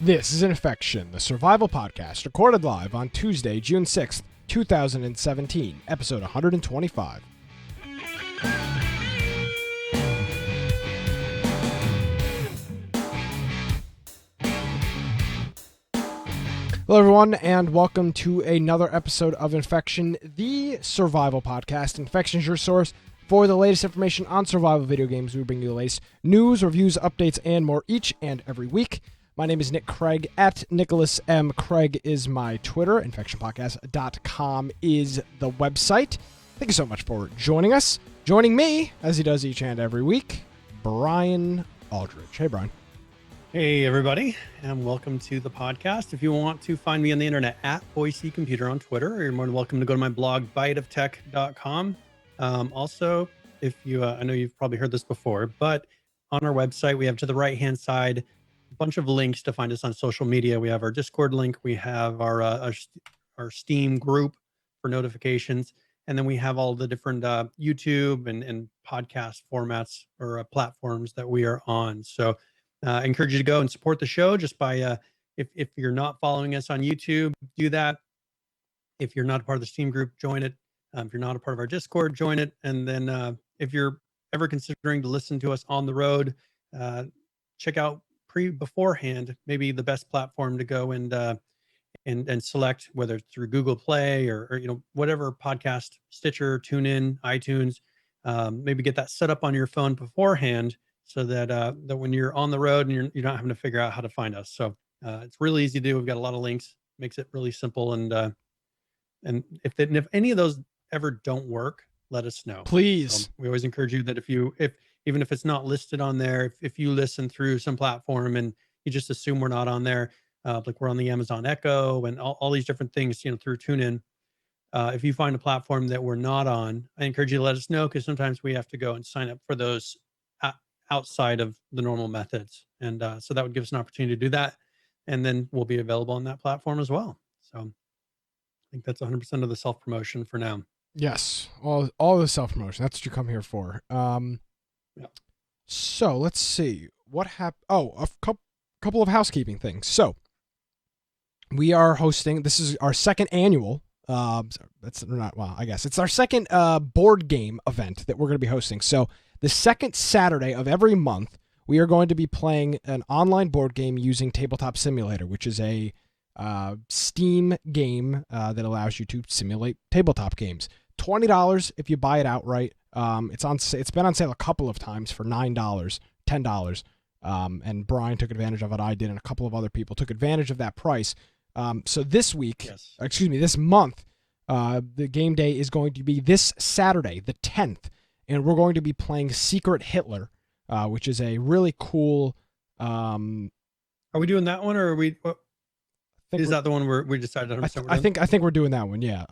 This is Infection, the survival podcast, recorded live on Tuesday, June 6th, 2017, episode 125. Hello, everyone, and welcome to another episode of Infection, the survival podcast. Infection is your source for the latest information on survival video games. We bring you the latest news, reviews, updates, and more each and every week. My name is Nick Craig, at Nicholas M. Craig is my Twitter. InfectionPodcast.com is the website. Thank you so much for joining us. Joining me, as he does each and every week, Brian Aldridge. Hey, Brian. Hey, everybody, and welcome to the podcast. If you want to find me on the internet, at Boise Computer on Twitter, or you're more than welcome to go to my blog, biteoftech.com. Also, if you, I know you've probably heard this before, but on our website, we have to the right-hand side a bunch of links to find us on social media. We have our Discord link, we have our Steam group for notifications, and then we have all the different YouTube and podcast formats or platforms that we are on. So I encourage you to go and support the show just by, if you're not following us on YouTube, do that. If you're not a part of the Steam group, join it. If you're not a part of our Discord, join it. And then if you're ever considering to listen to us on the road, check out beforehand, maybe the best platform to go and select, whether it's through Google Play or whatever podcast, Stitcher, TuneIn, iTunes. Maybe get that set up on your phone beforehand, so that when you're on the road and you're not having to figure out how to find us. So it's really easy to do. We've got a lot of links, makes it really simple. And if any of those ever don't work, let us know. Please. We always encourage you that if even if it's not listed on there, if you listen through some platform and you just assume we're not on there, like we're on the Amazon Echo and all these different things, through TuneIn. If you find a platform that we're not on, I encourage you to let us know, because sometimes we have to go and sign up for those outside of the normal methods. And so that would give us an opportunity to do that. And then we'll be available on that platform as well. So I think that's 100% of the self-promotion for now. Yes, all the self-promotion. That's what you come here for. Yeah. So let's see. What happened? Oh, a couple of housekeeping things. So we are hosting, this is our second annual, that's not, well, I guess it's our second board game event that we're going to be hosting. So the second Saturday of every month, we are going to be playing an online board game using Tabletop Simulator, which is a Steam game that allows you to simulate tabletop games. $20 if you buy it outright. It's been on sale a couple of times for $9, $10. And Brian took advantage of it. I did, and a couple of other people took advantage of that price. So this month, the game day is going to be this Saturday, the 10th. And we're going to be playing Secret Hitler, which is a really cool. Are we doing that one, or are we? Is that the one where we decided? I think we're doing that one. Yeah.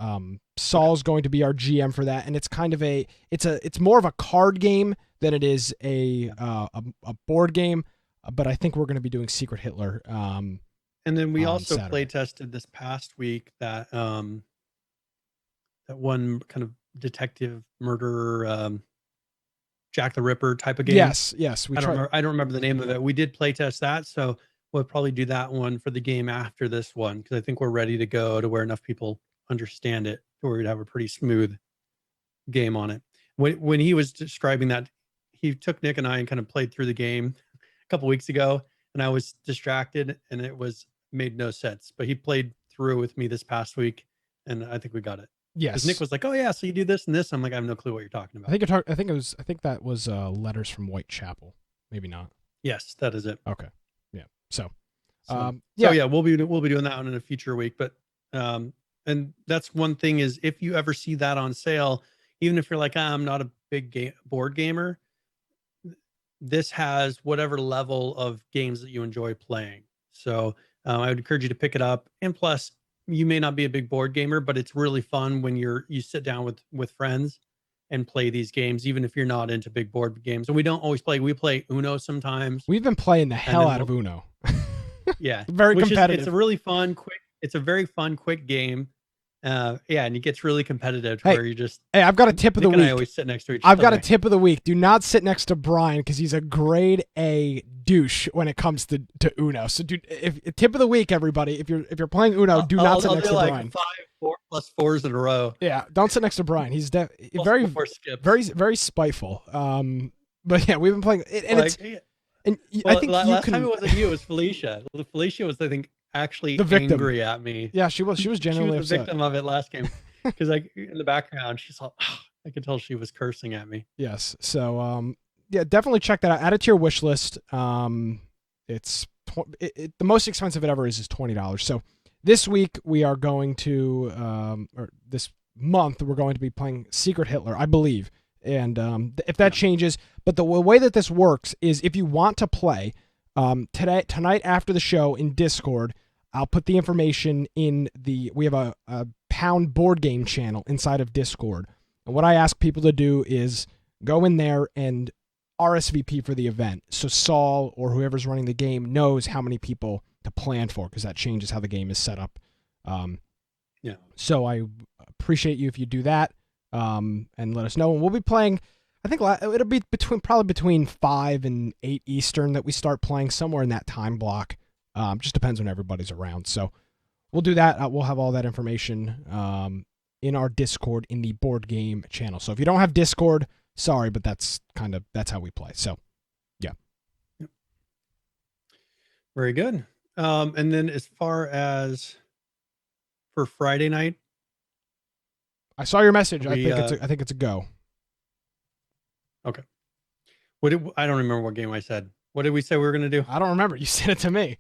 Saul's going to be our GM for that, and it's kind of it's more of a card game than it is a board game. But I think we're going to be doing Secret Hitler. And then we also Saturday. play tested this past week that one kind of detective murderer, Jack the Ripper type of game. Yes. I don't remember the name of it. We did play test that, so we'll probably do that one for the game after this one, because I think we're ready to go to where enough people understand it, or we'd have a pretty smooth game on it. When he was describing that, he took Nick and I and kind of played through the game a couple weeks ago, and I was distracted and it made no sense. But he played through with me this past week, and I think we got it. Yes. Because Nick was like, "Oh yeah, so you do this and this." I'm like, "I have no clue what you're talking about." I think that was Letters from Whitechapel. Maybe not. Yes, that is it. Okay. Yeah. So we'll be doing that one in a future week. But and that's one thing, is if you ever see that on sale, even if you're like, I'm not a big board gamer, this has whatever level of games that you enjoy playing. So I would encourage you to pick it up. And plus, you may not be a big board gamer, but it's really fun when you sit down with friends and play these games, even if you're not into big board games. And we don't always play. We play Uno sometimes. We've been playing the hell out of Uno. Yeah, very competitive. It's a really fun, quick. It's a very fun, quick game Yeah, and it gets really competitive Hey, where you just Hey, I've got a tip of the Nick and I week. always sit next to each I've got a other. tip of the week. Do not sit next to Brian because he's a grade A douche when it comes to Uno. So, dude, if tip of the week, everybody, if you're playing Uno, do not sit I'll next do to like Brian. 4+4s in a row. Yeah, don't sit next to Brian. He's Plus very, 4 skips. very spiteful. But yeah, we've been playing, and Like, I think last time it wasn't you, it was Felicia. Felicia was, I think, actually the victim. angry at me. Yeah, she was She genuinely was the upset. victim of it last game because like in the background, she's all, I could tell she was cursing at me. Yes. So, yeah, definitely check that out. Add it to your wish list. It's the most expensive it ever is $20. So this week we are going to, or this month we're going to be playing Secret Hitler, I believe. And if that changes, but the way that this works is if you want to play tonight after the show in Discord, I'll put the information in we have a Pound board game channel inside of Discord. And what I ask people to do is go in there and RSVP for the event. So Saul or whoever's running the game knows how many people to plan for because that changes how the game is set up. Yeah. So I appreciate you if you do that and let us know. And we'll be playing, I think it'll be probably between 5 and 8 Eastern that we start playing, somewhere in that time block. Just depends when everybody's around. So we'll do that. We'll have all that information in our Discord in the board game channel. So if you don't have Discord, sorry, but that's how we play. So yeah. Yep. Very good. And then as far as for Friday night, I saw your message. I think it's a go. Okay. I don't remember what game I said. What did we say we were going to do? I don't remember. You sent it to me.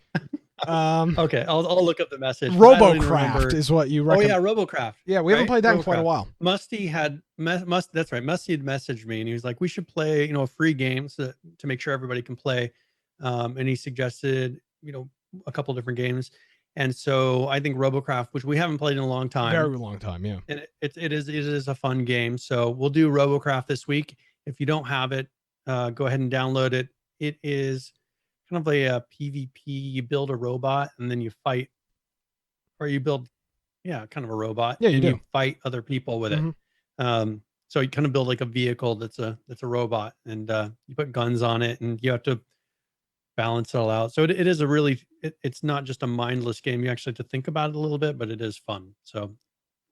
Okay, I'll look up the message. Robocraft is what you recommend. Oh yeah, Robocraft. Yeah, we haven't played that in quite a while. Musty had that's right. Musty had messaged me and he was like, we should play, a free game to make sure everybody can play. And he suggested, a couple different games. And so I think Robocraft, which we haven't played in a long time. Very long time, yeah. And it is a fun game. So we'll do Robocraft this week. If you don't have it, go ahead and download it. It is kind of a PvP. You build a robot and then you fight, or you build, kind of a robot. Yeah, you fight other people with it. So you kind of build like a vehicle that's a robot, and you put guns on it, and you have to balance it all out. So it is a really, it's not just a mindless game. You actually have to think about it a little bit, but it is fun. So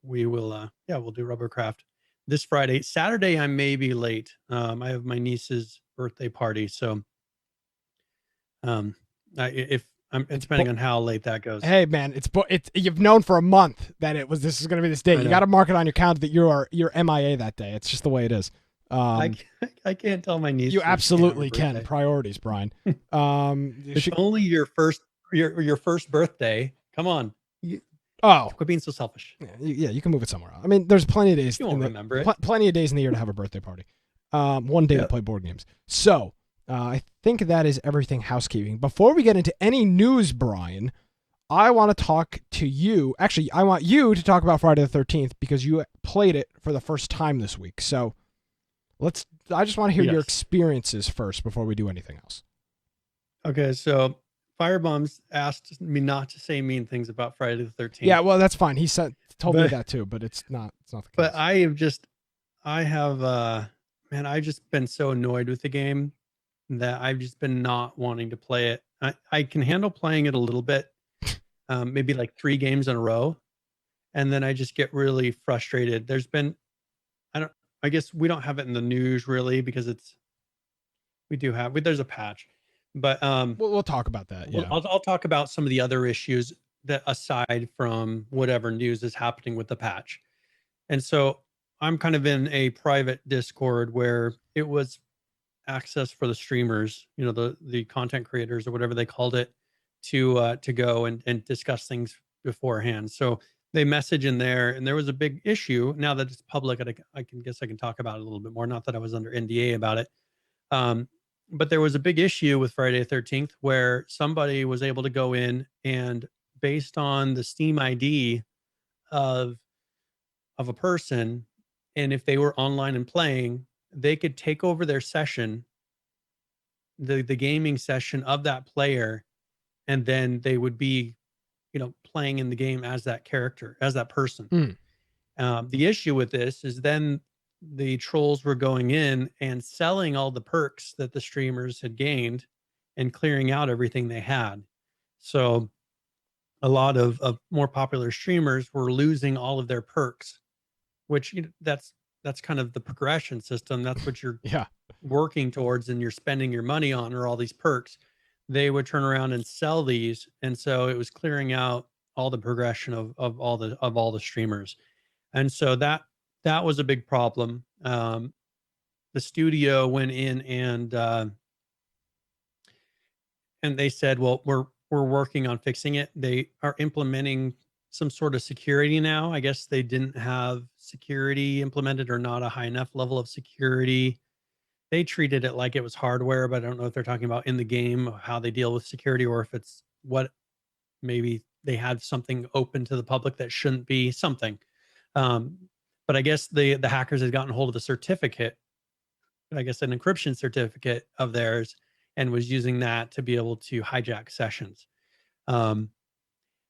we will, we'll do Robocraft this Friday. Saturday, I may be late. I have my niece's birthday party, so depending on how late that goes. Hey man, it's you've known for a month that this is going to be this day. You got to mark it on your calendar that you're MIA that day. It's just the way it is. I can't tell my niece. You absolutely can. Priorities, Brian. It's only your first birthday. Come on. Quit being so selfish. Yeah, you can move it somewhere else. I mean, there's plenty of days. You won't remember it. Plenty of days in the year to have a birthday party. One day to play board games. So I think that is everything housekeeping. Before we get into any news, Brian, I want to talk to you. Actually, I want you to talk about Friday the 13th because you played it for the first time this week. So I just want to hear your experiences first before we do anything else. Okay, so Firebombs asked me not to say mean things about Friday the 13th. Yeah, well, that's fine. He told me that too, but it's not the case. But I've just been so annoyed with the game that I've just been not wanting to play it. I can handle playing it a little bit, maybe like 3 games in a row, and then I just get really frustrated. I guess we don't have it in the news really because there's a patch, but we'll talk about that. Yeah, I'll talk about some of the other issues that aside from whatever news is happening with the patch. And so I'm kind of in a private Discord where it was access for the streamers, the content creators or whatever they called it, to go and discuss things beforehand. So they message in there, and there was a big issue. Now that it's public, I can talk about it a little bit more. Not that I was under NDA about it. But there was a big issue with Friday the 13th where somebody was able to go in and based on the Steam ID of a person, and if they were online and playing, they could take over their session, the gaming session of that player, and then they would be, playing in the game as that character, as that person. Mm. The issue with this is then the trolls were going in and selling all the perks that the streamers had gained and clearing out everything they had. So a lot of more popular streamers were losing all of their perks, which that's kind of the progression system. That's what you're Yeah. working towards and you're spending your money on, or all these perks. They would turn around and sell these, and so it was clearing out all the progression of all the streamers. And so that was a big problem. The studio went in and they said, well, we're working on fixing it. They are implementing some sort of security now. I guess they didn't have security implemented, or not a high enough level of security. They treated it like it was hardware, but I don't know if they're talking about in the game how they deal with security, or if it's what maybe they had something open to the public that shouldn't be, something. But I guess the hackers had gotten hold of the certificate, I guess an encryption certificate of theirs, and was using that to be able to hijack sessions. And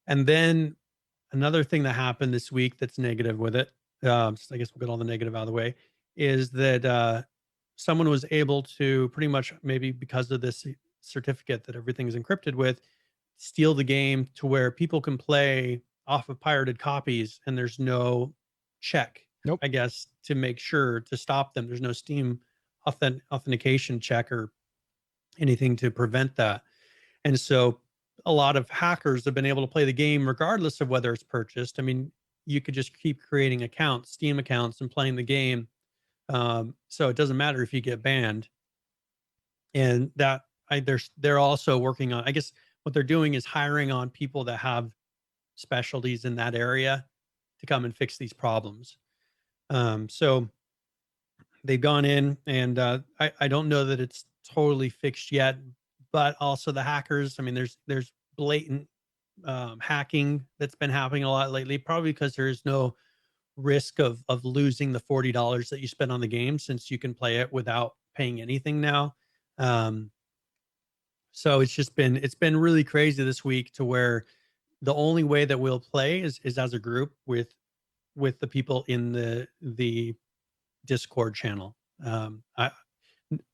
then another thing that happened this week that's negative with it, so I guess we'll get all the negative out of the way, is that someone was able to pretty much, maybe because of this certificate that everything is encrypted with, steal the game to where people can play off of pirated copies and there's no check. Nope. I guess to make sure to stop them. There's no Steam authentication check or anything to prevent that. And so a lot of hackers have been able to play the game regardless of whether it's purchased. I mean, you could just keep creating accounts, Steam accounts, and playing the game. So it doesn't matter if you get banned. And that they're also working on, I guess what they're doing is hiring on people that have specialties in that area to come and fix these problems. So they've gone in, and I don't know that it's totally fixed yet, but also the hackers, I mean, there's blatant hacking that's been happening a lot lately, probably because there's no risk of losing the $40 that you spend on the game, since you can play it without paying anything now. So it's been really crazy this week, to where the only way that we'll play is as a group with the people in the Discord channel. A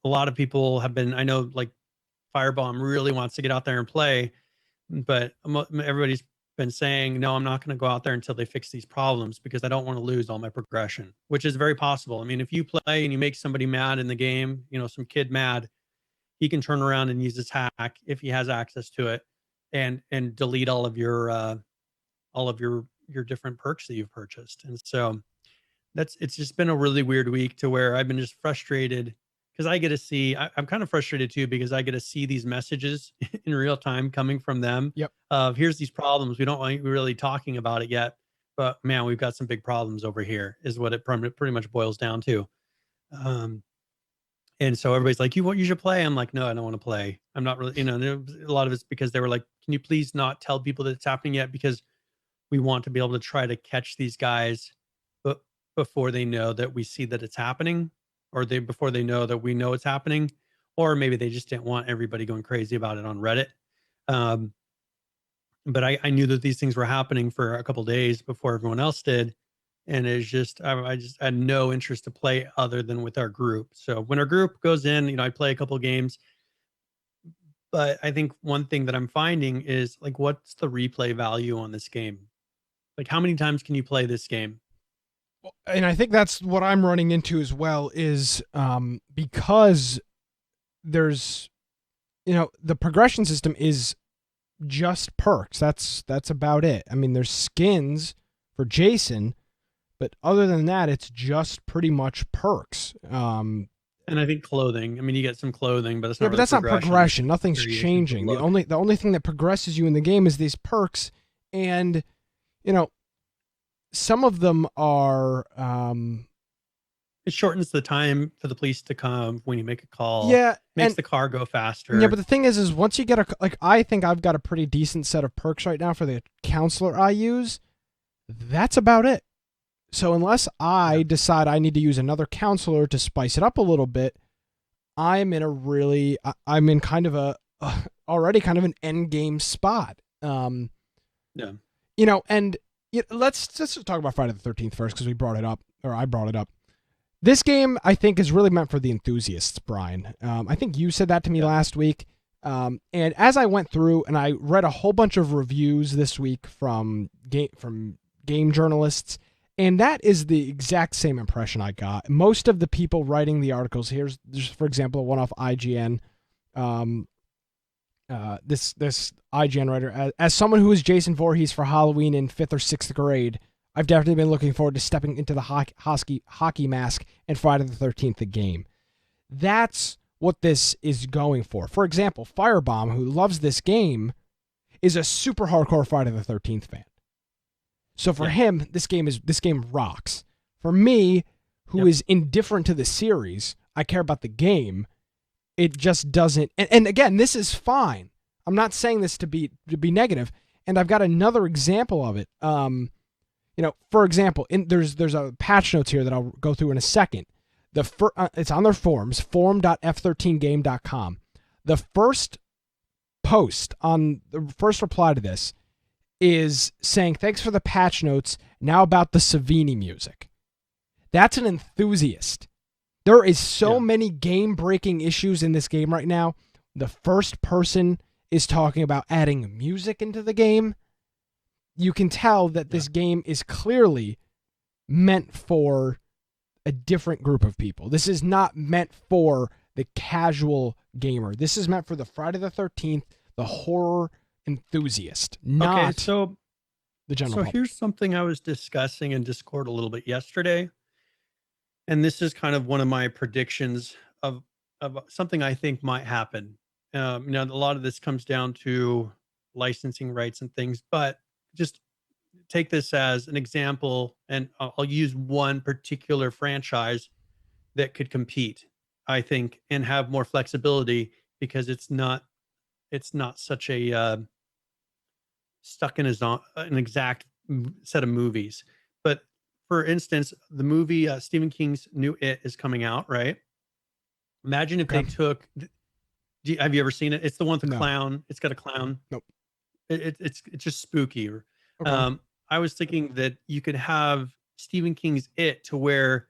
lot of people have been, I know, like Firebomb really wants to get out there and play, but everybody's been saying, no, I'm not going to go out there until they fix these problems, because I don't want to lose all my progression, which is very possible. I mean, if you play and you make somebody mad in the game, some kid mad, he can turn around and use his hack, if he has access to it, and delete all of your different perks that you've purchased. And so it's just been a really weird week, to where I've been just frustrated, because I get to see, I'm kind of frustrated too, because I get to see these messages in real time coming from them. Yep. Of here's these problems. We don't want you really talking about it yet, but man, we've got some big problems over here, is what it pretty much boils down to. And so everybody's like, you should play. I'm like, no, I don't want to play. I'm not really, a lot of it's because they were like, can you please not tell people that it's happening yet? Because we want to be able to try to catch these guys, but before they know that we see that it's happening, or before they know that we know it's happening, or maybe they just didn't want everybody going crazy about it on Reddit. But I knew that these things were happening for a couple of days before everyone else did. And it's just, I just had no interest to play other than with our group. So when our group goes in, I play a couple of games. But I think one thing that I'm finding is, like, what's the replay value on this game? Like, how many times can you play this game? And I think that's what I'm running into as well, is because there's, the progression system is just perks. That's about it. I mean, there's skins for Jason, but other than that, it's just pretty much perks. And I think clothing. I mean, you get some clothing, but it's not. Yeah, but that's not progression. Nothing's changing. The only thing that progresses you in the game is these perks, and some of them are. It shortens the time for the police to come when you make a call. Yeah, makes the car go faster. Yeah, but the thing is once you get I think I've got a pretty decent set of perks right now for the counselor I use. That's about it. So unless I decide I need to use another counselor to spice it up a little bit, I'm in kind of already kind of an end game spot. Yeah. And let's just talk about Friday the 13th first, because we brought it up, or I brought it up. This game, I think, is really meant for the enthusiasts, Brian. I think you said that to me last week. And as I went through and I read a whole bunch of reviews this week from game journalists, and that is the exact same impression I got. Most of the people writing the articles, here's for example, one off IGN. This IGN writer, as someone who is Jason Voorhees for Halloween in 5th or 6th grade, I've definitely been looking forward to stepping into the hockey mask and Friday the 13th, the game. That's what this is going for. For example, Firebomb, who loves this game, is a super hardcore Friday the 13th fan. So for him, this game rocks. For me, who is indifferent to the series, I care about the game. It just doesn't. And again, this is fine. I'm not saying this to be negative. And I've got another example of it. For example, there's a patch notes here that I'll go through in a second. It's on their forums, forum.f13game.com. The first post on the first reply to this is saying, "Thanks for the patch notes. Now about the Savini music." That's an enthusiast. There is so many game-breaking issues in this game right now. The first person is talking about adding music into the game. You can tell that this game is clearly meant for a different group of people. This is not meant for the casual gamer. This is meant for the Friday the 13th, the horror enthusiast, not the general public. Here's something I was discussing in Discord a little bit yesterday. And this is kind of one of my predictions of something I think might happen. A lot of this comes down to licensing rights and things, but just take this as an example, and I'll use one particular franchise that could compete, I think, and have more flexibility, because it's not such a stuck in an exact set of movies. But for instance, the movie Stephen King's new It is coming out, right? Imagine if they took. Have you ever seen it? It's the one with the clown. It's got a clown. Nope. It's just spooky. Okay. I was thinking that you could have Stephen King's It to where,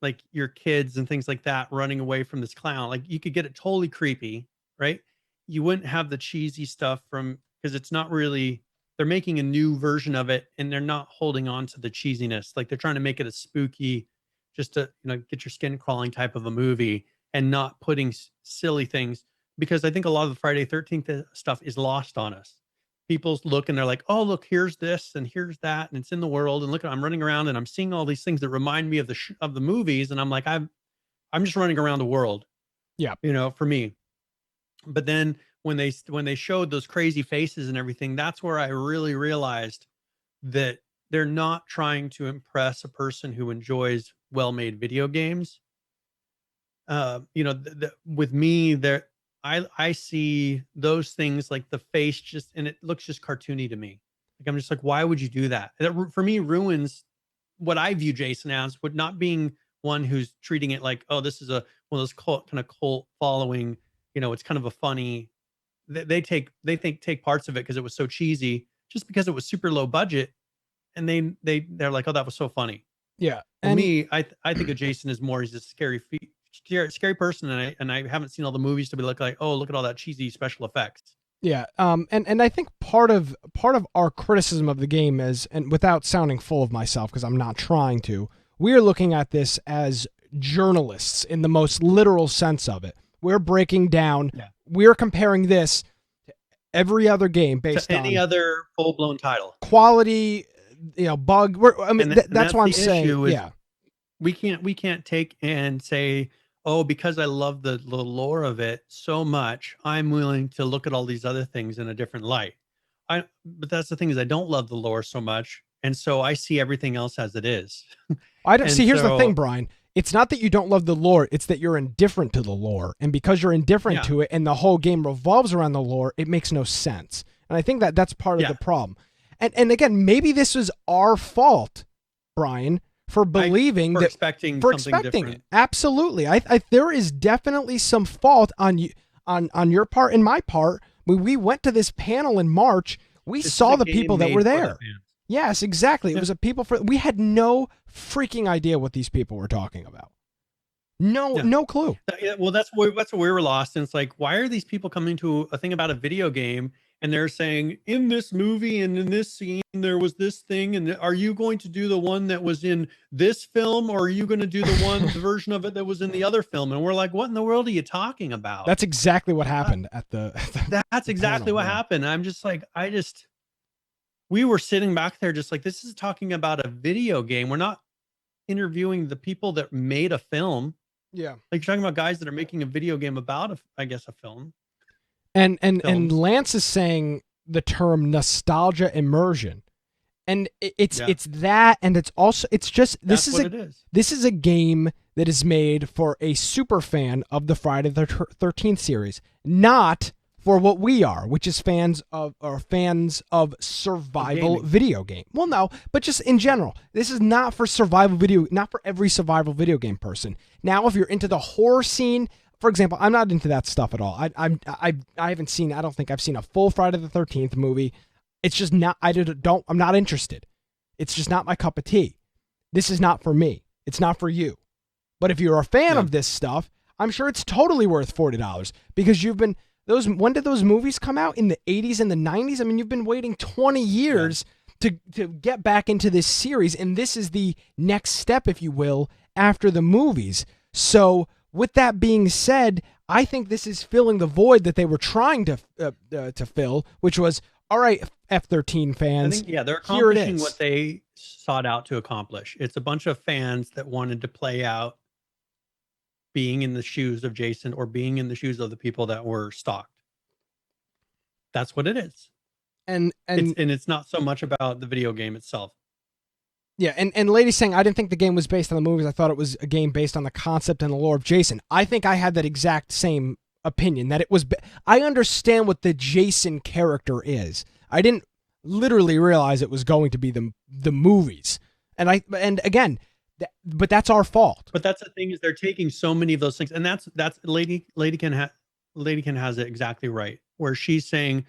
like, your kids and things like that running away from this clown. Like, you could get it totally creepy, right? You wouldn't have the cheesy stuff because it's not really. They're making a new version of it, and they're not holding on to the cheesiness. Like, they're trying to make it a spooky, just to get your skin crawling type of a movie, and not putting silly things. Because I think a lot of the Friday 13th stuff is lost on us. People look and they're like, "Oh, look, here's this and here's that, and it's in the world. And look, I'm running around and I'm seeing all these things that remind me of the movies." And I'm like, I'm just running around the world. Yeah, for me. But then when they showed those crazy faces and everything, that's where I really realized that they're not trying to impress a person who enjoys well-made video games. With me, I see those things, like the face, and it looks just cartoony to me. Like, I'm just like, why would you do that? That for me ruins what I view Jason as, with not being one who's treating it like, oh, this is one of those cult following. It's kind of a funny. They take parts of it because it was so cheesy, just because it was super low budget, and they're like, oh, that was so funny. Yeah. For me, I think of Jason as more, he's a scary person, and I haven't seen all the movies to be like, oh, look at all that cheesy special effects. Yeah. And I think part of our criticism of the game is, and without sounding full of myself, because I'm not trying to, we are looking at this as journalists in the most literal sense of it. We're breaking down. Yeah. We're comparing this to every other game based on any other full-blown title. Quality, bug. That's why I'm saying, yeah. We can't take and say, oh, because I love the lore of it so much, I'm willing to look at all these other things in a different light. But that's the thing, is I don't love the lore so much, and so I see everything else as it is. I don't see. Here's the thing, Brian. It's not that you don't love the lore; it's that you're indifferent to the lore, and because you're indifferent to it, and the whole game revolves around the lore, it makes no sense. And I think that's part of the problem. And again, maybe this is our fault, Brian, for believing for expecting it. Absolutely. I there is definitely some fault on you, on your part and my part. When we went to this panel in March, We This is saw a the game people that made were for the there. fans. Yes, exactly. It Yeah. was a people for. We had no freaking idea what these people were talking about. No, Yeah. no clue. Yeah, well, that's where we were lost. And it's like, why are these people coming to a thing about a video game and they're saying in this movie and in this scene there was this thing, and are you going to do the one that was in this film, or are you going to do the version of it that was in the other film? And we're like, what in the world are you talking about? That's exactly what happened at the. That's exactly panel, what yeah. happened. I'm just like, we were sitting back there just like, this is talking about a video game. We're not interviewing the people that made a film. Yeah. Like, you're talking about guys that are making a video game about a film. And Films. Lance is saying the term nostalgia immersion. And it's that, and it's also, it's just, That's what it is. This is a game that is made for a super fan of the Friday the 13th series, not for what we are, which is fans of survival video game. Well, no, but just in general, this is not for not for every survival video game person. Now, if you're into the horror scene, for example, I'm not into that stuff at all. I haven't seen. I don't think I've seen a full Friday the 13th movie. It's just not. I'm not interested. It's just not my cup of tea. This is not for me. It's not for you. But if you're a fan of this stuff, I'm sure it's totally worth $40 because you've been when did those movies come out? In the 80s and the 90s? I mean, you've been waiting 20 years to get back into this series, and this is the next step, if you will, after the movies. So, with that being said, I think this is filling the void that they were trying to fill, which was, all right, F-13 fans. I think, they're accomplishing what they sought out to accomplish. It's a bunch of fans that wanted to play out being in the shoes of Jason or being in the shoes of the people that were stalked. That's what it is. And it's not so much about the video game itself. Yeah, and Lady's saying, I didn't think the game was based on the movies. I thought it was a game based on the concept and the lore of Jason. I think I had that exact same opinion, that it was... I understand what the Jason character is. I didn't literally realize it was going to be the movies. And again, but that's our fault. But that's the thing, is they're taking so many of those things, and that's Ladykin has it exactly right, where she's saying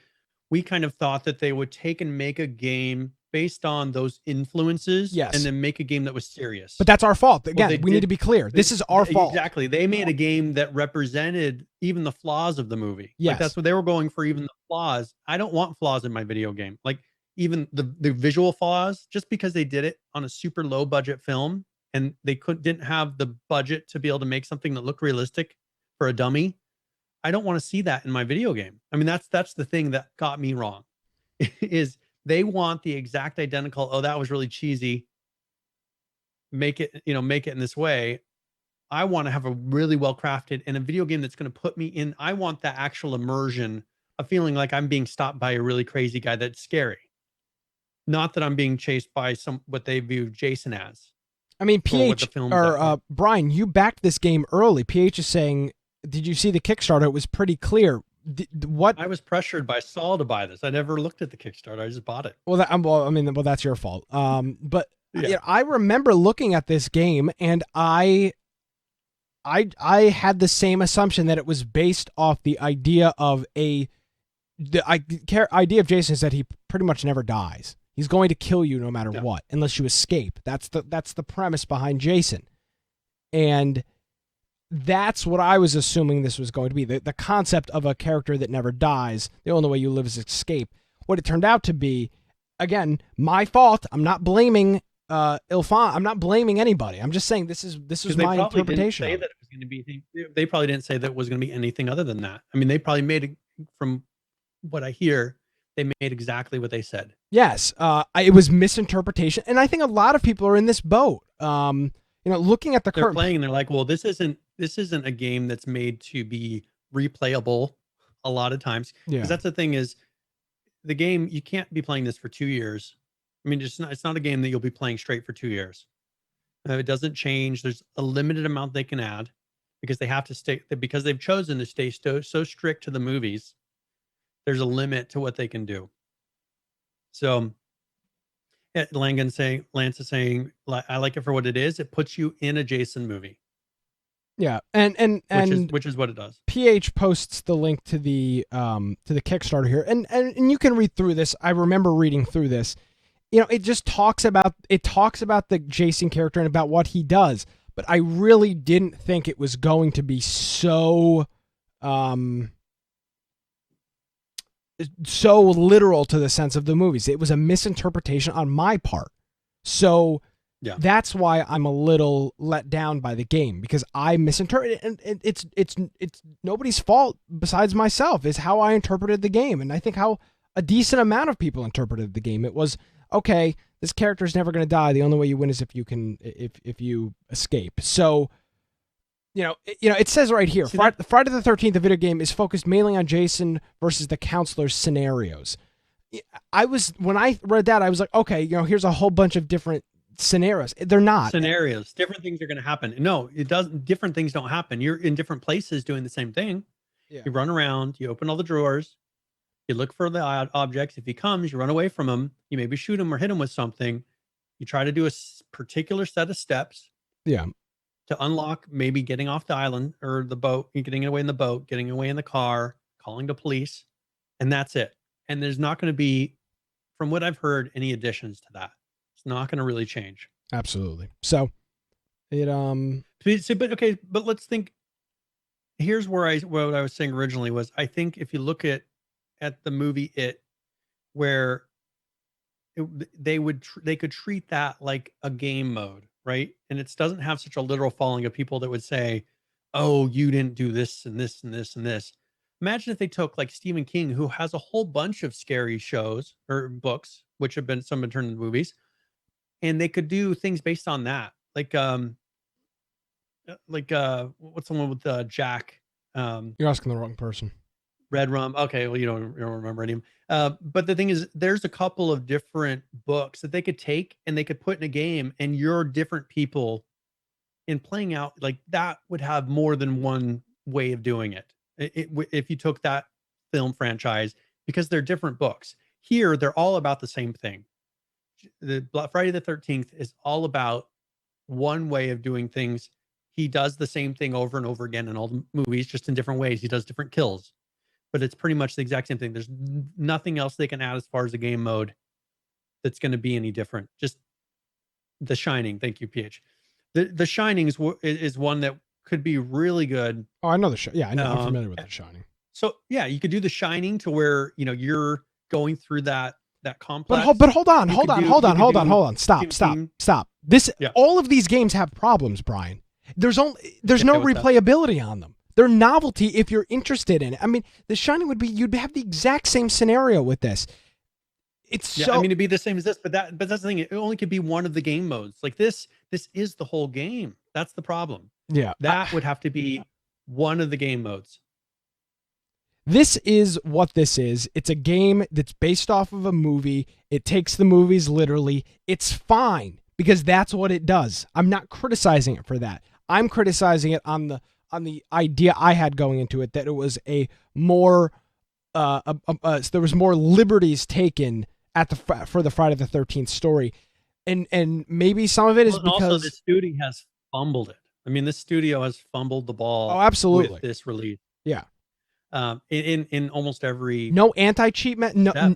we kind of thought that they would take and make a game based on those influences, and then make a game that was serious. But that's our fault. Again, we need to be clear. This is our fault. Exactly. They made a game that represented even the flaws of the movie. Yes. Like, that's what they were going for, even the flaws. I don't want flaws in my video game. Like, even the visual flaws, just because they did it on a super low budget film and they didn't have the budget to be able to make something that looked realistic for a dummy. I don't want to see that in my video game. I mean, that's the thing that got me wrong is they want the exact identical. Oh, that was really cheesy. Make it in this way. I want to have a really well crafted and a video game that's going to put me in. I want that actual immersion of feeling like I'm being stopped by a really crazy guy that's scary. Not that I'm being chased by what they view Jason as. I mean, Brian, you backed this game early. PH is saying, did you see the Kickstarter? It was pretty clear. What? I was pressured by Saul to buy this. I never looked at the Kickstarter. I just bought it. Well, that's your fault. But I remember looking at this game, and I had the same assumption that it was based off the idea of idea of Jason is that he pretty much never dies. He's going to kill you no matter what, unless you escape. That's the premise behind Jason. And that's what I was assuming this was going to be. The concept of a character that never dies, the only way you live is escape. What it turned out to be, again, my fault. I'm not blaming Ilfan. I'm not blaming anybody. I'm just saying this is my interpretation. They probably didn't say that it was going to be anything other than that. I mean, they probably made it, from what I hear, they made exactly what they said. Yes, it was misinterpretation, and I think a lot of people are in this boat. Looking at they're playing, and they're like, well, this isn't a game that's made to be replayable a lot of times. Because that's the thing, is the game, you can't be playing this for 2 years. I mean, it's not a game that you'll be playing straight for 2 years. It doesn't change. There's a limited amount they can add because they have to stay, because they've chosen to stay so strict to the movies. There's a limit to what they can do. So Lance is saying, I like it for what it is. It puts you in a Jason movie. Yeah, and which is what it does. PH posts the link to the Kickstarter here, and you can read through this. I remember reading through this. You know, it just talks about the Jason character and about what he does, but I really didn't think it was going to be so so literal to the sense of the movies. It was a misinterpretation on my part. So yeah, that's why I'm a little let down by the game, because I misinterpreted it, and it's nobody's fault besides myself, is how I interpreted the game. And I think how a decent amount of people interpreted the game. It was, okay, this character is never going to die. The only way you win is if you escape. So, it says right here, Friday the 13th, the video game, is focused mainly on Jason versus the counselor's scenarios. When I read that, I was like, okay, here's a whole bunch of different scenarios. They're not scenarios. Different things are going to happen. No, it doesn't. Different things don't happen. You're in different places doing the same thing. Yeah. You run around, you open all the drawers, you look for the odd objects. If he comes, you run away from him. You maybe shoot him or hit him with something. You try to do a particular set of steps. Yeah. To unlock maybe getting off the island or the boat, getting away in the boat, getting away in the car, calling the police, and that's it. And there's not going to be, from what I've heard, any additions to that. It's not going to really change. Absolutely. So it but let's think. Here's what I was saying originally was, I think if you look at the movie where they could treat that like a game mode, right? And it doesn't have such a literal following of people that would say, "Oh, you didn't do this and this and this and this." Imagine if they took like Stephen King, who has a whole bunch of scary shows or books, which have been turned into movies, and they could do things based on that, like what's the one with Jack? You're asking the wrong person. Red Rum. Okay, well, you don't remember any of them. But the thing is, there's a couple of different books that they could take and they could put in a game, and you're different people in playing out. Like, that would have more than one way of doing it. If you took that film franchise, because they're different books. Here, they're all about the same thing. The Friday the 13th is all about one way of doing things. He does the same thing over and over again in all the movies, just in different ways. He does different kills, but it's pretty much the exact same thing. There's nothing else they can add as far as the game mode that's going to be any different. Just The Shining. Thank you, PH. The Shining is one that could be really good. Oh, I know Yeah, I know. I'm familiar with The Shining. So yeah, you could do The Shining to where you're going through that complex. But hold on. Stop. All of these games have problems, Brian. There's no replayability on them. They're novelty if you're interested in it. I mean, The Shining you'd have the exact same scenario with this. It'd be the same as this, but that's the thing. It only could be one of the game modes. Like this is the whole game. That's the problem. Yeah. That would have to be one of the game modes. This is what this is. It's a game that's based off of a movie. It takes the movies literally. It's fine because that's what it does. I'm not criticizing it for that. I'm criticizing it on the idea I had going into it, that it was a more there was more liberties taken for the Friday the 13th story, and maybe some of it is because also the studio has fumbled it. I mean, this studio has fumbled the ball. Oh, absolutely. With this release. Yeah. In almost every no anti-cheat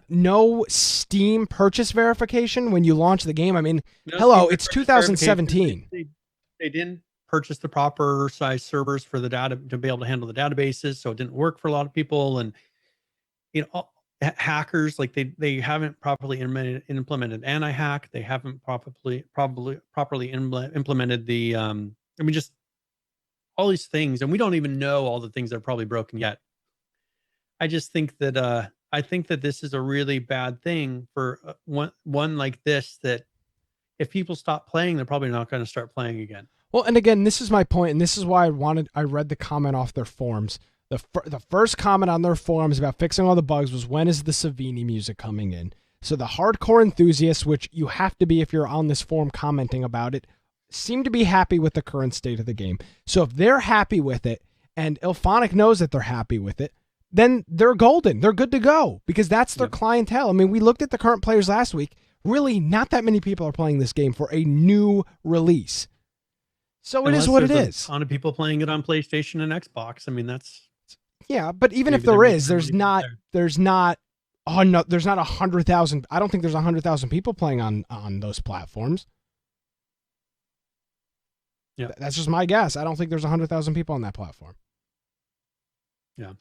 no Steam purchase verification when you launch the game. I mean, hello, it's 2017. They didn't purchase the proper size servers for the data to be able to handle the databases, so it didn't work for a lot of people. And hackers, like they haven't properly implemented anti-hack. They haven't properly implemented the just all these things, and we don't even know all the things that are probably broken yet. I just think that this is a really bad thing for one like this, that if people stop playing, they're probably not going to start playing again. Well, and again, this is my point, and this is why I read the comment off their forums. The first comment on their forums about fixing all the bugs was, when is the Savini music coming in? So the hardcore enthusiasts, which you have to be if you're on this forum commenting about it, seem to be happy with the current state of the game. So if they're happy with it, and IllFonic knows that they're happy with it, then they're golden. They're good to go, because that's their clientele. I mean, we looked at the current players last week. Really, not that many people are playing this game for a new release. So it is what it is. A ton of people playing it on PlayStation and Xbox. I mean, that's Yeah, but even if maybe they're there making is, their there's money back not there. there's not oh no, there's not 100,000. I don't think there's 100,000 people playing on those platforms. Yeah. That's just my guess. I don't think there's 100,000 people on that platform. Yeah.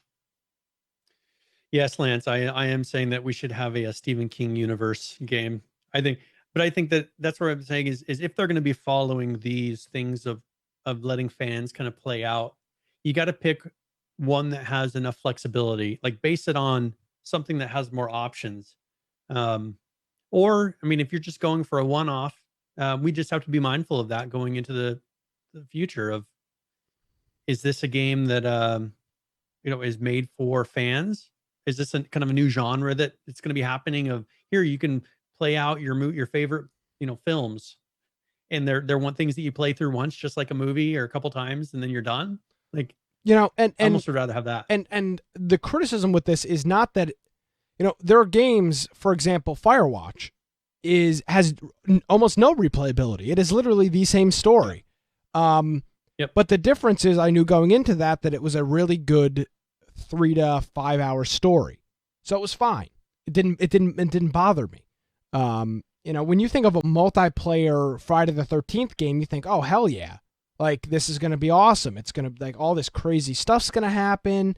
Yes, Lance, I am saying that we should have a Stephen King universe game. I think, but I think that that's what I'm saying is if they're going to be following these things of letting fans kind of play out, you got to pick one that has enough flexibility, like base it on something that has more options. Um, or, I mean, if you're just going for a one-off, we just have to be mindful of that going into the future of, is this a game that, is made for fans? Is this a kind of a new genre that it's going to be happening of here, you can play out your favorite, films, and they're one things that you play through once, just like a movie or a couple times, and then you're done. Like, And I almost would rather have that. and the criticism with this is not that there are games, for example, Firewatch has almost no replayability. It is literally the same story. Yep. But the difference is I knew going into that it was a really good 3 to 5 hour story. So it was fine. It didn't bother me. When you think of a multiplayer Friday the 13th game, you think, "Oh, hell yeah. Like this is going to be awesome. It's going to like all this crazy stuff's going to happen."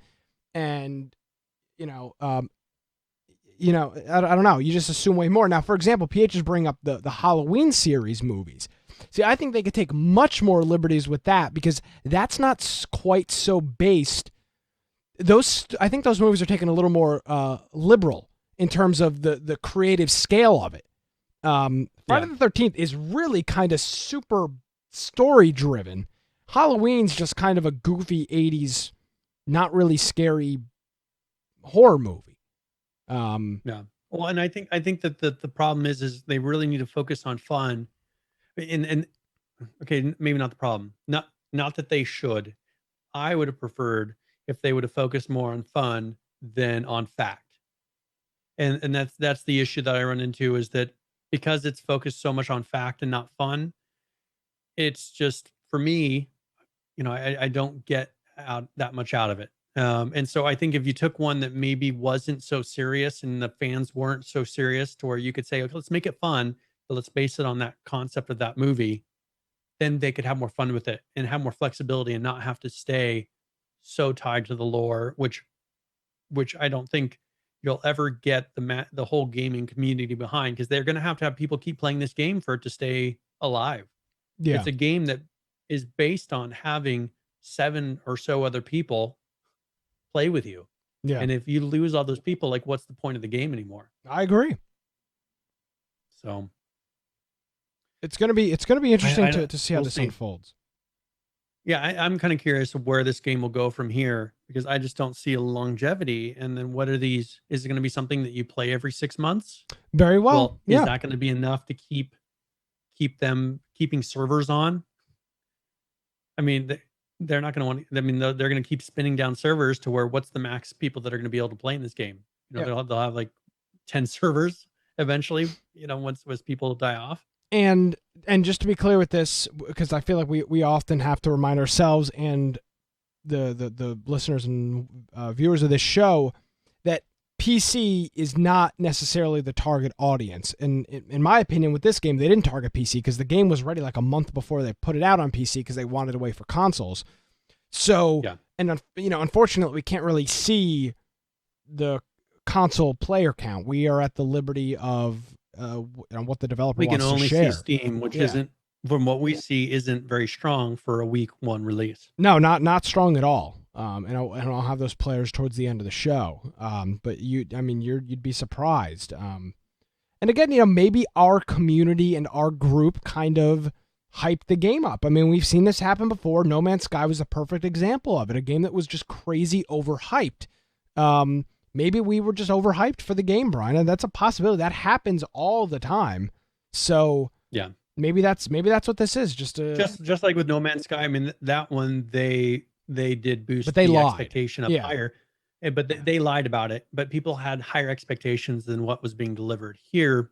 And I don't know. You just assume way more. Now, for example, PH is bringing up the Halloween series movies. See, I think they could take much more liberties with that because that's not quite so based. I think those movies are taken a little more liberal in terms of the creative scale of it. Friday the 13th is really kind of super story driven. Halloween's just kind of a goofy 80s, not really scary horror movie. Yeah. Well, and I think that the problem is they really need to focus on fun. And okay, maybe not the problem. Not that they should. I would have preferred if they would have focused more on fun than on fact. And that's the issue that I run into is that because it's focused so much on fact and not fun, it's just for me, I don't get out that much out of it. And so I think if you took one that maybe wasn't so serious and the fans weren't so serious to where you could say, okay, let's make it fun, but let's base it on that concept of that movie, then they could have more fun with it and have more flexibility and not have to stay so tied to the lore, which I don't think you'll ever get the whole gaming community behind, because they're going to have people keep playing this game for it to stay alive. Yeah. It's a game that is based on having 7 or so other people play with you. Yeah. And if you lose all those people, like what's the point of the game anymore? I agree. So it's gonna be interesting to see how we'll this see. unfolds. Yeah, I'm kind of curious of where this game will go from here, because I just don't see a longevity. And then what are these? Is it going to be something that you play every 6 months? Very well. Is that going to be enough to keep them keeping servers on? I mean, they're not going to want. I mean, they're going to keep spinning down servers to where what's the max people that are going to be able to play in this game? They'll have like 10 servers eventually. Once people die off. And just to be clear with this, because I feel like we often have to remind ourselves and the listeners and viewers of this show that PC is not necessarily the target audience. And in my opinion, with this game, they didn't target PC because the game was ready like a month before they put it out on PC because they wanted to wait for consoles. So, and unfortunately, we can't really see the console player count. We are at the liberty of what the developer we can wants only to share. see Steam, which isn't, from what we see, isn't very strong for a week 1 release. No, not strong at all. And I'll have those players towards the end of the show. But you'd be surprised. And again, maybe our community and our group kind of hyped the game up. I mean, we've seen this happen before. No Man's Sky was a perfect example of it. A game that was just crazy overhyped. Maybe we were just overhyped for the game, Brian, and that's a possibility. That happens all the time. So yeah, maybe that's what this is. Just like with No Man's Sky. I mean, that one they did boost but they the lied. expectation up higher, but they lied about it. But people had higher expectations than what was being delivered. Here,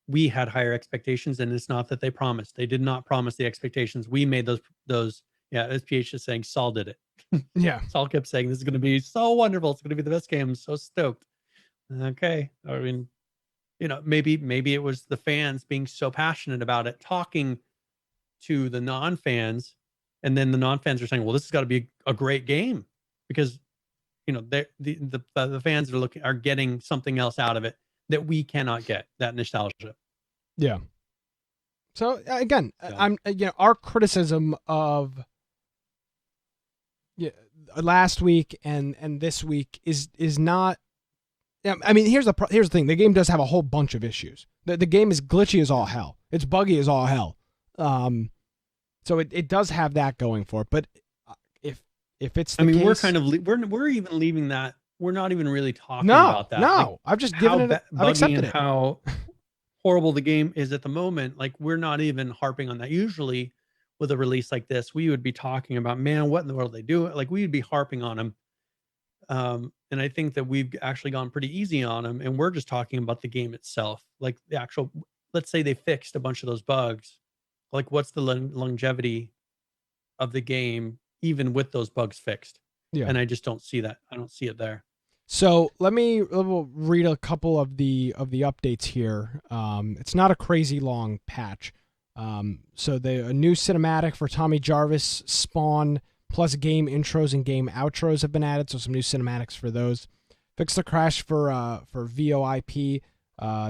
we had higher expectations, and it's not that they promised. They did not promise the expectations. We made those. Yeah, SPH is saying Saul did it. Yeah. Saul kept saying this is going to be so wonderful. It's going to be the best game. I'm so stoked. Okay. I mean, maybe it was the fans being so passionate about it, talking to the non-fans, and then the non-fans are saying, well, this has got to be a great game because the fans are getting something else out of it that we cannot get, that nostalgia. Yeah. So again, I'm our criticism of last week and this week is not. I mean, here's the thing. The game does have a whole bunch of issues. The game is glitchy as all hell. It's buggy as all hell. So it does have that going for it. But if it's the case, we're kind of we're even leaving that. We're not even really talking about that. No, I've just given it. I've accepted it. How horrible the game is at the moment. Like, we're not even harping on that. Usually, with a release like this, we would be talking about, man, what in the world are they doing? Like, we would be harping on them. And I think that we've actually gone pretty easy on them, and we're just talking about the game itself. Like, the actual, let's say they fixed a bunch of those bugs. Like, what's the longevity of the game, even with those bugs fixed? Yeah. And I just don't see that. I don't see it there. So we'll read a couple of the updates here. It's not a crazy long patch. So a new cinematic for Tommy Jarvis, Spawn, plus game intros and game outros have been added. So some new cinematics for those. Fix the crash for VoIP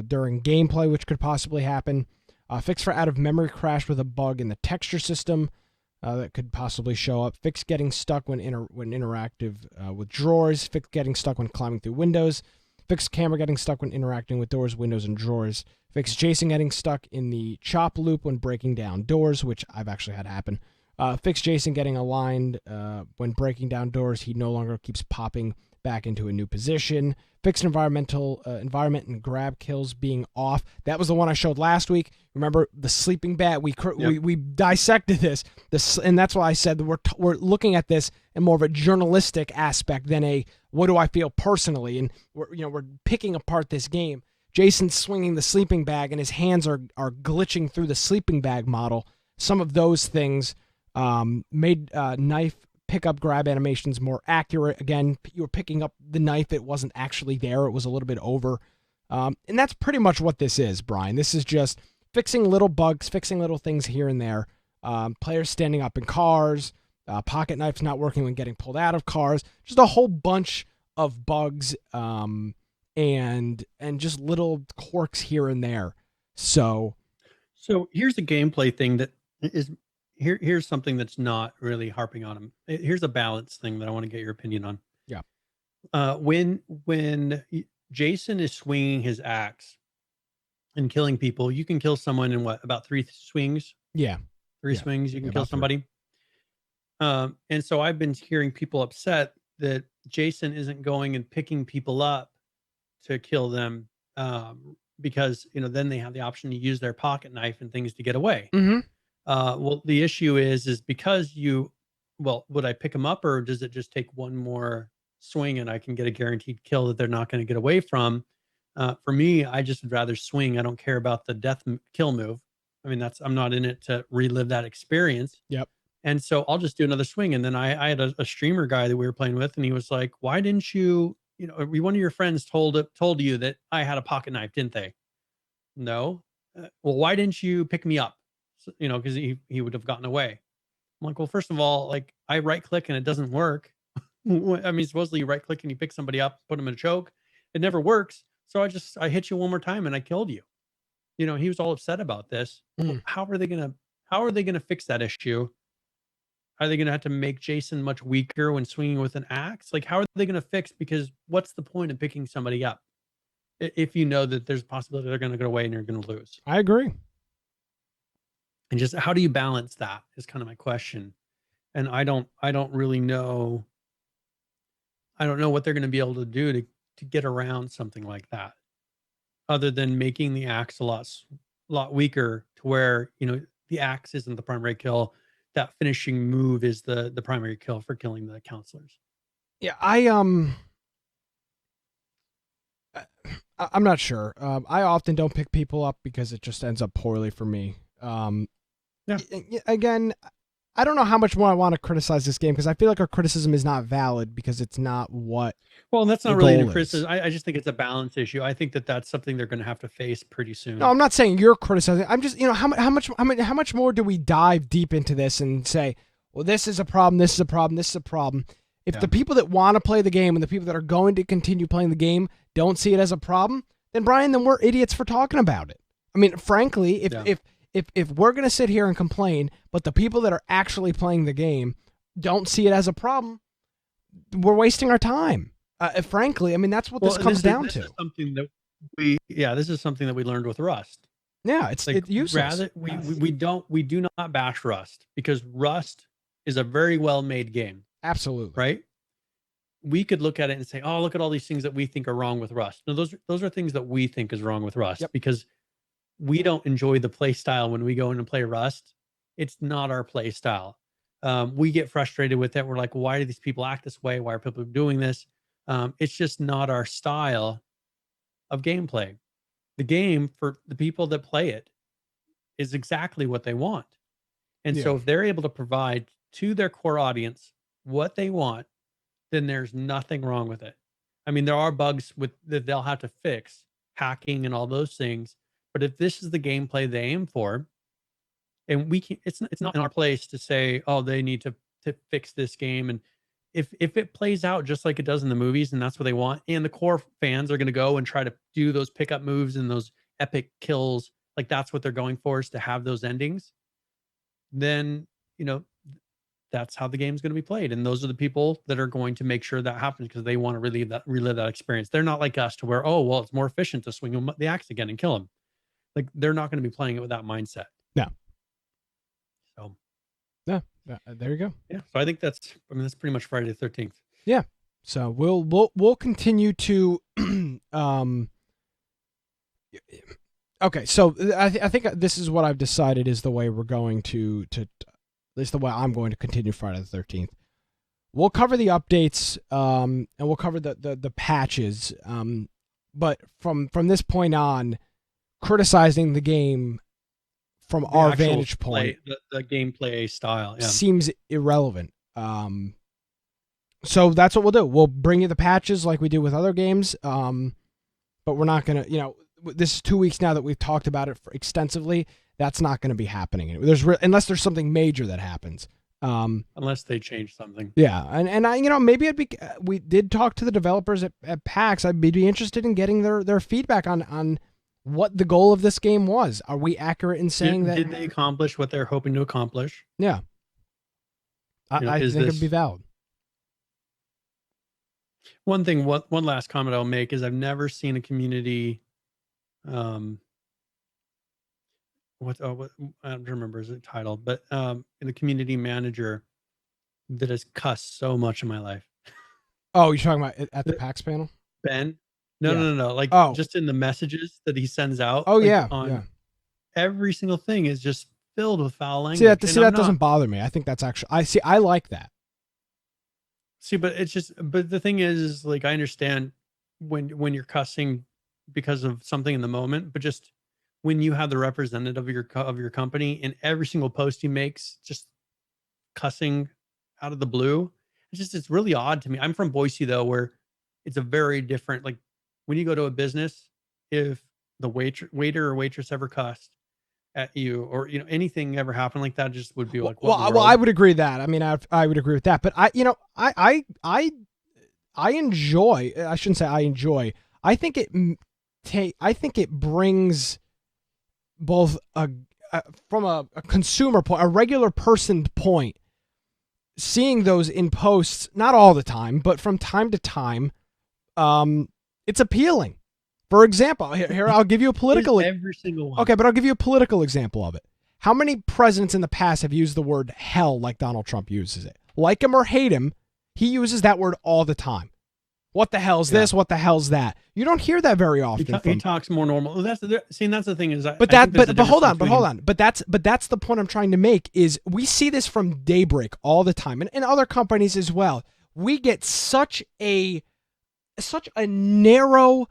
during gameplay, which could possibly happen. Fix for out of memory crash with a bug in the texture system. That could possibly show up. Fix getting stuck when interactive with drawers. Fix getting stuck when climbing through windows. Fix camera getting stuck when interacting with doors, windows, and drawers. Fix Jason getting stuck in the chop loop when breaking down doors, which I've actually had happen. Fix Jason getting aligned when breaking down doors. He no longer keeps popping back into a new position. Fix environment and grab kills being off. That was the one I showed last week. Remember the sleeping bag? We dissected this, and that's why I said that we're looking at this in more of a journalistic aspect than a what do I feel personally. And we're picking apart this game. Jason's swinging the sleeping bag, and his hands are glitching through the sleeping bag model. Some of those things made knife pickup grab animations more accurate. Again, you were picking up the knife. It wasn't actually there. It was a little bit over. And that's pretty much what this is, Brian. This is just fixing little bugs, fixing little things here and there. Players standing up in cars, pocket knives not working when getting pulled out of cars. Just a whole bunch of bugs and just little quirks here and there. So here's a gameplay thing that is... Here's something that's not really harping on him. Here's a balance thing that I want to get your opinion on. Yeah. When Jason is swinging his axe and killing people, you can kill someone in about 3 swings? Yeah. 3 swings, you can kill somebody. And so I've been hearing people upset that Jason isn't going and picking people up to kill them because, then they have the option to use their pocket knife and things to get away. Mm-hmm. Well, the issue is because would I pick them up, or does it just take one more swing and I can get a guaranteed kill that they're not going to get away from? For me, I just would rather swing. I don't care about the death kill move. I mean, I'm not in it to relive that experience. Yep. And so I'll just do another swing. And then I had a streamer guy that we were playing with, and he was like, why didn't you, one of your friends told you that I had a pocket knife, didn't they? No. Well, why didn't you pick me up? Because he would have gotten away. I'm like, well, first of all, like, I right click and it doesn't work. I mean, supposedly you right click and you pick somebody up, put them in a choke. It never works. So I hit you one more time and I killed you. He was all upset about this. Mm. How are they gonna fix that issue? Are they gonna have to make Jason much weaker when swinging with an axe? Like, how are they gonna fix? Because what's the point of picking somebody up if you know that there's a possibility they're gonna get away and you're gonna lose? I agree. And just how do you balance that is kind of my question. And I don't really know. I don't know what they're going to be able to do to get around something like that, other than making the axe a lot weaker to where, the axe isn't the primary kill. That finishing move is the primary kill for killing the counselors. Yeah, I'm not sure. I often don't pick people up because it just ends up poorly for me. Yeah. Again, I don't know how much more I want to criticize this game because I feel like our criticism is not valid because it's not what. Well, that's not the really a goal is. criticism. I just think it's a balance issue. I think that that's something they're going to have to face pretty soon. No, I'm not saying you're criticizing. I'm just, how much more do we dive deep into this and say, well, this is a problem, this is a problem, this is a problem. If the people that want to play the game and the people that are going to continue playing the game don't see it as a problem, then Brian, then we're idiots for talking about it. I mean, frankly, if we're going to sit here and complain, but the people that are actually playing the game don't see it as a problem, we're wasting our time. Frankly, I mean, that's what this comes down to. This is something that this is something that we learned with Rust. Yeah, it's useless. We do not bash Rust because Rust is a very well made game. Absolutely. Right? We could look at it and say, "Oh, look at all these things that we think are wrong with Rust." No, those are things that we think is wrong with Rust because we don't enjoy the play style when we go in and play Rust. It's not our play style. We get frustrated with it. We're like, "Why do these people act this way? Why are people doing this?" It's just not our style of gameplay. The game for the people that play it is exactly what they want. And so if they're able to provide to their core audience what they want, then there's nothing wrong with it. I mean, there are bugs that they'll have to fix, hacking and all those things. But if this is the gameplay they aim for, and we can, it's not in our place to say, oh, they need to fix this game. And if it plays out just like it does in the movies, and that's what they want, and the core fans are going to go and try to do those pickup moves and those epic kills, like that's what they're going for, is to have those endings, then that's how the game's going to be played. And those are the people that are going to make sure that happens because they want to relive that experience. They're not like us to where, oh, well, it's more efficient to swing them the axe again and kill them. Like they're not going to be playing it with that mindset. No. So. Yeah. There you go. Yeah. So I think that's pretty much Friday the 13th. Yeah. So we'll continue to, okay. So I think this is what I've decided is the way we're going to at least the way I'm going to continue Friday the 13th. We'll cover the updates, and we'll cover the patches. But from this point on, criticizing the game from our vantage point, the gameplay style seems irrelevant. So that's what we'll do. We'll bring you the patches like we do with other games. But we're not gonna, this is 2 weeks now that we've talked about it extensively. That's not going to be happening. Unless there's something major that happens. Unless they change something. Yeah, and I, maybe we did talk to the developers at PAX. I'd be interested in getting their feedback on what the goal of this game was. Are we accurate in saying that? Did they accomplish what they're hoping to accomplish? Yeah. I think it'd be valid. One last comment I'll make is I've never seen a community, I don't remember his title, but the community manager that has cussed so much in my life. Oh, you're talking about at the PAX panel? Ben? No. Like just in the messages that he sends out. Oh, like every single thing is just filled with foul language. That doesn't bother me. I think that's actually, I like that. See, but the thing is like, I understand when you're cussing because of something in the moment, but just when you have the representative of your company and every single post he makes just cussing out of the blue, it's really odd to me. I'm from Boise though, where it's a very different, like when you go to a business, if the waiter or waitress ever cussed at you or anything ever happened like that, just would be like, well, I would agree that. I mean, I would agree with that, but I enjoy. I shouldn't say I enjoy. I think it brings both from a consumer point, a regular person point, seeing those in posts, not all the time, but from time to time, it's appealing. For example, here I'll give you a political. Every single one. Okay, but I'll give you a political example of it. How many presidents in the past have used the word hell like Donald Trump uses it? Like him or hate him, he uses that word all the time. What the hell's this? What the hell's that? You don't hear that very often. He talks more normal. That's the thing is. But hold on. But that's the point I'm trying to make is we see this from Daybreak all the time and other companies as well. We get such a narrow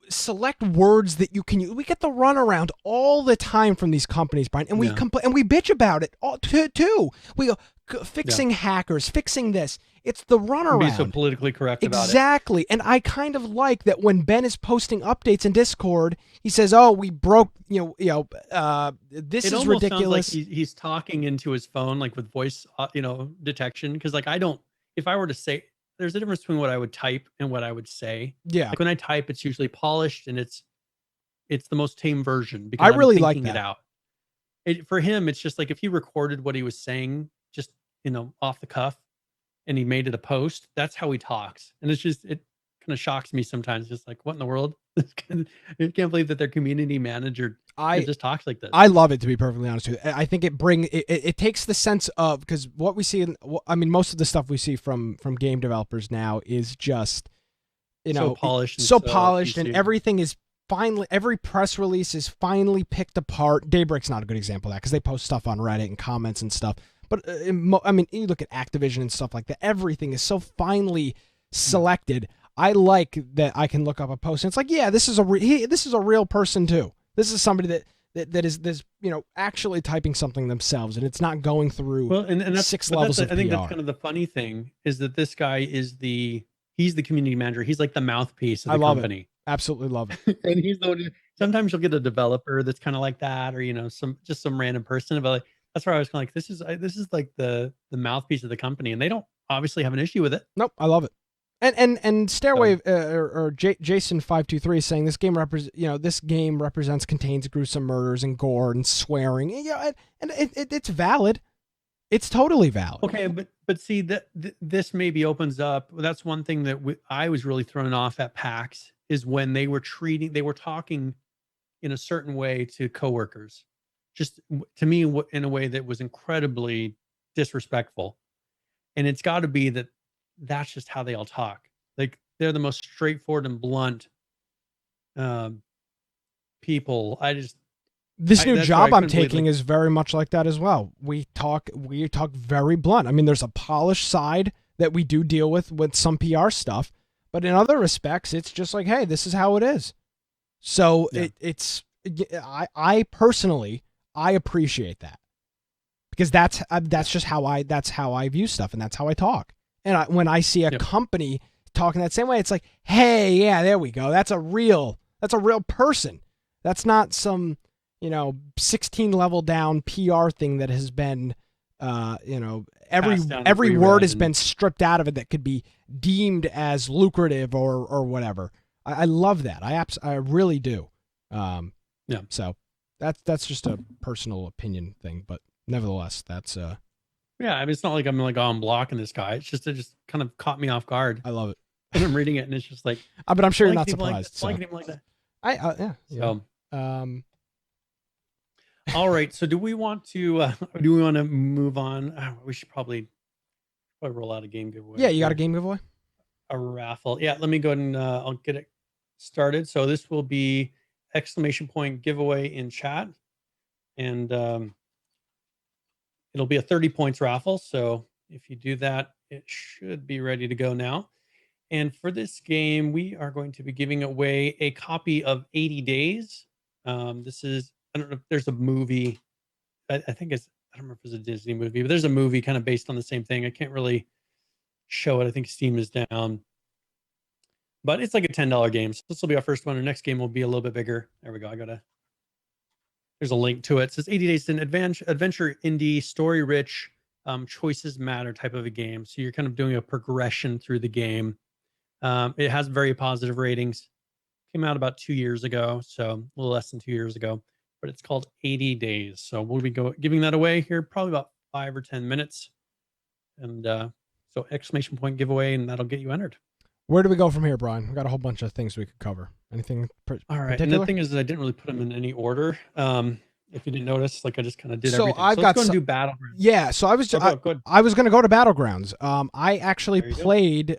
select words that you can use. We get the runaround all the time from these companies, Brian, and we complain and we bitch about it all too. We go fixing hackers, fixing this. It's the runaround. Be so politically correct about it. Exactly. And I kind of like that when Ben is posting updates in Discord, he says, "Oh, we broke, this is ridiculous." Sounds like he's talking into his phone, like with voice, detection. Because like if I were to say, there's a difference between what I would type and what I would say. Yeah. Like when I type, it's usually polished and it's the most tame version because I really I'm like thinking that. it out. For him, it's just like if he recorded what he was saying, just off the cuff, and he made it a post, that's how he talks. And it's just, it kind of shocks me sometimes. Just like, what in the world? I can't believe that their community manager just talks like this. I love it, to be perfectly honest with you. I think it takes the sense of, because what we see most of the stuff we see from game developers now is just, so polished, and everything is finally, every press release is finally picked apart. Daybreak's not a good example of that because they post stuff on Reddit and comments and stuff. But you look at Activision and stuff like that. Everything is so finely selected. I like that I can look up a post and it's like, yeah, this is a real person too. This is somebody that is actually typing something themselves, and it's not going through and that's, 6 levels of PR. I think that's kind of the funny thing is that this guy is he's the community manager. He's like the mouthpiece of the company. It. Absolutely love it. And he's the one. Sometimes you'll get a developer that's kind of like that, or some random person, but like, that's where I was kind of like, this is like the mouthpiece of the company, and they don't obviously have an issue with it. Nope, I love it. And Stairway or Jason523 is saying this game contains gruesome murders and gore and swearing. And it's valid. It's totally valid. Okay, but see that this maybe opens up. That's one thing that I was really thrown off at PAX is when they were talking in a certain way to coworkers. Just to me, in a way that was incredibly disrespectful. And it's got to be that's just how they all talk. Like they're the most straightforward and blunt people. This new job I'm taking is very much like that as well. We talk very blunt. I mean, there's a polished side that we do deal with some PR stuff, but in other respects, it's just like, hey, this is how it is. So I personally, I appreciate that because that's just how I view stuff, and that's how I talk. And when I see a company talking that same way, it's like, hey, yeah, there we go. That's a real person. That's not some 16 level down PR thing that has been every word has been stripped out of it that could be deemed as lucrative or whatever. I love that. I really do. So that's just a personal opinion thing, but nevertheless, that's yeah, I mean, it's not like I'm blocking this guy. It's just, it just kind of caught me off guard. I love it. And I'm reading it, and it's just like, but I'm sure you're not surprised. Like him like that. Yeah. All right. So do we want to move on? We should probably roll out a game giveaway. Yeah, you got a game giveaway? A raffle. Yeah, let me go ahead and I'll get it started. So this will be ! giveaway in chat. And it'll be a 30 points raffle. So if you do that, it should be ready to go now. And for this game, we are going to be giving away a copy of 80 Days. This is, I don't know if there's a movie. I think it's, I don't remember if it's a Disney movie, but there's a movie kind of based on the same thing. I can't really show it. I think Steam is down. But it's like a $10 game. So this will be our first one. Our next game will be a little bit bigger. There we go. There's a link to it. It says 80 Days in adventure, indie, story-rich, choices matter type of a game. So you're kind of doing a progression through the game. It has very positive ratings. Came out about 2 years ago, so a little less than 2 years ago. But it's called 80 Days. So we'll be giving that away here probably about 5 or 10 minutes. And so ! giveaway, and that'll get you entered. Where do we go from here, Brian? We got a whole bunch of things we could cover. Anything all right. particular? And the thing is that I didn't really put them in any order. If you didn't notice, like I just kind of did everything. I've got let's go and do Battlegrounds. Yeah, so I was I was going to go to Battlegrounds. I actually played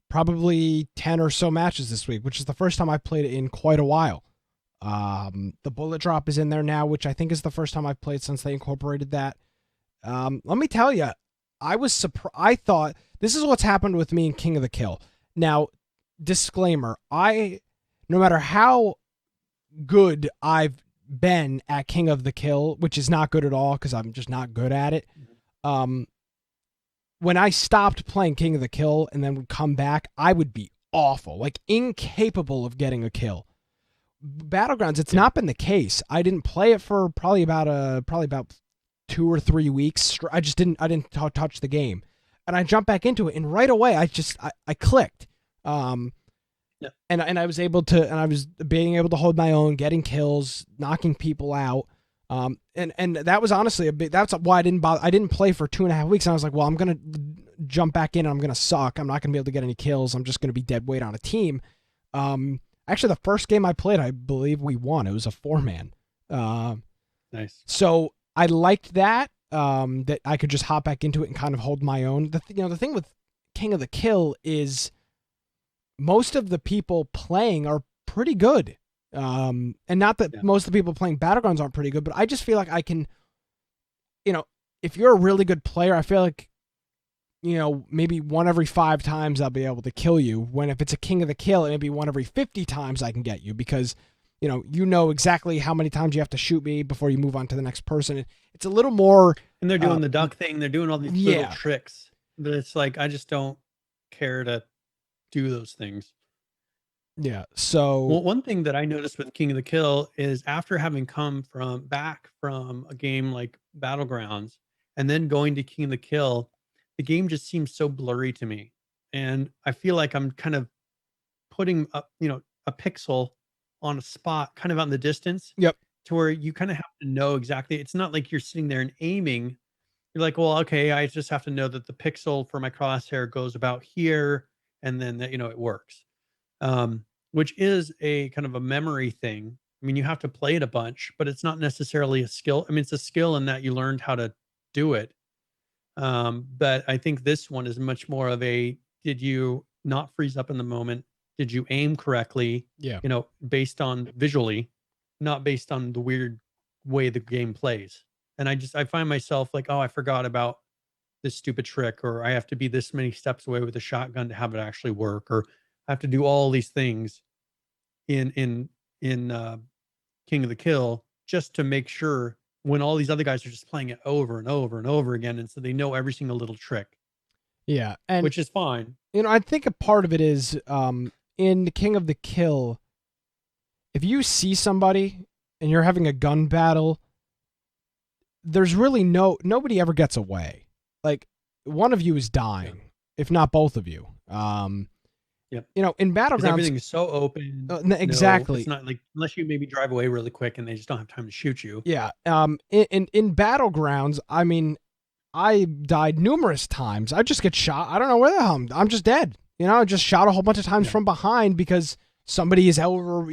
probably 10 or so matches this week, which is the first time I've played it in quite a while. The bullet drop is in there now, which I think is the first time I've played since they incorporated that. Let me tell you, I was surprised. I thought this is what's happened with me in King of the Kill. Now, disclaimer, no matter how good I've been at King of the Kill, which is not good at all because I'm just not good at it. When I stopped playing King of the Kill and then would come back, I would be awful, like incapable of getting a kill. Battlegrounds, it's not been the case. I didn't play it for probably about 2 or 3 weeks. I didn't touch the game, and I jumped back into it, and right away I clicked. And I was able to, and I was being able to hold my own, getting kills, knocking people out. And that was honestly that's why I didn't bother. I didn't play for 2.5 weeks. And I was like, well, I'm going to jump back in and I'm going to suck. I'm not going to be able to get any kills. I'm just going to be dead weight on a team. Actually the first game I played, I believe we won. It was a 4-man. Nice. So I liked that, that I could just hop back into it and kind of hold my own. The thing with King of the Kill is most of the people playing are pretty good. And not that most of the people playing Battlegrounds aren't pretty good, but I just feel like I can, if you're a really good player, I feel like, maybe 1 every 5 times I'll be able to kill you. When if it's a King of the Kill, it may be 1 every 50 times I can get you because, you know exactly how many times you have to shoot me before you move on to the next person. It's a little more. And they're doing the duck thing. They're doing all these little tricks, but it's like, I just don't care to do those things. Yeah. So one thing that I noticed with King of the Kill is after having come back from a game like Battlegrounds and then going to King of the Kill, the game just seems so blurry to me. And I feel like I'm kind of putting up, a pixel on a spot kind of out in the distance. Yep. To where you kind of have to know exactly. It's not like you're sitting there and aiming. You're like, well, okay, I just have to know that the pixel for my crosshair goes about here. And then that, it works. Which is a kind of a memory thing. I mean, you have to play it a bunch, but it's not necessarily a skill. I mean, it's a skill in that you learned how to do it. But I think this one is much more of a, did you not freeze up in the moment? Did you aim correctly? Yeah. Based on visually, not based on the weird way the game plays. And I find myself like, oh, I forgot about this stupid trick, or I have to be this many steps away with a shotgun to have it actually work, or I have to do all these things in King of the Kill just to make sure, when all these other guys are just playing it over and over and over again, and so they know every single little trick. Yeah, and which is fine. I think a part of it is in King of the Kill, if you see somebody and you're having a gun battle, there's really nobody ever gets away. Like, one of you is dying, if not both of you. Yep. In Battlegrounds, everything is so open. Exactly. It's not like, unless you maybe drive away really quick and they just don't have time to shoot you. Yeah. In Battlegrounds, I mean, I died numerous times. I just get shot. I don't know where the hell I'm just dead. I just shot a whole bunch of times from behind because somebody is over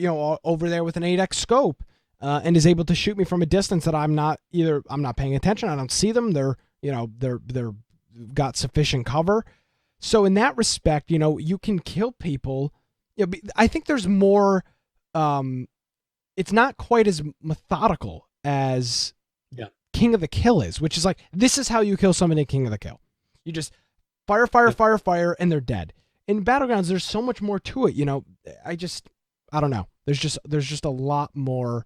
there with an 8x scope and is able to shoot me from a distance that I'm not paying attention. I don't see them. They're got sufficient cover. So in that respect, you can kill people. I think there's more. It's not quite as methodical as King of the Kill is, which is like, this is how you kill somebody in King of the Kill. You just fire, and they're dead. In Battlegrounds, there's so much more to it. I don't know. There's just a lot more.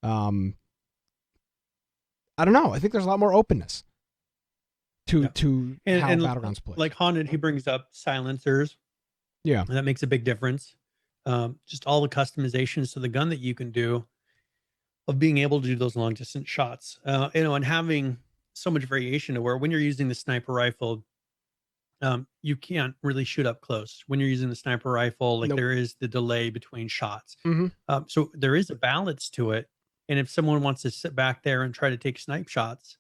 I don't know. I think there's a lot more openness to how Battlegrounds plays. Like Haunted, he brings up silencers. Yeah. And that makes a big difference. Just all the customizations to the gun that you can do, of being able to do those long distance shots, and having so much variation to where when you're using the sniper rifle, you can't really shoot up close. When you're using the sniper rifle, like, there is the delay between shots. Mm-hmm. So there is a balance to it. And if someone wants to sit back there and try to take snipe shots,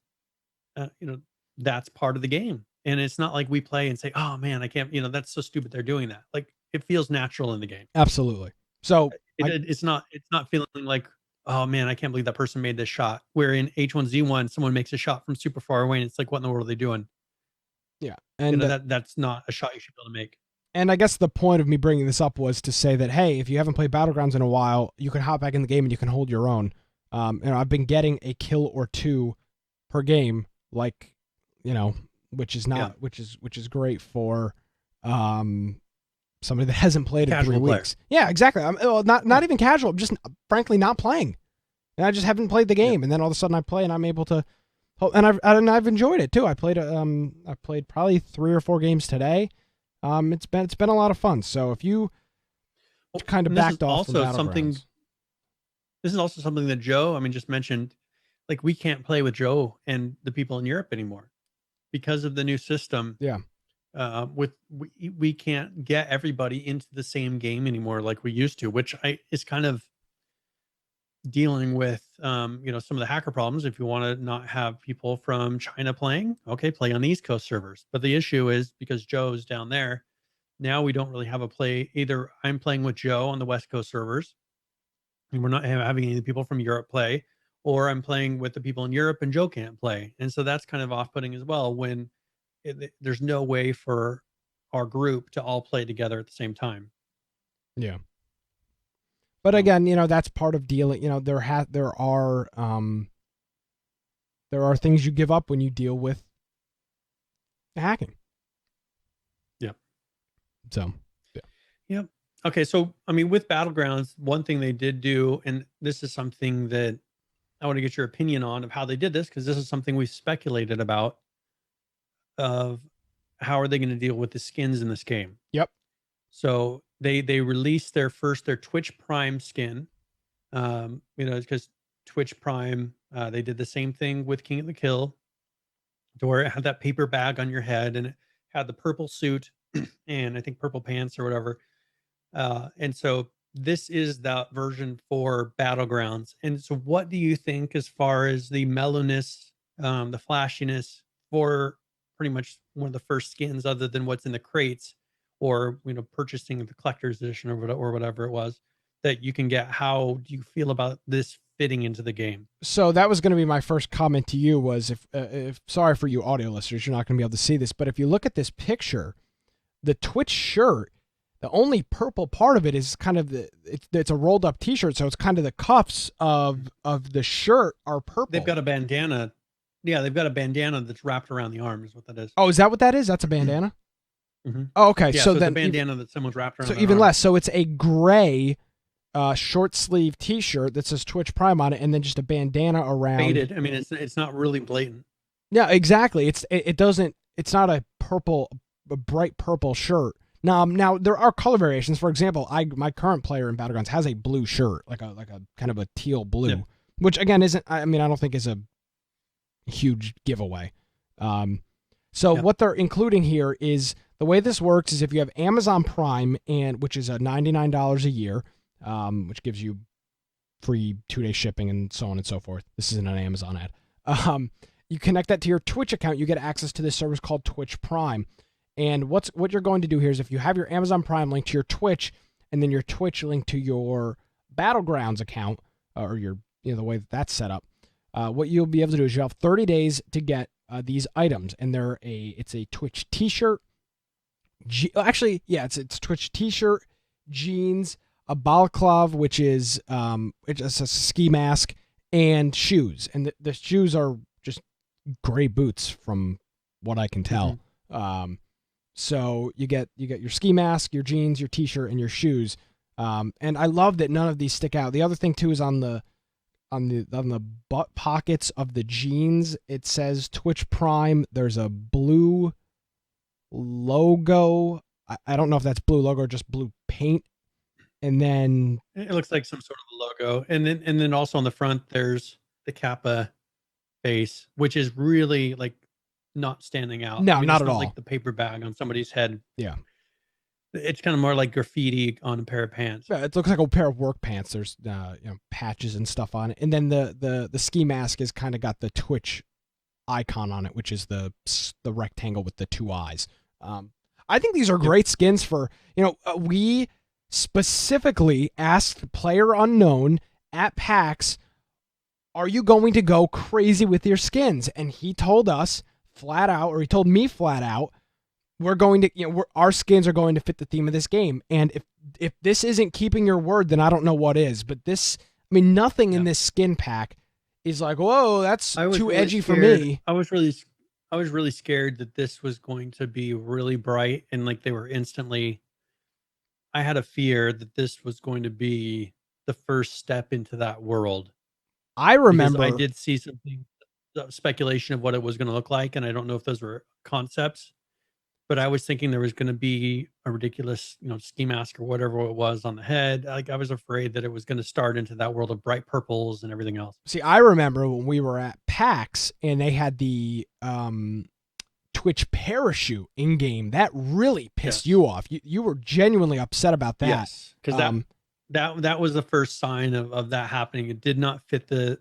that's part of the game. And it's not like we play and say, oh man, I can't, that's so stupid they're doing that. Like, it feels natural in the game. Absolutely. So it's not feeling like, oh man, I can't believe that person made this shot. Where in H1Z1, someone makes a shot from super far away and it's like, what in the world are they doing? Yeah. And that's not a shot you should be able to make. And I guess the point of me bringing this up was to say that, hey, if you haven't played Battlegrounds in a while, you can hop back in the game and you can hold your own. I've been getting a kill or two per game, like, which is not, which is great for somebody that hasn't played in 3 Casual player. weeks. Yeah, exactly. I'm not even casual. I'm just frankly not playing. And I just haven't played the game, and then all of a sudden I play and I'm able to, and I've enjoyed it too. I played probably 3 or 4 games today. It's been a lot of fun. So if you kind of backed off from Battlegrounds. This is also something that Joe, just mentioned, like we can't play with Joe and the people in Europe anymore because of the new system. Yeah. We can't get everybody into the same game anymore like we used to, which is kind of dealing with some of the hacker problems. If you want to not have people from China playing, okay, play on the East Coast servers. But the issue is because Joe's down there, now we don't really have a play. Either I'm playing with Joe on the West Coast servers, and we're not having any people from Europe play, or I'm playing with the people in Europe and Joe can't play. And so that's kind of off-putting as well when there's no way for our group to all play together at the same time. Yeah. But again, that's part of dealing. There are things you give up when you deal with hacking. Yep. So. Yeah. Yep. Okay. So, with Battlegrounds, one thing they did do, and this is something that I want to get your opinion on of how they did this, because this is something we speculated about, of how are they going to deal with the skins in this game. Yep. So they released their Twitch Prime skin, because Twitch Prime, they did the same thing with King of the Kill, to where it had that paper bag on your head and it had the purple suit and I think purple pants or whatever. And so this is that version for Battlegrounds. And so what do you think as far as the mellowness, the flashiness for pretty much one of the first skins other than what's in the crates, or purchasing the collector's edition or whatever it was that you can get? How do you feel about this fitting into the game? So that was going to be my first comment to you, was if sorry for you audio listeners, you're not going to be able to see this, but if you look at this picture, the Twitch shirt, the only purple part of it is kind of it's a rolled up t-shirt, so it's kind of the cuffs of the shirt are purple. They've got a bandana. Yeah, they've got a bandana that's wrapped around the arm is what that is. Oh, is that what that is? That's a bandana? Mm-hmm. Oh, okay. Yeah, so then it's a bandana that someone's wrapped around. So even less. So it's a gray short sleeve t-shirt that says Twitch Prime on it, and then just a bandana around. Faded. It's not really blatant. Yeah, exactly. It's not a bright purple shirt. Now there are color variations. For example, my current player in Battlegrounds has a blue shirt, like a kind of a teal blue, yeah. Which again isn't. I don't think is a huge giveaway. What they're including here is, the way this works is if you have Amazon Prime, which is $99 a year, which gives you free 2-day shipping and so on and so forth. This isn't an Amazon ad. You connect that to your Twitch account, you get access to this service called Twitch Prime. And what you're going to do here is, if you have your Amazon Prime linked to your Twitch, and then your Twitch linked to your Battlegrounds account, or your the way that's set up, what you'll be able to do is you have 30 days to get these items, and it's a Twitch t-shirt. It's Twitch t-shirt, jeans, a balaclava, which is it's a ski mask, and shoes. And the shoes are just gray boots from what I can tell. Mm-hmm. So you get your ski mask, your jeans, your t-shirt, and your shoes. And I love that none of these stick out. The other thing too is on the butt pockets of the jeans, it says Twitch Prime. There's a blue logo. I don't know if that's blue logo or just blue paint. And then it looks like some sort of a logo. And then also on the front, there's the Kappa face, which is really like not standing out. No, not at all. Like the paper bag on somebody's head. Yeah. It's kind of more like graffiti on a pair of pants. Yeah, it looks like a pair of work pants. There's patches and stuff on it, and then the ski mask has kind of got the Twitch icon on it, which is the rectangle with the 2 eyes. I think these are great skins for we specifically asked Player Unknown at PAX, are you going to go crazy with your skins? And he told us flat out, or he told me flat out, we're going to, our skins are going to fit the theme of this game. And if this isn't keeping your word, then I don't know what is. But this, nothing in this skin pack is like, whoa, that's too edgy for me. I was really scared that this was going to be really bright and like they were instantly I had a fear that this was going to be the first step into that world, I because I remember. did see something, speculation of what it was going to look like, and I don't know if those were concepts, but I was thinking there was going to be a ridiculous, ski mask or whatever it was on the head. Like, I was afraid that it was going to start into that world of bright purples and everything else. See, I remember when we were at PAX and they had the Twitch parachute in game. That really pissed you off. You were genuinely upset about that. Yes, because that was the first sign of that happening. It did not fit it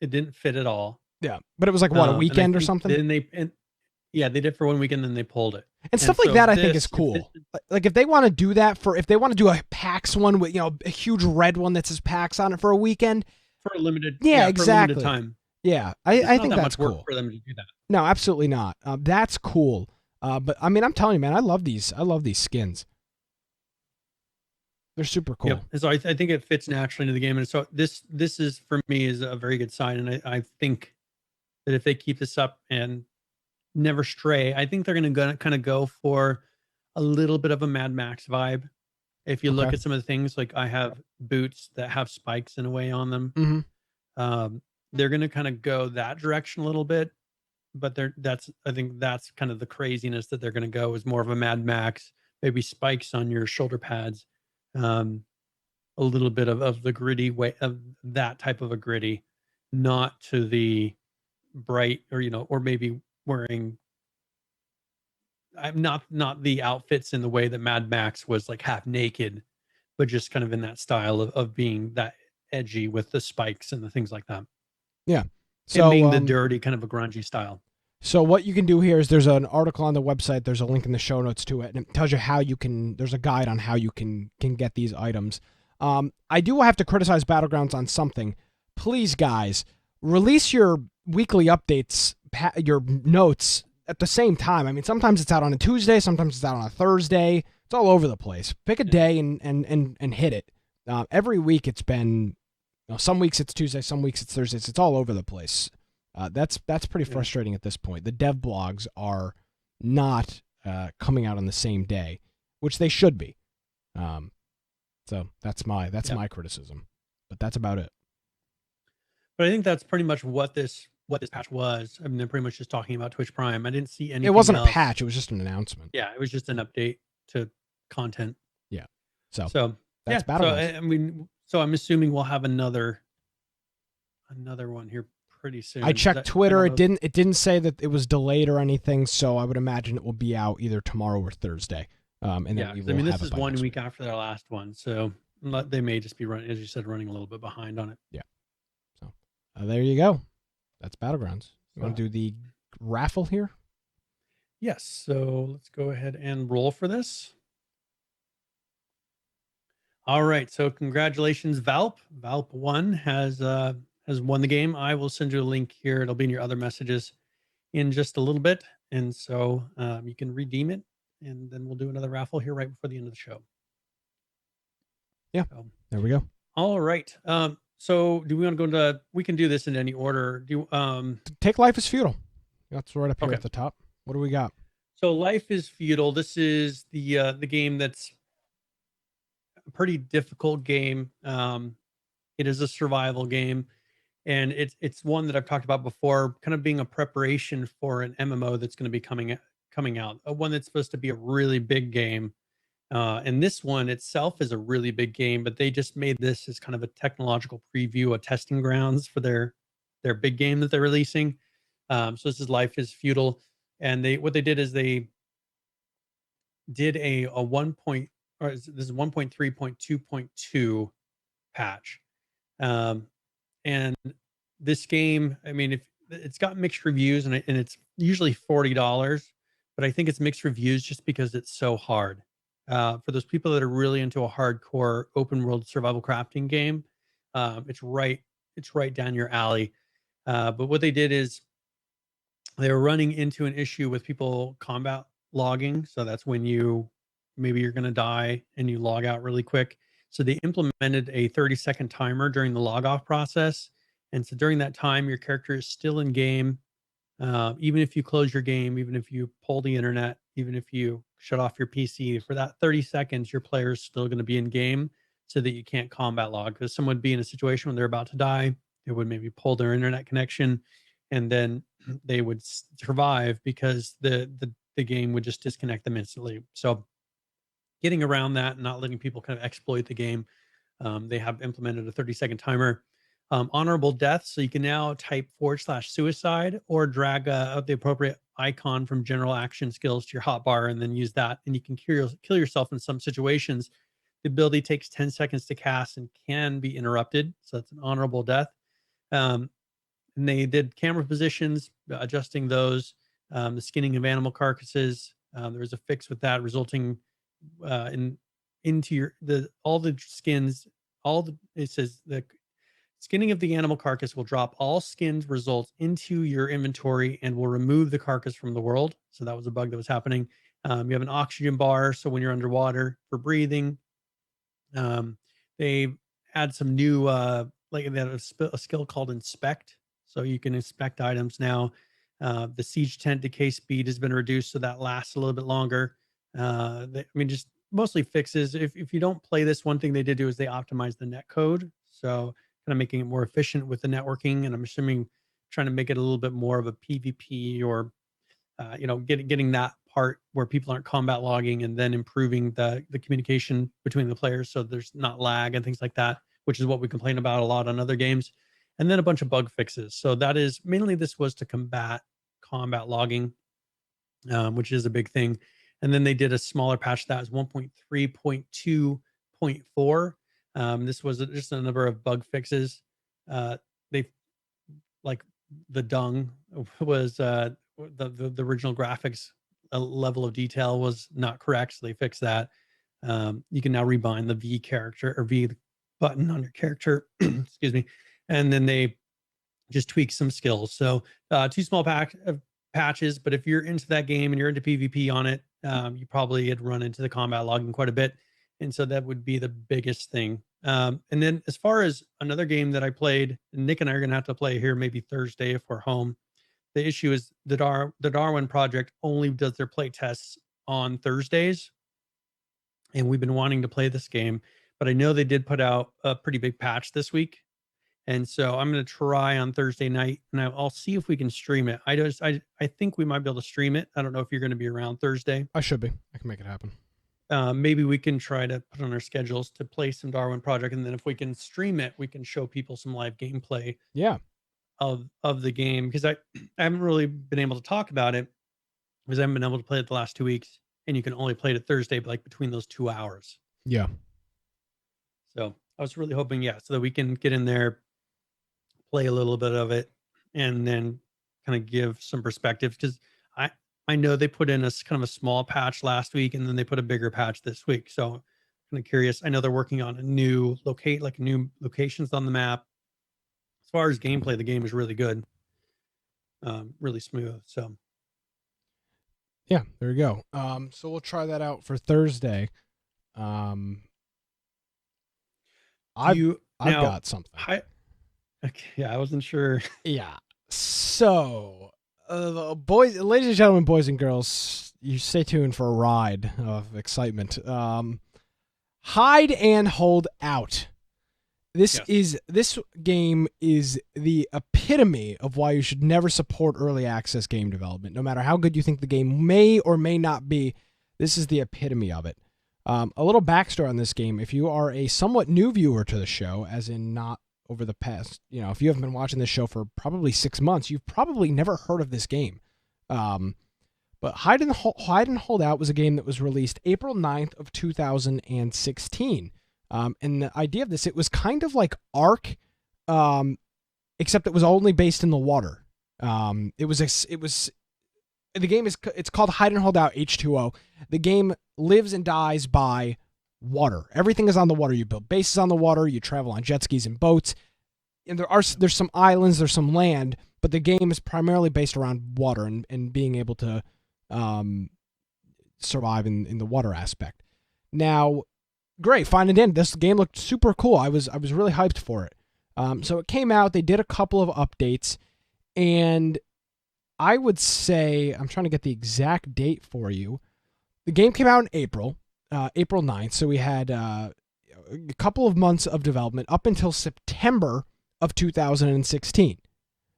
didn't fit at all. Yeah, but it was like what, a weekend or something. Then they did for 1 weekend, then they pulled it. And stuff like that, I think, is cool. Like if they want to do that if they want to do a PAX one with a huge red one that says PAX on it for a weekend, for a limited, exactly, for a limited time. Yeah, I think that's cool. Work for them to do that. No, absolutely not. That's cool. But I mean, I'm telling you, man, I love these skins. They're super cool. Yep. So I think it fits naturally into the game, and so this is, for me, is a very good sign. And I think that if they keep this up and never stray, I think they're going to kind of go for a little bit of a Mad Max vibe. If you look at some of the things, like I have boots that have spikes in a way on them. Mm-hmm. They're going to kind of go that direction a little bit, but I think that's kind of the craziness that they're going to go, is more of a Mad Max, maybe spikes on your shoulder pads, a little bit of the gritty way, of that type of a gritty, not to the bright, or maybe wearing, I'm not the outfits in the way that Mad Max was, like half naked, but just kind of in that style of being that edgy with the spikes and the things like that. Yeah. So and being the dirty, kind of a grungy style. So what you can do here is there's an article on the website. There's a link in the show notes to it, and it tells you how you can. There's a guide on how you can get these items. I do have to criticize Battlegrounds on something. Please, guys, release your weekly updates, your notes at the same time. I mean, sometimes it's out on a Tuesday, sometimes it's out on a Thursday. It's all over the place. Pick a day and hit it. Every week it's been. Some weeks it's Tuesday, some weeks it's Thursdays. It's all over the place. That's pretty frustrating at this point. The dev blogs are not coming out on the same day, which they should be. So that's my criticism. But that's about it. But I think that's pretty much what this patch was. I mean, they're pretty much just talking about Twitch Prime. I didn't see anything. It wasn't else. A patch. It was just an announcement. Yeah, it was just an update to content. Yeah. So that's Battlegrounds. So I'm assuming we'll have another one here pretty soon. I checked Twitter. It didn't say that it was delayed or anything. So I would imagine it will be out either tomorrow or Thursday. And then we will this is 1 week after their last one, so they may just be running, as you said, running a little bit behind on it. Yeah. So there you go. That's Battlegrounds. You want to do the raffle here? Yes. So let's go ahead and roll for this. All right. So congratulations, Valp. Valp1 has won the game. I will send you a link here. It'll be in your other messages in just a little bit, and so you can redeem it. And then we'll do another raffle here right before the end of the show. Yeah, there we go. All right. So do we want to go into? We can do this in any order. Take Life is Feudal? That's right up here at the top. What do we got? So Life is Feudal. This is the game that's a pretty difficult game. It is a survival game, and it's one that I've talked about before, kind of being a preparation for an MMO that's going to be coming out, one that's supposed to be a really big game. And this one itself is a really big game, but they just made this as kind of a technological preview, a testing grounds for their big game that they're releasing. So this is Life is Feudal, and what they did is they did this is 1.3.2.2 patch. And this game, I mean, if it's got mixed reviews, and it's usually $40, but I think it's mixed reviews just because it's so hard. For those people that are really into a hardcore open world survival crafting game, it's right down your alley. But what they did is they were running into an issue with people combat logging. So that's when maybe you're going to die and you log out really quick. So they implemented a 30-second timer during the log off process. And so during that time, your character is still in game. Even if you close your game, even if you pull the internet, even if you shut off your PC for that 30 seconds, your player is still going to be in game so that you can't combat log. Because someone would be in a situation when they're about to die, they would maybe pull their internet connection and then they would survive because the game would just disconnect them instantly. So getting around that and not letting people kind of exploit the game, they have implemented a 30-second timer. Honorable death. So you can now type /suicide or drag the appropriate icon from general action skills to your hotbar and then use that. And you can kill yourself in some situations. The ability takes 10 seconds to cast and can be interrupted. So it's an honorable death. And they did camera positions, adjusting those, the skinning of animal carcasses. There was a fix with that, resulting into all the skins. It says the skinning of the animal carcass will drop all skinned results into your inventory and will remove the carcass from the world. So that was a bug that was happening. You have an oxygen bar, so when you're underwater for breathing. They add some new like they have a skill called inspect, so you can inspect items now. The siege tent decay speed has been reduced, so that lasts a little bit longer. Just mostly fixes. If you don't play this, one thing they did do is they optimized the net code, so kind of making it more efficient with the networking. And I'm assuming trying to make it a little bit more of a PvP or getting that part where people aren't combat logging, and then improving the communication between the players so there's not lag and things like that, which is what we complain about a lot on other games. And then a bunch of bug fixes. So that is mainly, this was to combat combat logging, which is a big thing. And then they did a smaller patch that was 1.3.2.4. This was just a number of bug fixes. They like the dung was the original graphics level of detail was not correct, so they fixed that. You can now rebind the V character or V button on your character. Excuse me. And then they just tweak some skills. So 2 small patches, but if you're into that game and you're into PvP on it, you probably had run into the combat logging quite a bit. And so that would be the biggest thing. And then as far as another game that I played, Nick and I are going to have to play here maybe Thursday if we're home. The issue is the Darwin Project only does their play tests on Thursdays. And we've been wanting to play this game, but I know they did put out a pretty big patch this week. And so I'm going to try on Thursday night, and I'll see if we can stream it. I think we might be able to stream it. I don't know if you're going to be around Thursday. I should be. I can make it happen. Maybe we can try to put on our schedules to play some Darwin Project, and then if we can stream it, we can show people some live gameplay. Yeah. Of the game, because I haven't really been able to talk about it because I haven't been able to play it the last 2 weeks, and you can only play it Thursday, but like between those 2 hours. Yeah. So I was really hoping, so that we can get in there, play a little bit of it, and then kind of give some perspective, because I know they put in a kind of a small patch last week, and then they put a bigger patch this week. So I'm kind of curious. I know they're working on a new new locations on the map. As far as gameplay, the game is really good, really smooth. So, yeah, there you go. So we'll try that out for Thursday. I've got something. I wasn't sure. Yeah. So, ladies and gentlemen, boys and girls, you stay tuned for a ride of excitement. Hide and Hold Out. This game is the epitome of why you should never support early access game development. No matter how good you think the game may or may not be, this is the epitome of it. A little backstory on this game. If you are a somewhat new viewer to the show, as in not over the past, if you haven't been watching this show for probably 6 months, you've probably never heard of this game. But Hide and Hold Out was a game that was released April 9th of 2016. And the idea of this, it was kind of like Ark, except it was only based in the water. It's called Hide and Hold Out H2O. The game lives and dies by water. Everything is on the water. You build bases on the water. You travel on jet skis and boats. And there's some islands, there's some land, but the game is primarily based around water and being able to survive in the water aspect. Now, great, fine and dandy. This game looked super cool. I was really hyped for it. So it came out. They did a couple of updates, and I would say, I'm trying to get the exact date for you. The game came out in April 9th. So we had a couple of months of development up until September of 2016.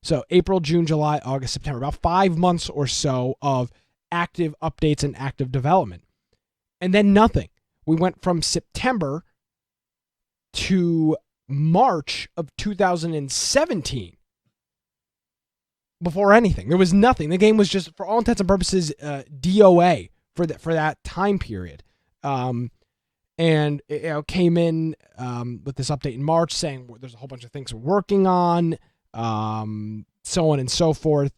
So April, June, July, August, September, about 5 months or so of active updates and active development. And then nothing. We went from September to March of 2017 before anything. There was nothing. The game was just, for all intents and purposes, DOA for that time period. And it came in with this update in March saying there's a whole bunch of things we're working on, so on and so forth.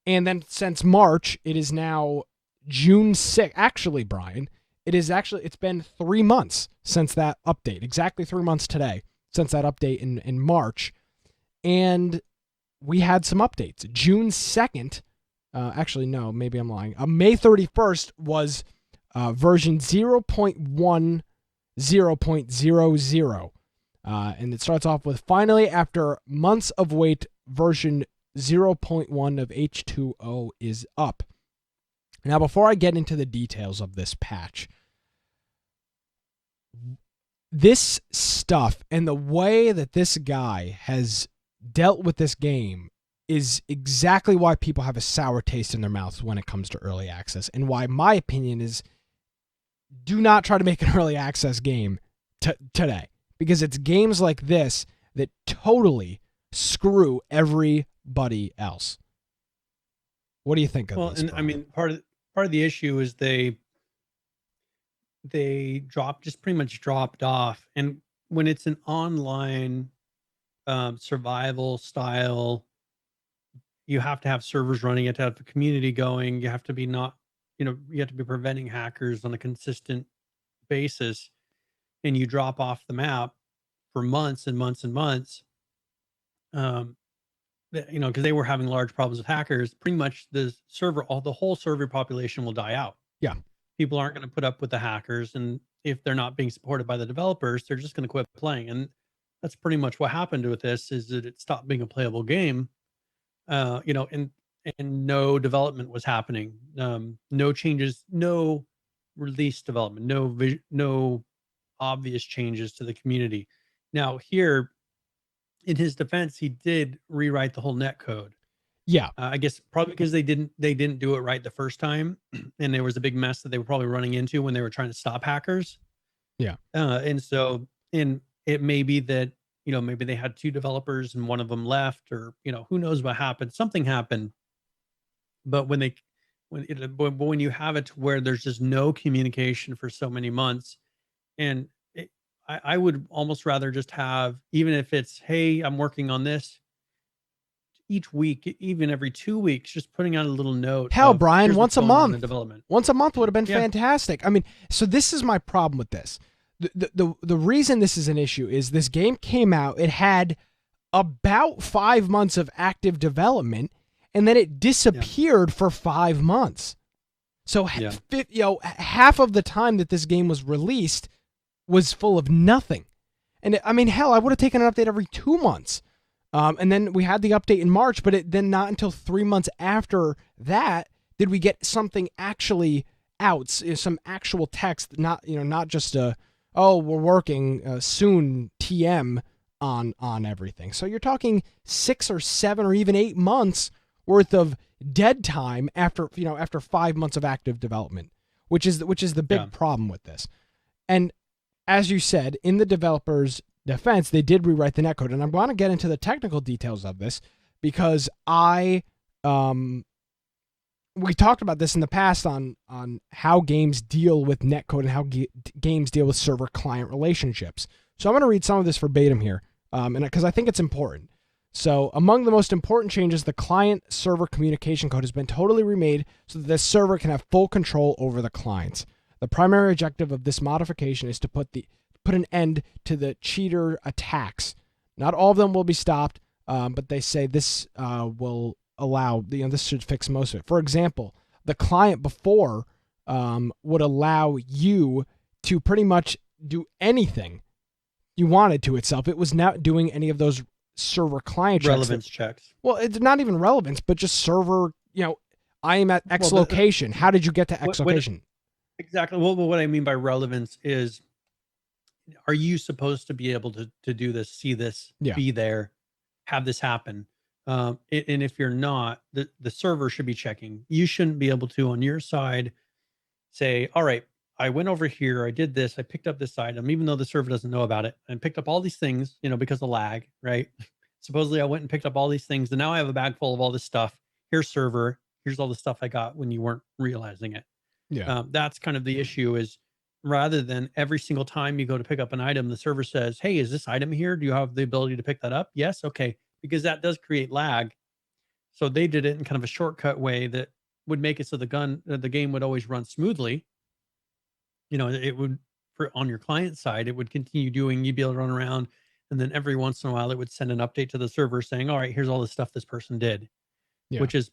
And then since March, it is now June 6th. Actually, Brian, it's been 3 months since that update. Exactly 3 months today since that update in March. And we had some updates. June 2nd, actually, no, maybe I'm lying. May 31st was version 0.10.00. And it starts off with, finally, after months of wait, version 0.1 of H2O is up. Now, before I get into the details of this patch, this stuff and the way that this guy has dealt with this game is exactly why people have a sour taste in their mouths when it comes to early access, and why my opinion is, do not try to make an early access game today, because it's games like this that totally screw everybody else. What do you think of this? Well, and I mean, part of the issue is they pretty much dropped off, and when it's an online survival style, you have to have servers running, you have to have the community going, you have to be you have to be preventing hackers on a consistent basis, and you drop off the map for months and months and months, because they were having large problems with hackers. Pretty much the whole server population will die out. Yeah. People aren't going to put up with the hackers, and if they're not being supported by the developers, they're just going to quit playing. And that's pretty much what happened with this, is that it stopped being a playable game. And no development was happening. No changes, no release development, no obvious changes to the community. Now here, in his defense, he did rewrite the whole net code. Yeah. I guess probably because they didn't do it right the first time, and there was a big mess that they were probably running into when they were trying to stop hackers. Yeah. And it may be that, maybe they had 2 developers and one of them left, or, who knows what happened. Something happened. But when you have it to where there's just no communication for so many months, and I would almost rather just have, even if it's, hey, I'm working on this, each week, even every 2 weeks, just putting out a little note. Hell, Brian, once a month. Development. Once a month would have been fantastic. I mean, so this is my problem with this. The reason this is an issue is this game came out, it had about 5 months of active development, and then it disappeared for 5 months. So half of the time that this game was released was full of nothing. And I mean, hell, I would have taken an update every 2 months. And then we had the update in March, but then not until 3 months after that did we get something actually out, some actual text, not just we're working soon TM on everything. So you're talking 6 or 7 or even 8 months worth of dead time after 5 months of active development, which is the big problem with this. And as you said, in the developers' defense, they did rewrite the netcode, and I'm going to get into the technical details of this because we talked about this in the past on how games deal with netcode and how games deal with server-client relationships. So I'm going to read some of this verbatim here, and because I think it's important. So among the most important changes, the client-server communication code has been totally remade so that the server can have full control over the clients. The primary objective of this modification is to put an end to the cheater attacks. Not all of them will be stopped, but they say this will allow, this should fix most of it. For example, the client before would allow you to pretty much do anything you wanted to itself. It was not doing any of those server client relevance checks. Well, it's not even relevance, but just server, I am at X location. How did you get to X location? Exactly. Well, what I mean by relevance is, are you supposed to be able to do this, see this, be there, have this happen? And if you're not, the server should be checking. You shouldn't be able to, on your side, say, all right, I went over here, I did this, I picked up this item, even though the server doesn't know about it, and picked up all these things, because of lag, right? Supposedly I went and picked up all these things, and now I have a bag full of all this stuff. Here's server, here's all the stuff I got when you weren't realizing it. That's kind of the issue, is rather than every single time you go to pick up an item, the server says, hey, is this item here? Do you have the ability to pick that up? Yes. Okay. Because that does create lag. So they did it in kind of a shortcut way that would make it so the game would always run smoothly. It would, on your client side, it would continue doing, you'd be able to run around. And then every once in a while, it would send an update to the server saying, all right, here's all the stuff this person did, which is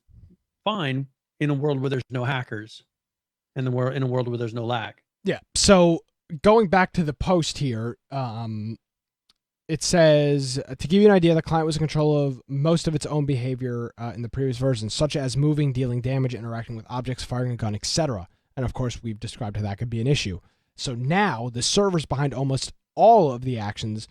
fine in a world where there's no hackers, and in a world where there's no lag. Yeah. So going back to the post here, it says, to give you an idea, the client was in control of most of its own behavior in the previous version, such as moving, dealing damage, interacting with objects, firing a gun, etc. And of course, we've described how that could be an issue. So now the server's behind almost all of the actions,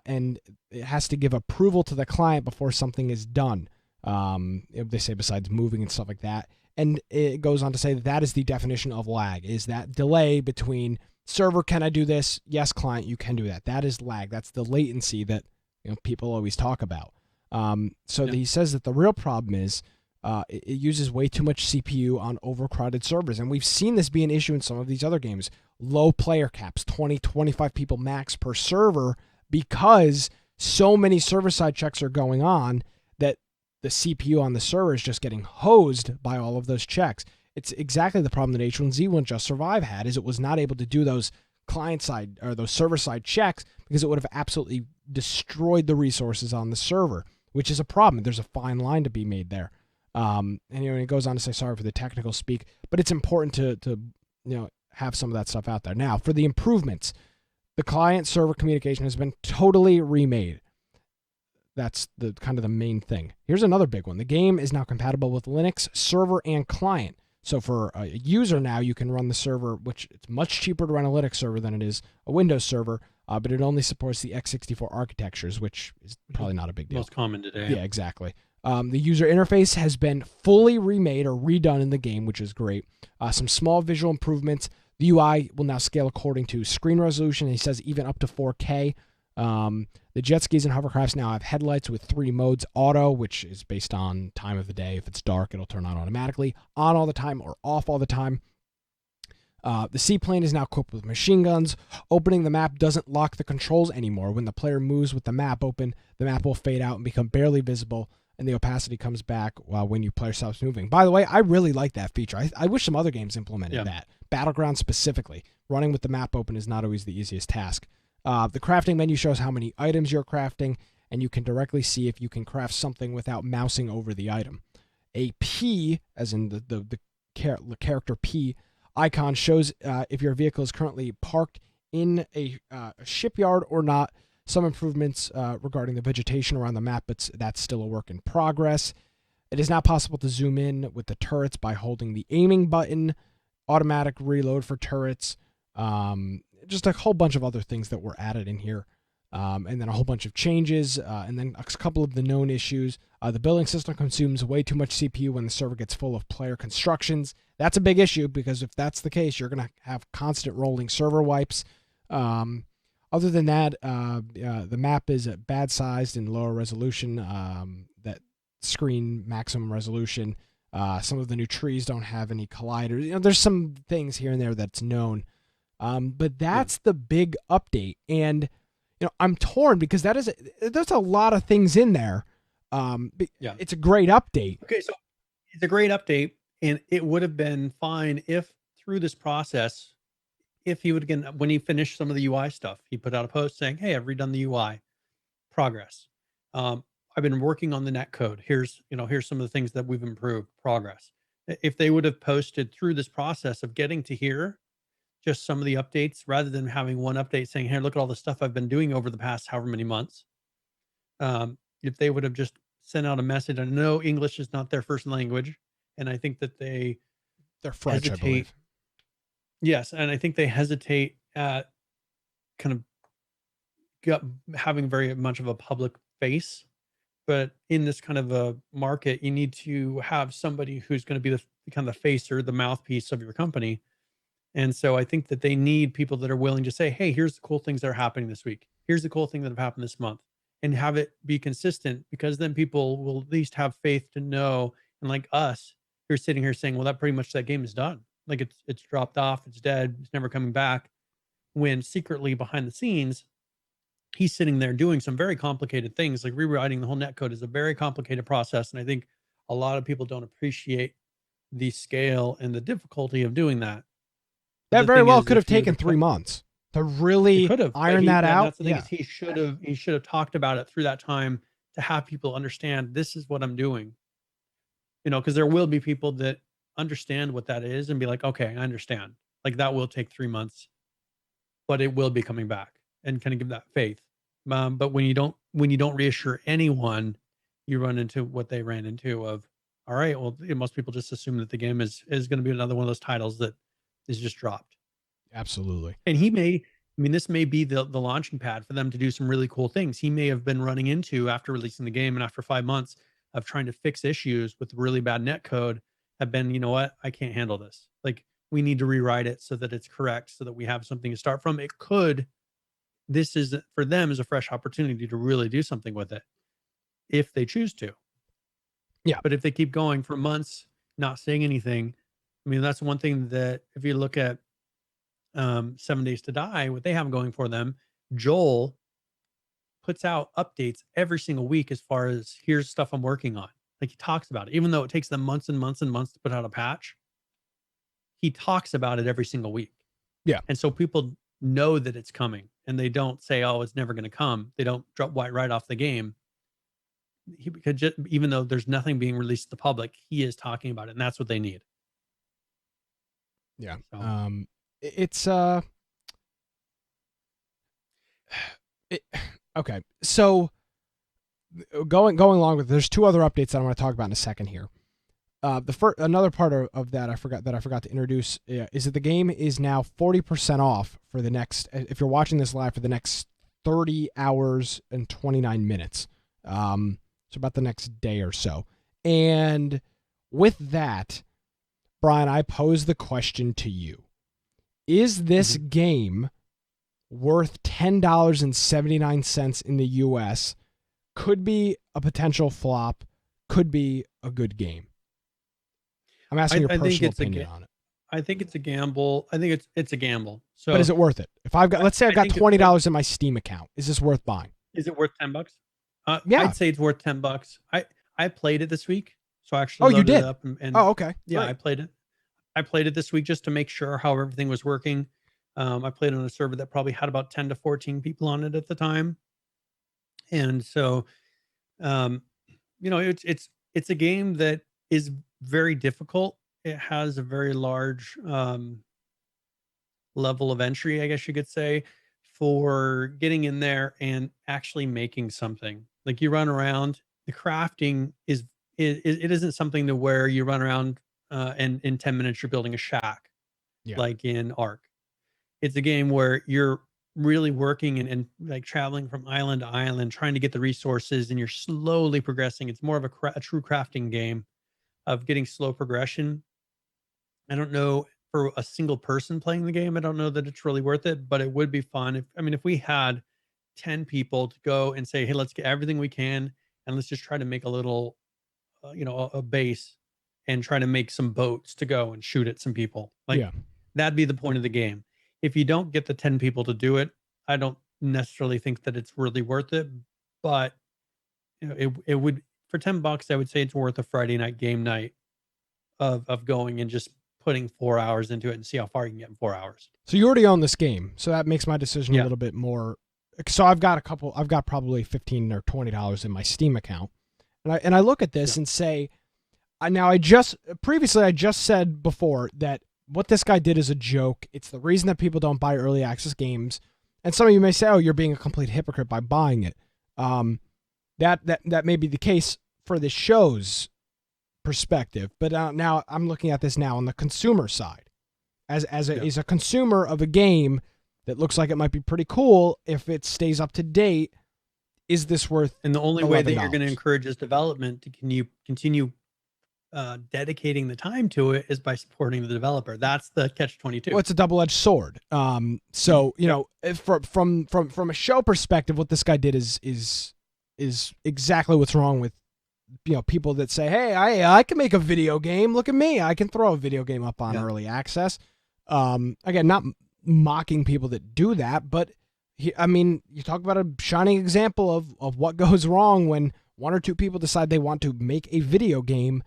and it has to give approval to the client before something is done. They say besides moving and stuff like that. And it goes on to say that is the definition of lag, is that delay between server, can I do this? Yes, client, you can do that. That is lag. That's the latency that people always talk about. He says that the real problem is it uses way too much CPU on overcrowded servers. And we've seen this be an issue in some of these other games. Low player caps, 20, 25 people max per server, because so many server-side checks are going on that the CPU on the server is just getting hosed by all of those checks. It's exactly the problem that H1Z1 Just Survive had, is it was not able to do those client-side or those server-side checks because it would have absolutely destroyed the resources on the server, which is a problem. There's a fine line to be made there. And it goes on to say, sorry for the technical speak, but it's important to have some of that stuff out there. Now, for the improvements, the client-server communication has been totally remade. That's the kind of the main thing. Here's another big one. The game is now compatible with Linux server and client. So for a user now, you can run the server, which it's much cheaper to run a Linux server than it is a Windows server, but it only supports the x64 architectures, which is probably not a big deal. Most common today. Yeah, exactly. The user interface has been fully remade or redone in the game, which is great. Some small visual improvements. The UI will now scale according to screen resolution. He says even up to 4K. The jet skis and hovercrafts now have headlights with 3 modes: auto, which is based on time of the day. If it's dark, it'll turn on automatically, on all the time or off all the time. The seaplane is now equipped with machine guns. Opening the map doesn't lock the controls anymore. When the player moves with the map open, the map will fade out and become barely visible, and the opacity comes back when your player stops moving. By the way, I really like that feature. I wish some other games implemented that. Battlegrounds specifically. Running with the map open is not always the easiest task. The crafting menu shows how many items you're crafting, and you can directly see if you can craft something without mousing over the item. A P, as in the character P, icon shows if your vehicle is currently parked in a shipyard or not. Some improvements regarding the vegetation around the map, but that's still a work in progress. It is now possible to zoom in with the turrets by holding the aiming button, automatic reload for turrets, just a whole bunch of other things that were added in here, and then a whole bunch of changes, and then a couple of the known issues. The building system consumes way too much CPU when the server gets full of player constructions. That's a big issue, because if that's the case, you're going to have constant rolling server wipes. Other than that, the map is bad sized and lower resolution, that screen maximum resolution. Some of the new trees don't have any colliders. There's some things here and there that's known. But that's the big update. And, I'm torn because there's a lot of things in there. It's a great update. Okay. So it's a great update, and it would have been fine if through this process, if he would, again, when he finished some of the UI stuff, he put out a post saying, hey, I've redone the UI progress. I've been working on the net code. Here's some of the things that we've improved, progress. If they would have posted through this process of getting to here, just some of the updates, rather than having one update saying, hey, look at all the stuff I've been doing over the past however many months. If they would have just sent out a message, I know English is not their first language, And I think that They're French, I hesitate. believe. Yes, and I think they hesitate at kind of having very much of a public face. But in this kind of a market, you need to have somebody who's going to be the kind of the face or the mouthpiece of your company. And so I think that they need people that are willing to say, hey, here's the cool things that are happening this week. Here's the cool thing that have happened this month, and have it be consistent, because then people will at least have faith to know. And like us, you're sitting here saying, well, that game is done. Like it's dropped off. It's dead. It's never coming back. When secretly behind the scenes, he's sitting there doing some very complicated things. Like rewriting the whole netcode is a very complicated process. And I think a lot of people don't appreciate the scale and the difficulty of doing that. That very well could have taken 3 months to really iron that out. That's the thing, is he should have talked about it through that time to have people understand this is what I'm doing. Because there will be people that understand what that is and be like, okay, I understand. Like that will take 3 months, but it will be coming back, and kind of give that faith. But when you don't reassure anyone, you run into what they ran into of, all right, well, most people just assume that the game is going to be another one of those titles that is just dropped. Absolutely. And this may be the launching pad for them to do some really cool things. He may have been running into, after releasing the game and after 5 months of trying to fix issues with really bad netcode, have been, you know what, I can't handle this. Like, we need to rewrite it so that it's correct, so that we have something to start from. This is, for them, is a fresh opportunity to really do something with it if they choose to. Yeah. But if they keep going for months, not saying anything, that's one thing that if you look at 7 Days to Die, what they have going for them, Joel puts out updates every single week as far as, here's stuff I'm working on. Like, he talks about it, even though it takes them months and months and months to put out a patch. He talks about it every single week. Yeah. And so people know that it's coming, and they don't say, oh, it's never going to come. They don't drop right off the game. Even though there's nothing being released to the public, he is talking about it, and that's what they need. Yeah. So. It's okay. So going along with, there's 2 other updates that I want to talk about in a second here. Another part of that I forgot to introduce is that the game is now 40% off for the next, if you're watching this live, for the next 30 hours and 29 minutes. So about the next day or so. And with that, Brian, I pose the question to you. Is this game worth $10.79 in the US? Could be a potential flop, could be a good game. I'm asking your personal opinion on it. I think it's a gamble. I think it's a gamble. So, but is it worth it? If let's say I've got $20 in my Steam account, is this worth buying? Is it worth $10? Yeah, I'd say it's worth $10. I played it this week, so I actually you did? it up and okay. Yeah, right. I played it this week just to make sure how everything was working. I played on a server that probably had about 10 to 14 people on it at the time, and so it's a game that is very difficult. It has a very large level of entry, I guess you could say, for getting in there and actually making something. Like, you run around, the crafting it isn't something to where you run around and in 10 minutes you're building a shack, like in Ark. It's a game where you're really working and like traveling from island to island, trying to get the resources, and you're slowly progressing. It's more of a true crafting game of getting slow progression. I don't know, for a single person playing the game, I don't know that it's really worth it, but it would be fun. If we had 10 people to go and say, hey, let's get everything we can, and let's just try to make a little, a base, and try to make some boats to go and shoot at some people. That'd be the point of the game. If you don't get the 10 people to do it, I don't necessarily think that it's really worth it, but it would, for $10, I would say it's worth a Friday night game night of going and just putting 4 hours into it and see how far you can get in 4 hours. So you already own this game, so that makes my decision a little bit more. So I've got probably $15 or $20 in my Steam account, and I look at this and say, I just said before that what this guy did is a joke. It's the reason that people don't buy early access games, and some of you may say, oh, you're being a complete hypocrite by buying it. That may be the case for the show's perspective, but now I'm looking at this now on the consumer side, as Yeah. a consumer of a game that looks like it might be pretty cool if it stays up to date. Is this worth And the only way that you're going to $11? encourage this development to continue dedicating the time to it is by supporting the developer. That's the catch 22. Well, it's a double-edged sword. So you know, from a show perspective, what this guy did is exactly what's wrong with, you know, people that say, hey, I can make a video game. Look at me. I can throw a video game up on early access. Again, not mocking people that do that, but I mean, you talk about a shining example of what goes wrong when one or two people decide they want to make a video game.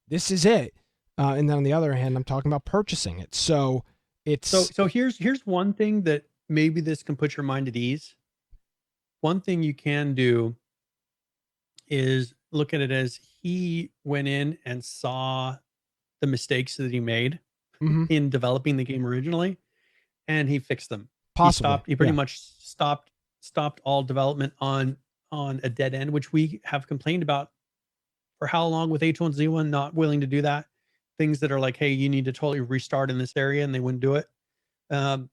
This is it. And then on the other hand, I'm talking about purchasing it. So it's so here's one thing that maybe this can put your mind at ease. One thing you can do is look at it as he went in and saw the mistakes that he made Mhm. in developing the game originally, and he fixed them. Possibly. He pretty Yeah. much stopped all development on a dead end, which we have complained about for how long with H1Z1 not willing to do that. Things that are like, hey, you need to totally restart in this area, and they wouldn't do it. From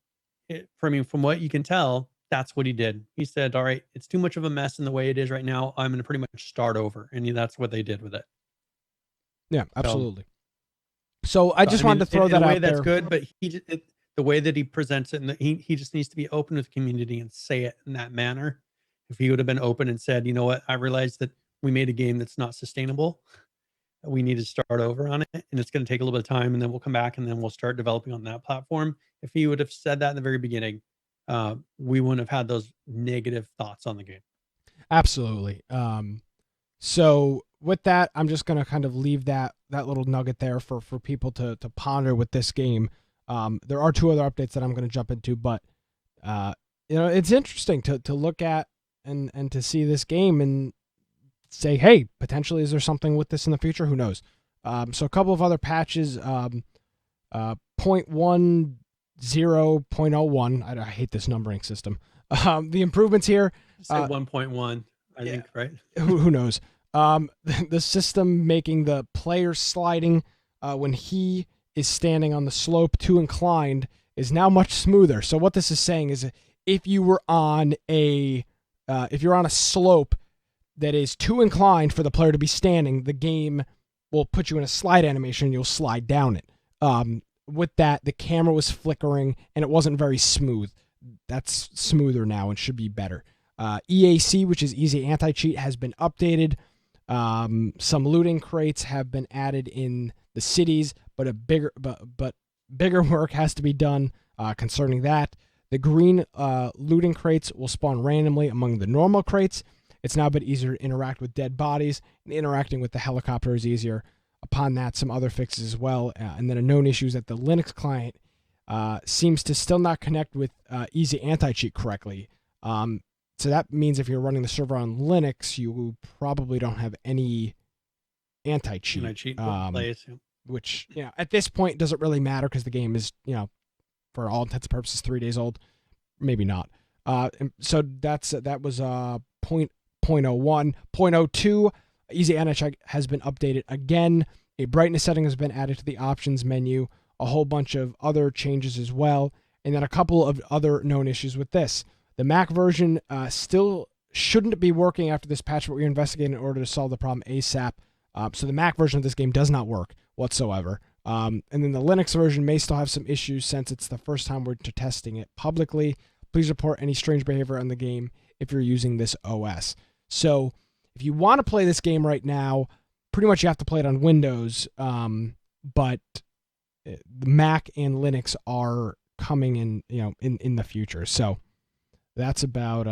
what you can tell, that's what he did. He said, all right, it's too much of a mess in the way it is right now. I'm going to pretty much start over. And that's what they did with it. Yeah, absolutely. So I just wanted to throw in that a way out that's there. good, but the way that he presents it, and he just needs to be open with the community and say it in that manner. If he would have been open and said, you know what, I realized that we made a game that's not sustainable. We need to start over on it, and it's going to take a little bit of time, and then we'll come back and then we'll start developing on that platform. If he would have said that in the very beginning, we wouldn't have had those negative thoughts on the game. Absolutely. So with that, I'm just going to kind of leave that little nugget there for people to ponder with this game. There are two other updates that I'm going to jump into, but you know, it's interesting to look at and to see this game and say, hey, potentially is there something with this in the future? Who knows? So a couple of other patches, 0.10.01. I hate this numbering system. The improvements here. Say 1.1, I think, right? Who knows? The system making the player sliding when he is standing on the slope too inclined is now much smoother. So what this is saying is, if you were on a slope that is too inclined for the player to be standing, the game will put you in a slide animation and you'll slide down it. With that, the camera was flickering and it wasn't very smooth. That's smoother now and should be better. EAC, which is Easy Anti-Cheat, has been updated. Some looting crates have been added in the cities, but bigger work has to be done concerning that. The green looting crates will spawn randomly among the normal crates. It's now a bit easier to interact with dead bodies, and interacting with the helicopter is easier. Upon that, some other fixes as well. And then a known issue is that the Linux client seems to still not connect with Easy Anti-Cheat correctly. So that means if you're running the server on Linux, you probably don't have any anti-cheat. Which, you know, at this point doesn't really matter because the game is, you know, for all intents and purposes 3 days old. Maybe not. So that was 0.01. 0.02, Easy Anti-Cheat has been updated again. A brightness setting has been added to the options menu. A whole bunch of other changes as well. And then a couple of other known issues with this. The Mac version still shouldn't be working after this patch, but we're investigating in order to solve the problem ASAP. So the Mac version of this game does not work whatsoever. And then the Linux version may still have some issues since it's the first time we're testing it publicly. Please report any strange behavior on the game if you're using this OS. So if you want to play this game right now, pretty much you have to play it on Windows, but the Mac and Linux are coming in the future. So that's about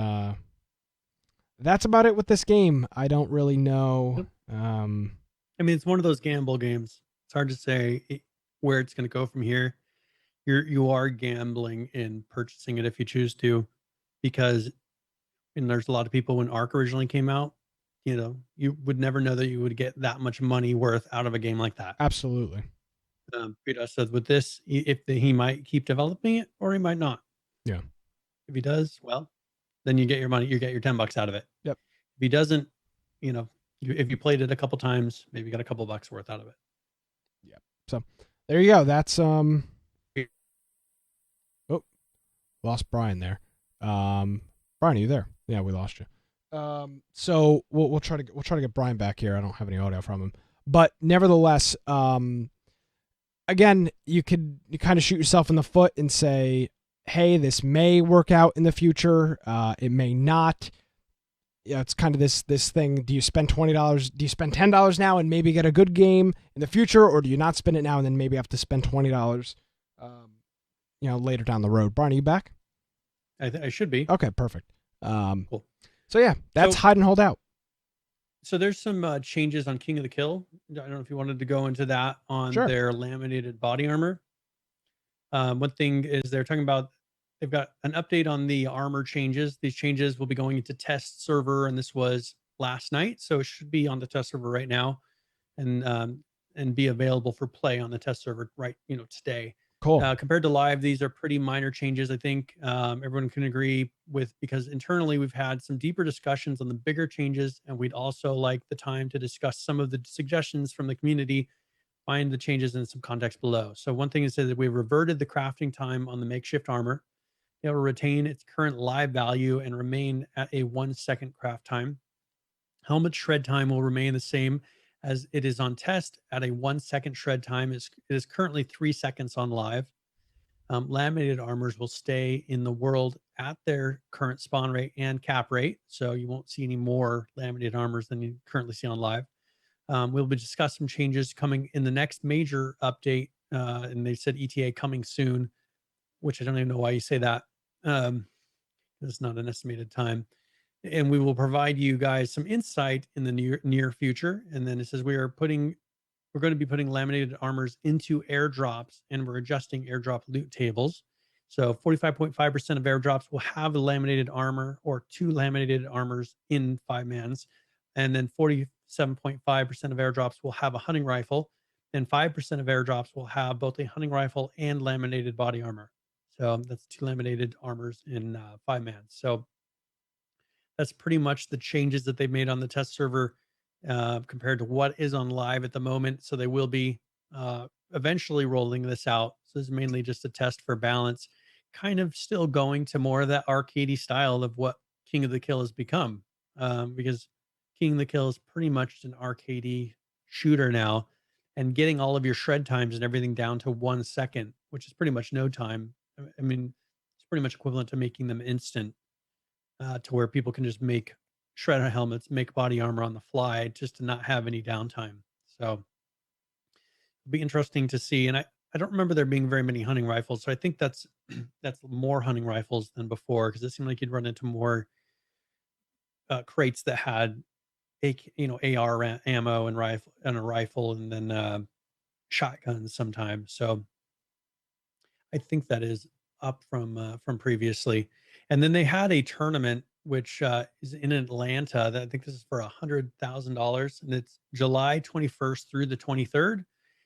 it with this game. I don't really know. I mean, it's one of those gamble games. It's hard to say where it's going to go from here. You are gambling in purchasing it if you choose to, because there's a lot of people when Ark originally came out, you know, you would never know that you would get that much money worth out of a game like that. Absolutely. Peter said with this, he might keep developing it or he might not. Yeah. If he does, well, then you get your money. You get your $10 out of it. Yep. If he doesn't, you know, If you played it a couple times, maybe you got a couple bucks worth out of it. Yeah. So there you go. That's oh, lost Brian there. Brian, are you there? Yeah, we lost you. So we'll try to get Brian back here. I don't have any audio from him, but nevertheless, again, you kind of shoot yourself in the foot and say, hey, this may work out in the future. It may not. Yeah, it's kind of this thing. Do you spend $20? Do you spend $10 now and maybe get a good game in the future, or do you not spend it now and then maybe have to spend $20, later down the road? Brian, are you back? I should be. Okay, perfect. Cool. So yeah, that's hide and hold out. So there's some changes on King of the Kill. I don't know if you wanted to go into that on their laminated body armor. One thing is they're talking about, they've got an update on the armor changes. These changes will be going into test server, and this was last night, so it should be on the test server right now, and be available for play on the test server today. Cool. Compared to live, these are pretty minor changes. I think everyone can agree with, because internally we've had some deeper discussions on the bigger changes, and we'd also like the time to discuss some of the suggestions from the community, find the changes in some context below. So one thing is that we've reverted the crafting time on the makeshift armor. It will retain its current live value and remain at a 1 second craft time. Helmet shred time will remain the same as it is on test at a 1 second shred time. It is currently 3 seconds on live. Laminated armors will stay in the world at their current spawn rate and cap rate, so you won't see any more laminated armors than you currently see on live. We'll be discussing some changes coming in the next major update, and they said ETA coming soon, which I don't even know why you say that. It's not an estimated time. And we will provide you guys some insight in the near future. And then it says we're going to be putting laminated armors into airdrops, and we're adjusting airdrop loot tables. So 45.5% of airdrops will have a laminated armor or 2 laminated armors in 5-mans. And then 47.5% of airdrops will have a hunting rifle, and 5% of airdrops will have both a hunting rifle and laminated body armor. So that's 2 laminated armors in 5-mans. So that's pretty much the changes that they've made on the test server compared to what is on live at the moment. So they will be eventually rolling this out. So this is mainly just a test for balance, kind of still going to more of that arcadey style of what King of the Kill has become, because King of the Kill is pretty much an arcadey shooter now, and getting all of your shred times and everything down to 1 second, which is pretty much no time. I mean, it's pretty much equivalent to making them instant, to where people can just make shredder helmets, make body armor on the fly, just to not have any downtime. So it'll be interesting to see. And I don't remember there being very many hunting rifles, so I think that's more hunting rifles than before, because it seemed like you'd run into more crates that had AR ammo and a rifle, and then shotguns sometimes. So I think that is up from previously. And then they had a tournament which is in Atlanta. That I think this is for $100,000, and it's July 21st through the 23rd.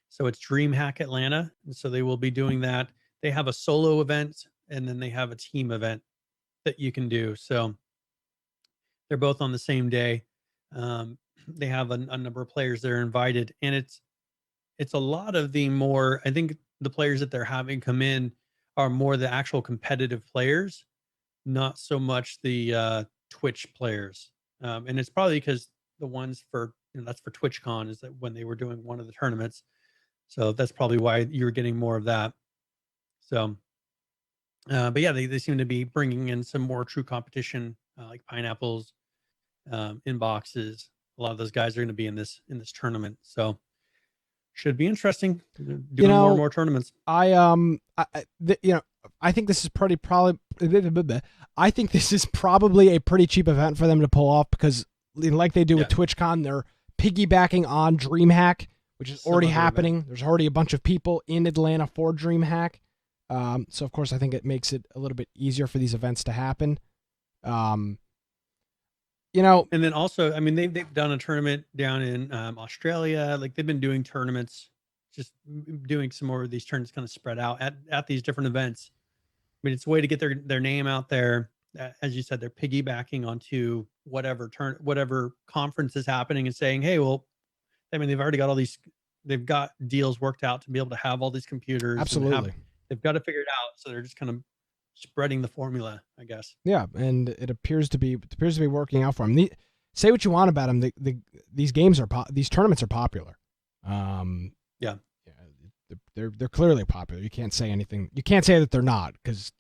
So it's DreamHack Atlanta, and so they will be doing that. They have a solo event, and then they have a team event that you can do. So they're both on the same day. They have a number of players that are invited, and it's a lot of the more, I think the players that they're having come in are more the actual competitive players, not so much the Twitch players. And it's probably because the ones for, that's for TwitchCon, is that when they were doing one of the tournaments. So that's probably why you're getting more of that. So, but yeah, they seem to be bringing in some more true competition, like Pineapples, Inboxes. A lot of those guys are going to be in this tournament. So should be interesting. Doing more and more tournaments. I think this is I think this is probably a pretty cheap event for them to pull off, because like they do with TwitchCon, they're piggybacking on DreamHack, which is already happening. There's already a bunch of people in Atlanta for DreamHack. So of course I think it makes it a little bit easier for these events to happen. And then also, I mean, they've done a tournament down in Australia. Like, they've been doing tournaments, just doing some more of these tournaments kind of spread out at these different events. I mean, it's a way to get their name out there. as you said, they're piggybacking onto whatever conference is happening and saying, hey, well, I mean, they've already got they've got deals worked out to be able to have all these computers and Absolutely. they've got to figure it out. So they're just kind of spreading the formula, I guess. Yeah, and it appears to be working out for them. Say what you want about them, these games are these tournaments are popular. Yeah, they're clearly popular. You can't say anything. You can't say that they're not, because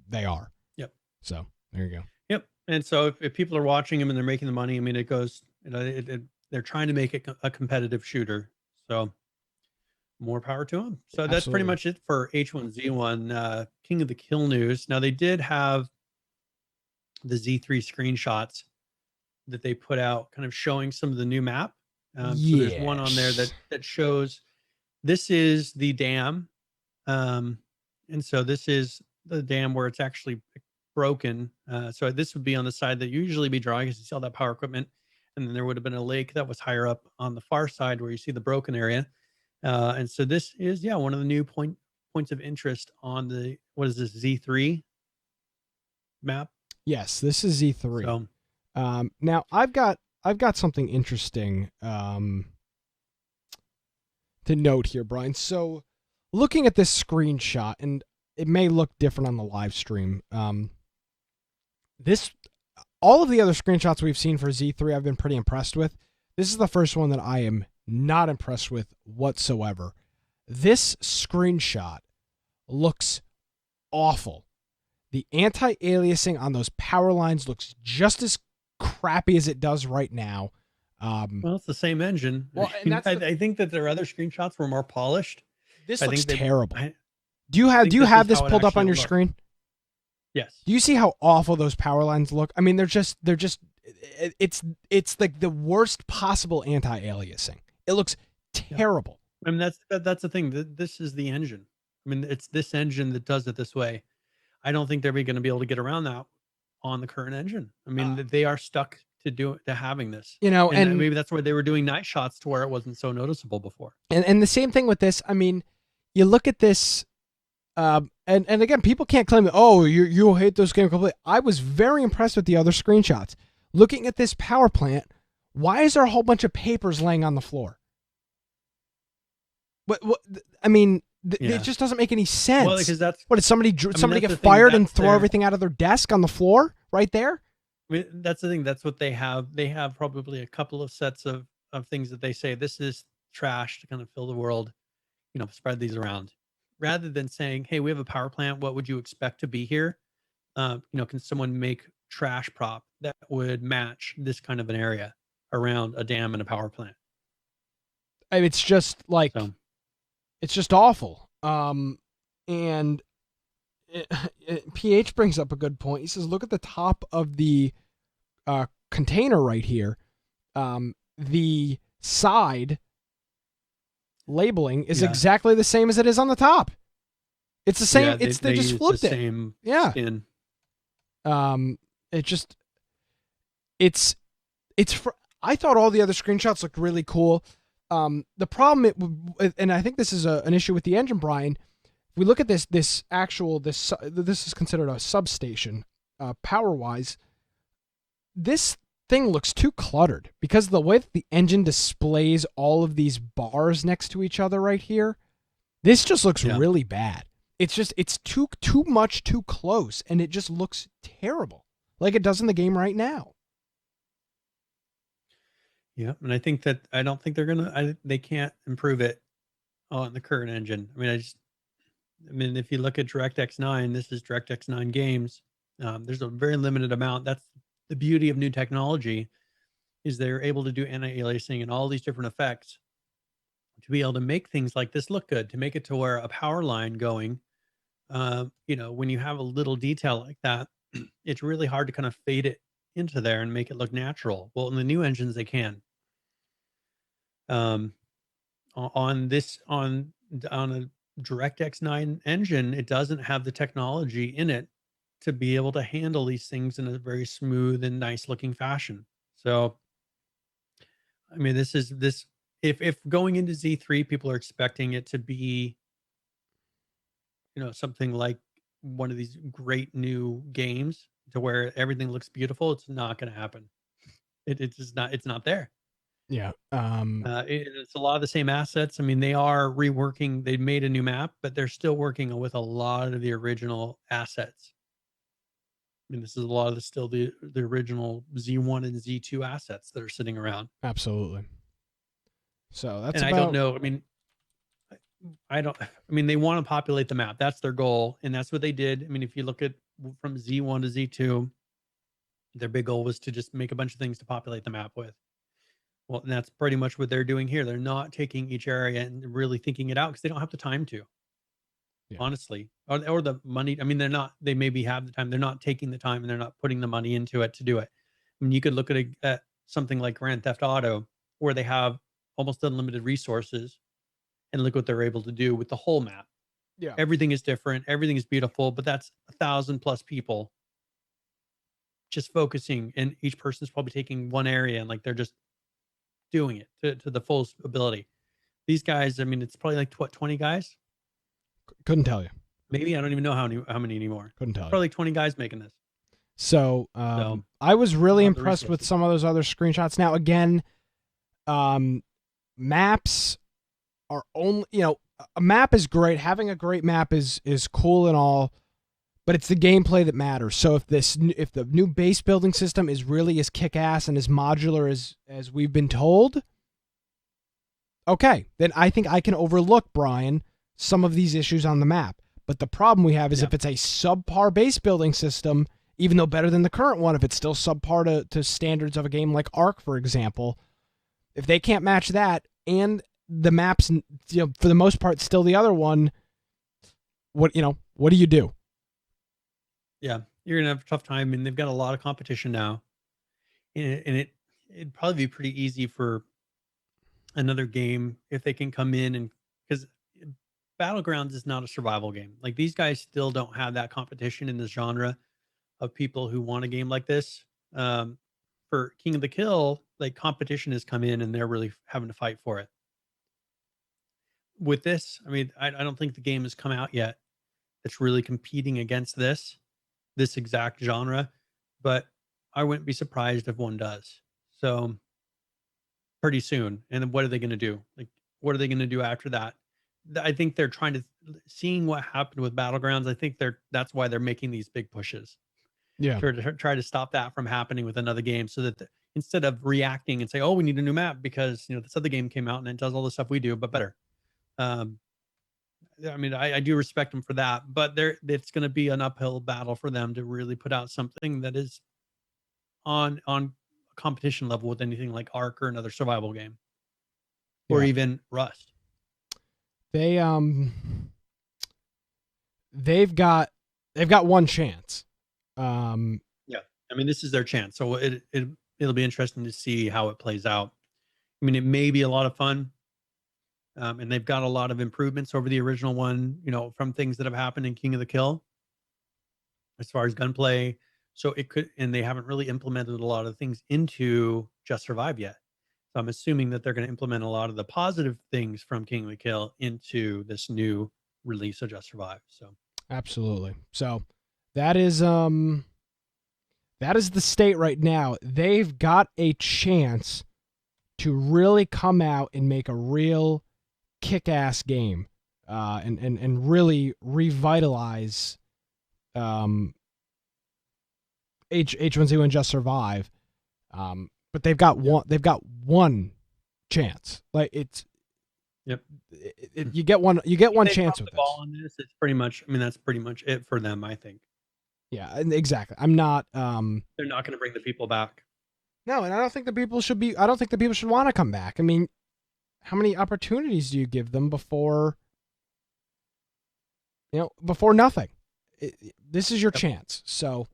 they are. Yep. So there you go. Yep. And so if people are watching them and they're making the money, I mean, it goes, they're trying to make it a competitive shooter. So more power to them. So that's pretty Absolutely. much it for H1Z1, King of the Kill news. Now they did have the Z3 screenshots that they put out, kind of showing some of the new map. So there's one on there that shows this is the dam, and so this is the dam where it's actually broken. So this would be on the side that you usually be drawing, because you see all that power equipment, and then there would have been a lake that was higher up on the far side where you see the broken area. And so this is one of the new points of interest on the, what is this, Z3 map? Yes, this is Z3. So now I've got something interesting to note here, Brian. So looking at this screenshot, and it may look different on the live stream. All of the other screenshots we've seen for Z3, I've been pretty impressed with. This is the first one that I am not impressed with whatsoever. This screenshot looks awful. The anti-aliasing on those power lines looks just as crappy as it does right now. Well, it's the same engine. Well, and I think that their other screenshots were more polished. This I looks think terrible. Do you have this pulled up on your screen? Yes. Do you see how awful those power lines look? I mean, they're just it's like the worst possible anti-aliasing. It looks terrible. I mean, that's the thing. This is the engine. I mean, it's this engine that does it this way. I don't think they're going to be able to get around that on the current engine. I mean, they are stuck to having this. And maybe that's why they were doing night shots to where it wasn't so noticeable before. And the same thing with this. I mean, you look at this, and again, people can't claim that, oh, you hate this game completely. I was very impressed with the other screenshots. Looking at this power plant, why is there a whole bunch of papers laying on the floor? What I mean, it just doesn't make any sense. Well, because did somebody get fired and throw everything out of their desk on the floor right there? I mean, that's the thing. That's what they have. They have probably a couple of sets of things that they say, this is trash, to kind of fill the world, spread these around, rather than saying, hey, we have a power plant. What would you expect to be here? Can someone make trash prop that would match this kind of an area around a dam and a power plant? It's just like, it's just awful. And PH brings up a good point. He says, look at the top of the container right here. The side labeling is exactly the same as it is on the top. It's the same. Yeah, they just flipped it. Same skin. I thought all the other screenshots looked really cool. The problem, and I think this is an issue with the engine, Brian. If we look at this is considered a substation, power wise. This thing looks too cluttered because of the way that the engine displays all of these bars next to each other right here. This just looks really bad. It's too much, too close, and it just looks terrible, like it does in the game right now. Yeah, and I don't think they can't improve it on the current engine. I mean, if you look at DirectX 9, this is DirectX 9 games. There's a very limited amount. That's the beauty of new technology, is they're able to do anti-aliasing and all these different effects to be able to make things like this look good, to make it to where a power line going, when you have a little detail like that, it's really hard to kind of fade it into there and make it look natural. Well, in the new engines, they can. On a DirectX 9 engine, it doesn't have the technology in it to be able to handle these things in a very smooth and nice looking fashion. So, I mean, if going into Z3, people are expecting it to be, something like one of these great new games, to where everything looks beautiful, it's not going to happen. It's just not. It's not there. Yeah. It's a lot of the same assets. I mean, they are reworking. They made a new map, but they're still working with a lot of the original assets. I mean, this is a lot of the original Z1 and Z2 assets that are sitting around. Absolutely. So that's And I don't know. I mean, I don't. I mean, they want to populate the map. That's their goal, and that's what they did. I mean, if you look at from Z1 to Z2, their big goal was to just make a bunch of things to populate the map with. Well, and that's pretty much what they're doing here. They're not taking each area and really thinking it out because they don't have the time to. Yeah. Honestly, or the money. I mean, they're not. They maybe have the time. They're not taking the time, and they're not putting the money into it to do it. I mean, you could look at something like Grand Theft Auto, where they have almost unlimited resources, and look what they're able to do with the whole map. Yeah. Everything is different. Everything is beautiful, but that's 1,000+ people just focusing, and each person's probably taking one area, and like they're just doing it to the fullest ability. These guys, I mean, it's probably like 20 guys. Couldn't tell you. Maybe I don't even know how many anymore. Couldn't tell you. Probably like 20 guys making this. So I was really impressed with resources. some of those other screenshots. Now, again, maps are only, a map is great. Having a great map is cool and all, but it's the gameplay that matters. So if the new base building system is really as kick-ass and as modular as we've been told, okay, then I think I can overlook, Brian, some of these issues on the map. But the problem we have is if it's a subpar base building system, even though better than the current one, if it's still subpar to standards of a game like Ark, for example, if they can't match that and the maps, for the most part, still the other one, what do you do? Yeah, you're gonna have a tough time, and they've got a lot of competition now, and it'd probably be pretty easy for another game if they can come in, and because Battlegrounds is not a survival game. Like, these guys still don't have that competition in the genre of people who want a game like this. For King of the Kill, like, competition has come in and they're really having to fight for it. With this, I mean, I don't think the game has come out yet that's really competing against this exact genre, but I wouldn't be surprised if one does. So pretty soon. And then what are they going to do? Like, what are they going to do after that? I think they're trying to, seeing what happened with Battlegrounds. I think that's why they're making these big pushes. Yeah. To try to stop that from happening with another game, so that instead of reacting and say, "Oh, we need a new map because this other game came out and it does all the stuff we do, but better." I mean, I do respect them for that, but it's going to be an uphill battle for them to really put out something that is on competition level with anything like Ark or another survival game, or even Rust. They've got one chance. Yeah, I mean, this is their chance, so it'll be interesting to see how it plays out. I mean, it may be a lot of fun, and they've got a lot of improvements over the original one, from things that have happened in King of the Kill as far as gunplay. So it could, and they haven't really implemented a lot of things into Just Survive yet. So I'm assuming that they're going to implement a lot of the positive things from King of the Kill into this new release of Just Survive. So absolutely. So that is the state right now. They've got a chance to really come out and make a real kick-ass game, and really revitalize H1Z1 Just Survive. But they've got one chance. Like, it's you get one chance with this. On this, it's pretty much, I mean, that's pretty much it for them, I think. Yeah, exactly. I'm not they're not going to bring the people back. No, and I don't think the people should want to come back. I mean, how many opportunities do you give them before nothing? This is your chance. So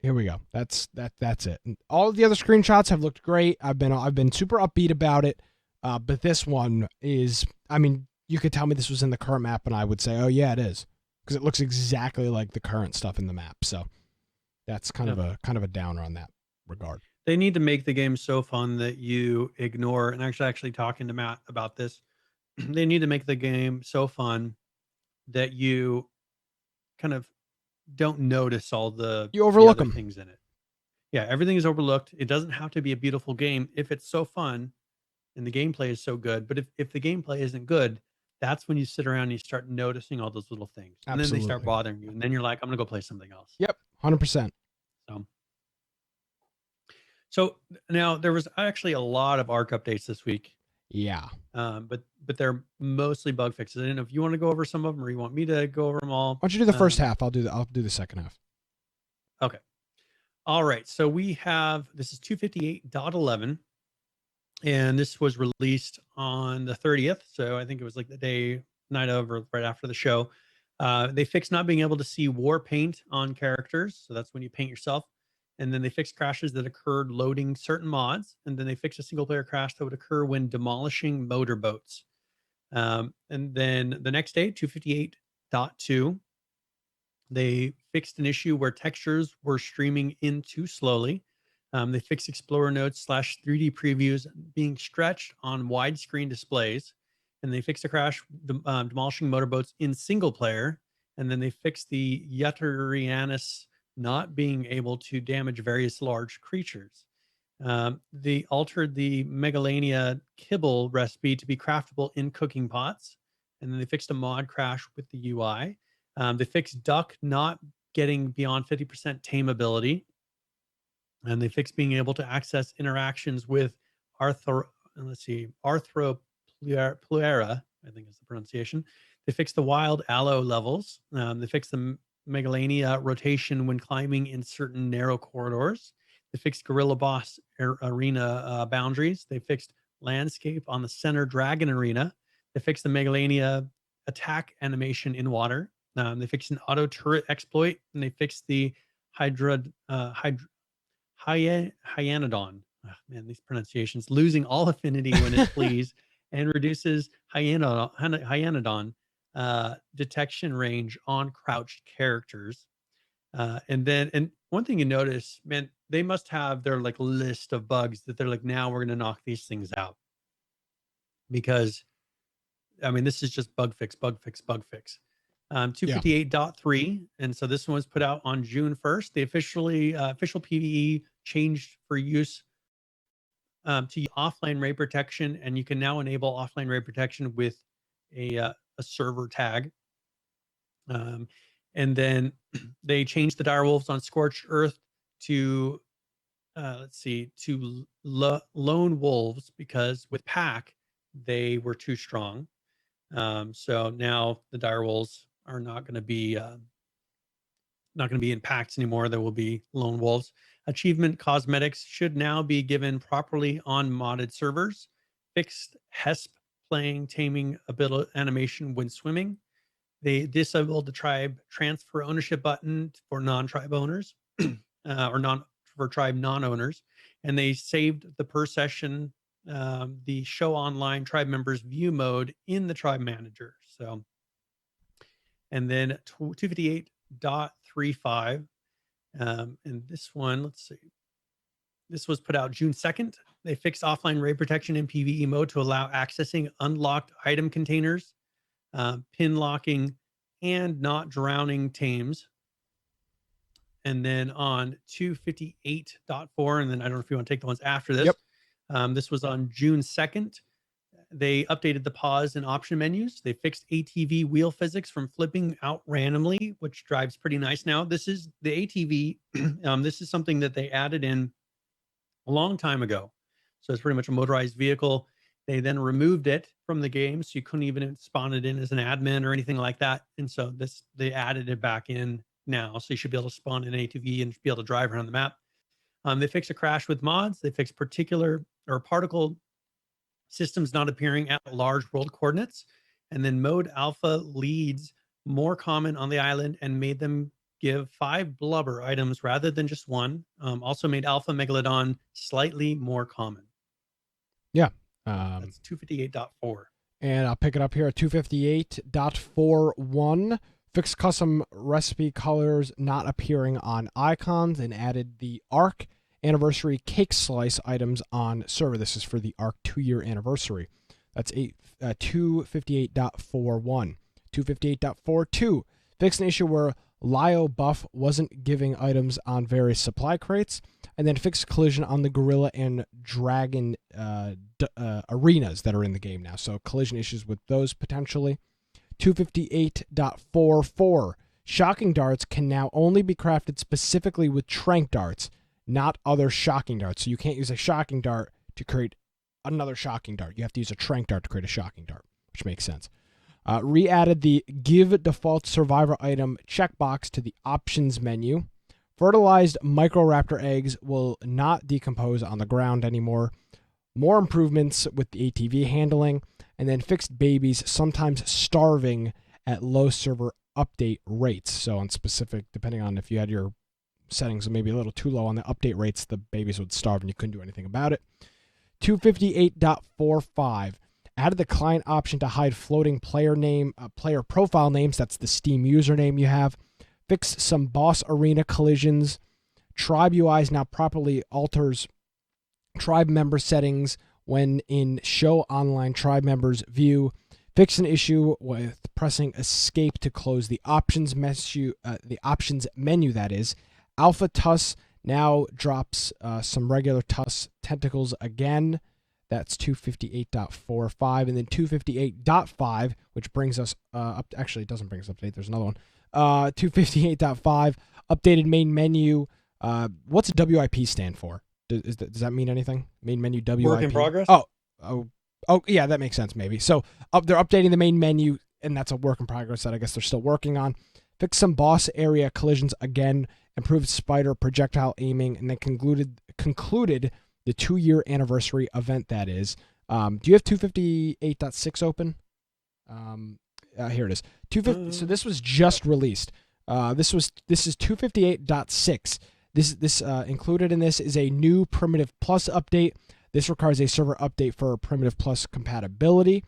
here we go. That's it. And all of the other screenshots have looked great. I've been super upbeat about it. But this one is, I mean, you could tell me this was in the current map and I would say, oh yeah, it is, because it looks exactly like the current stuff in the map. So that's kind of a downer on that regard. They need to make the game so fun that you ignore, and actually talking to Matt about this, they need to make the game so fun that you kind of don't notice all the You overlook other them. things in it. Yeah, everything is overlooked. It doesn't have to be a beautiful game if it's so fun and the gameplay is so good. But if the gameplay isn't good, that's when you sit around and you start noticing all those little things, and then they start Absolutely. bothering you, and then you're like, I'm gonna go play something else. Yep, 100%. So now there was actually a lot of ARC updates this week, Yeah. but they're mostly bug fixes. I don't know if you want to go over some of them or you want me to go over them all. Why don't you do the first half? I'll do the second half. Okay. All right. So we have, this is 258.11, and this was released on the 30th. So I think it was like the night of or right after the show. They fixed not being able to see war paint on characters. So that's when you paint yourself. And then they fixed crashes that occurred loading certain mods. And then they fixed a single player crash that would occur when demolishing motorboats. And then the next day, 258.2, they fixed an issue where textures were streaming in too slowly. They fixed Explorer notes / 3D previews being stretched on widescreen displays. And they fixed a crash demolishing motorboats in single player. And then they fixed the Yutterianus not being able to damage various large creatures. They altered the Megalania kibble recipe to be craftable in cooking pots. And then they fixed a mod crash with the UI. They fixed Duck not getting beyond 50% tameability. And they fixed being able to access interactions with Arthropluera, I think is the pronunciation. They fixed the wild aloe levels. They fixed the Megalania rotation when climbing in certain narrow corridors. They fixed Gorilla Boss arena boundaries. They fixed landscape on the center dragon arena. They fixed the Megalania attack animation in water. They fixed an auto turret exploit, and they fixed the Hyanodon. Man, these pronunciations. Losing all affinity when it flees and reduces Hyanodon detection range on crouched characters. And one thing you notice, man, they must have their like list of bugs that they're like, now we're going to knock these things out. Because, I mean, this is just bug fix. 258.3. And so this one was put out on June 1st. The official PvE changed for use to offline raid protection. And you can now enable offline raid protection with a server tag. And then they changed the direwolves on Scorched Earth to, lone wolves, because with pack, they were too strong. So now the direwolves are not going to be in packs anymore. There will be lone wolves. Achievement cosmetics should now be given properly on modded servers. Fixed HESP playing taming ability animation when swimming. They disabled the tribe transfer ownership button for non-tribe owners for tribe non-owners, and they saved the per session the show online tribe members view mode in the tribe manager. So, and then 258.35, and this one, let's see, this was put out June 2nd. They fixed offline raid protection in PvE mode to allow accessing unlocked item containers, pin locking, and not drowning tames. And then on 258.4, and then I don't know if you want to take the ones after this. Yep. This was on June 2nd. They updated the pause and option menus. They fixed ATV wheel physics from flipping out randomly, which drives pretty nice now. This is the ATV. This is something that they added in a long time ago. So it's pretty much a motorized vehicle. They then removed it from the game, so you couldn't even spawn it in as an admin or anything like that. And so they added it back in now, so you should be able to spawn an ATV and be able to drive around the map. They fixed a crash with mods. They fixed particle systems not appearing at large world coordinates. And then mode alpha leads more common on the island and made them give 5 blubber items rather than just 1. Also made alpha megalodon slightly more common. Yeah. That's 258.4. And I'll pick it up here at 258.41. Fixed custom recipe colors not appearing on icons and added the ARC anniversary cake slice items on server. This is for the ARC 2-year anniversary. That's 258.41. 258.42. Fixed an issue where Lio buff wasn't giving items on various supply crates, and then fixed collision on the Gorilla and Dragon arenas that are in the game now. So collision issues with those potentially. 258.44. Shocking darts can now only be crafted specifically with trank darts, not other shocking darts. So you can't use a shocking dart to create another shocking dart. You have to use a trank dart to create a shocking dart, which makes sense. Re-added the Give Default Survivor item checkbox to the options menu. Fertilized Microraptor eggs will not decompose on the ground anymore. More improvements with the ATV handling, and then fixed babies sometimes starving at low server update rates. So on specific, depending on if you had your settings maybe a little too low on the update rates, the babies would starve and you couldn't do anything about it. 258.45. Added the client option to hide floating player profile names. That's the Steam username you have. Fixed some boss arena collisions. Tribe UIs now properly alters tribe member settings when in show online tribe members view. Fixed an issue with pressing escape to close the options menu. That is. Alpha Tuss now drops some regular Tuss tentacles again. That's 258.45, and then 258.5, which brings us up. Actually, it doesn't bring us up to date. There's another one. 258.5, updated main menu. What's WIP stand for? Does that mean anything? Main menu WIP. Work in progress. Oh, yeah, that makes sense maybe. So they're updating the main menu, and that's a work in progress that I guess they're still working on. Fixed some boss area collisions again. Improved spider projectile aiming, and then concluded the 2-year anniversary event, that is. Do you have 258.6 open? Here it is. 250. So this was just released. This is 258.6. This included in this is a new Primitive Plus update. This requires a server update for Primitive Plus compatibility.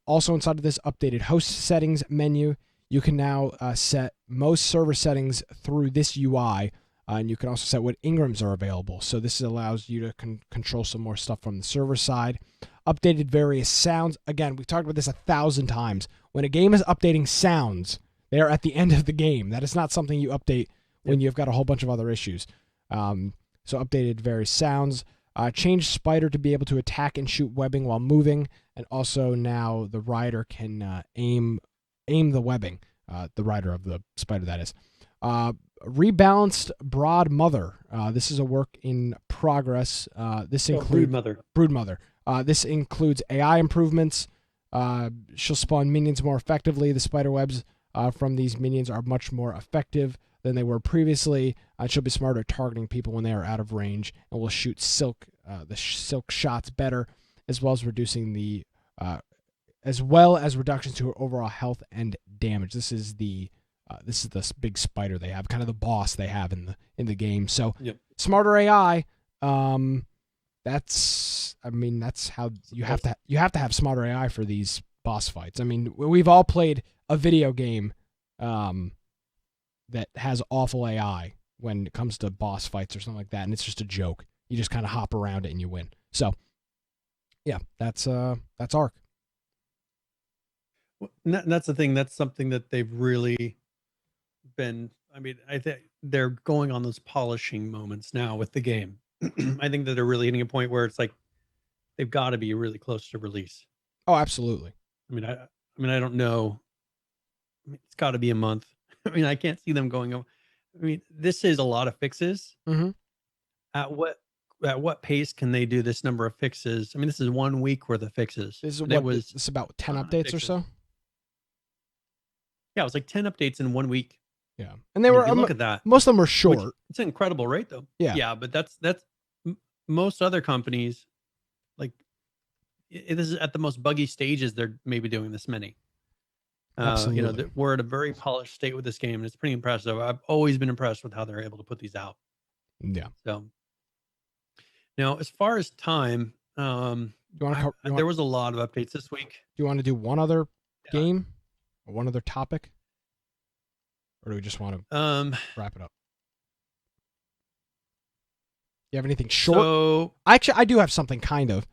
Also inside of this updated host settings menu, you can now set most server settings through this UI. And you can also set what Ingrams are available. So this allows you to control some more stuff from the server side. Updated various sounds. Again, we've talked about this 1,000 times. When a game is updating sounds, they are at the end of the game. That is not something you update when you've got a whole bunch of other issues. So updated various sounds. Changed Spider to be able to attack and shoot webbing while moving. And also now the rider can aim the webbing. The rider of the Spider, that is. Rebalanced Brood Mother. This is a work in progress. This includes Broodmother. This includes AI improvements. She'll spawn minions more effectively. The spider webs from these minions are much more effective than they were previously. She'll be smarter at targeting people when they are out of range, and will shoot silk shots better, as well as reducing the reductions to her overall health and damage. This is the big spider they have, kind of the boss they have in the game. So Smarter AI. That's how you have to have smarter AI for these boss fights. I mean, we've all played a video game that has awful AI when it comes to boss fights or something like that, and it's just a joke. You just kind of hop around it and you win. So, yeah, that's Ark. That's the thing. That's something that they've really been. I mean, I think they're going on those polishing moments now with the game. I think that they're really hitting a point where it's like they've got to be really close to release. Oh, absolutely. I mean, I don't know. I mean, it's got to be a month. I mean, I can't see them going. I mean, this is a lot of fixes. Mm-hmm. At what pace can they do this number of fixes? I mean, this is 1 week worth of fixes. This is about 10 updates fixes. Or so. Yeah, it was like 10 updates in 1 week. Yeah, and they were. Look at that. Most of them were short. It's an incredible rate, though. Yeah, but that's most other companies. Like, this is at the most buggy stages. They're maybe doing this many. Absolutely. We're at a very polished state with this game, and it's pretty impressive. I've always been impressed with how they're able to put these out. Yeah. So now, as far as time, there was a lot of updates this week. Do you want to do one other game or one other topic, or do we just want to wrap it up? You have anything short? So, actually, I do have something kind of.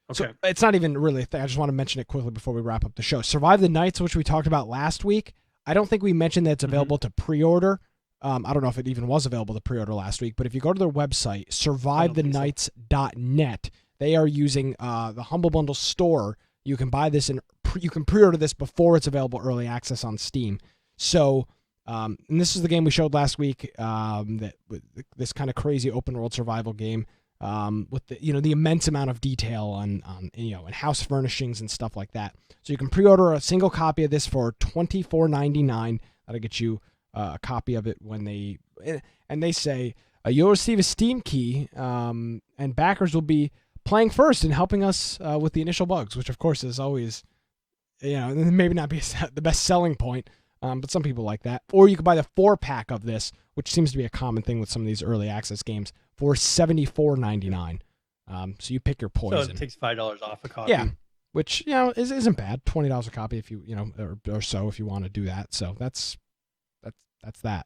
Okay. So it's not even really a thing. I just want to mention it quickly before we wrap up the show. Survive the Nights, which we talked about last week. I don't think we mentioned that it's available to pre-order. I don't know if it even was available to pre-order last week, but if you go to their website, survivethenights.net, they are using the Humble Bundle store. You can buy this and you can pre-order this before it's available early access on Steam. So, and this is the game we showed last week. This kind of crazy open world survival game with the immense amount of detail on and house furnishings and stuff like that. So you can pre-order a single copy of this for $24.99. That'll get you a copy of it when they say you'll receive a Steam key, and backers will be playing first and helping us with the initial bugs, which of course is always, maybe not be the best selling point, but some people like that. Or you could buy the 4-pack of this, which seems to be a common thing with some of these early access games, for $74.99. So you pick your poison. So it takes $5 off a copy. Yeah, which isn't bad. $20 a copy if you or so if you want to do that. So that's that.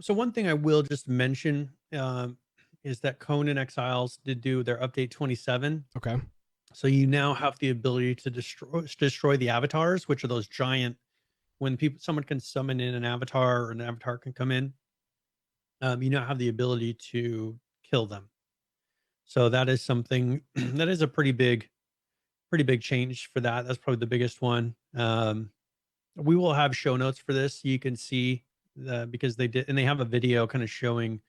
So one thing I will just mention is that Conan Exiles did do their update 27. Okay. So you now have the ability to destroy the avatars, which are those giant. When someone can summon in an avatar or an avatar can come in, you now have the ability to kill them. So that is something that is a pretty big change for that. That's probably the biggest one. We will have show notes for this. You can see because they did, and they have a video kind of showing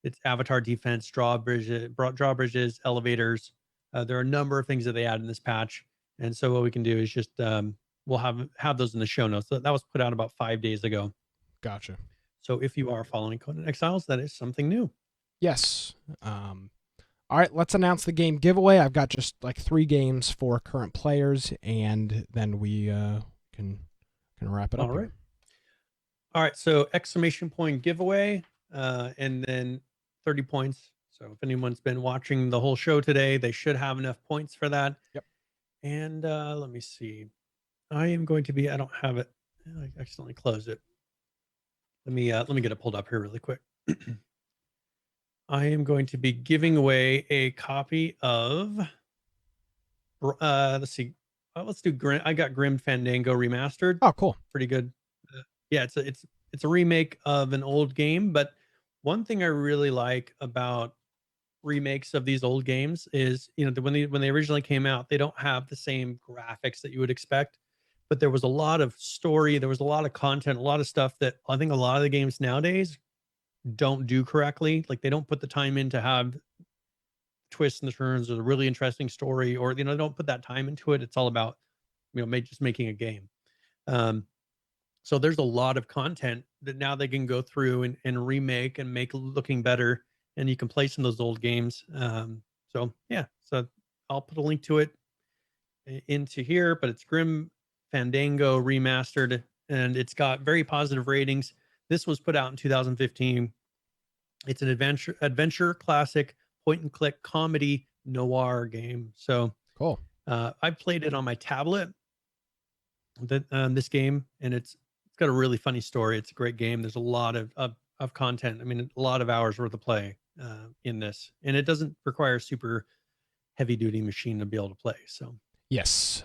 its avatar defense, drawbridges, elevators. There are a number of things that they add in this patch. And so what we can do is just, we'll have those in the show notes. That was put out about 5 days ago. Gotcha. So if you are following Conan Exiles, that is something new. Yes. All right, let's announce the game giveaway. I've got just like 3 games for current players, and then we can wrap it up. All right. So exclamation point giveaway, and then 30 points. So if anyone's been watching the whole show today, they should have enough points for that. Yep. And let me see. I don't have it. I accidentally closed it. Let me get it pulled up here really quick. I am going to be giving away a copy of let's see. Let's do Grim. I got Grim Fandango Remastered. Oh, cool. Pretty good. Yeah, it's a remake of an old game, but one thing I really like about remakes of these old games is, when they originally came out, they don't have the same graphics that you would expect, but there was a lot of story, there was a lot of content, a lot of stuff that I think a lot of the games nowadays don't do correctly. Like they don't put the time in to have twists and turns or a really interesting story, or they don't put that time into it. It's all about just making a game. So there's a lot of content that now they can go through and remake and make looking better, and you can play some of those old games. So I'll put a link to it into here, but it's Grim Fandango Remastered, and it's got very positive ratings. This was put out in 2015. It's an adventure classic point and click comedy noir game. So cool. I played it on my tablet. This game, and it's got a really funny story. It's a great game. There's a lot of content. I mean, a lot of hours worth of play in this, and it doesn't require a super heavy duty machine to be able to play. So yes,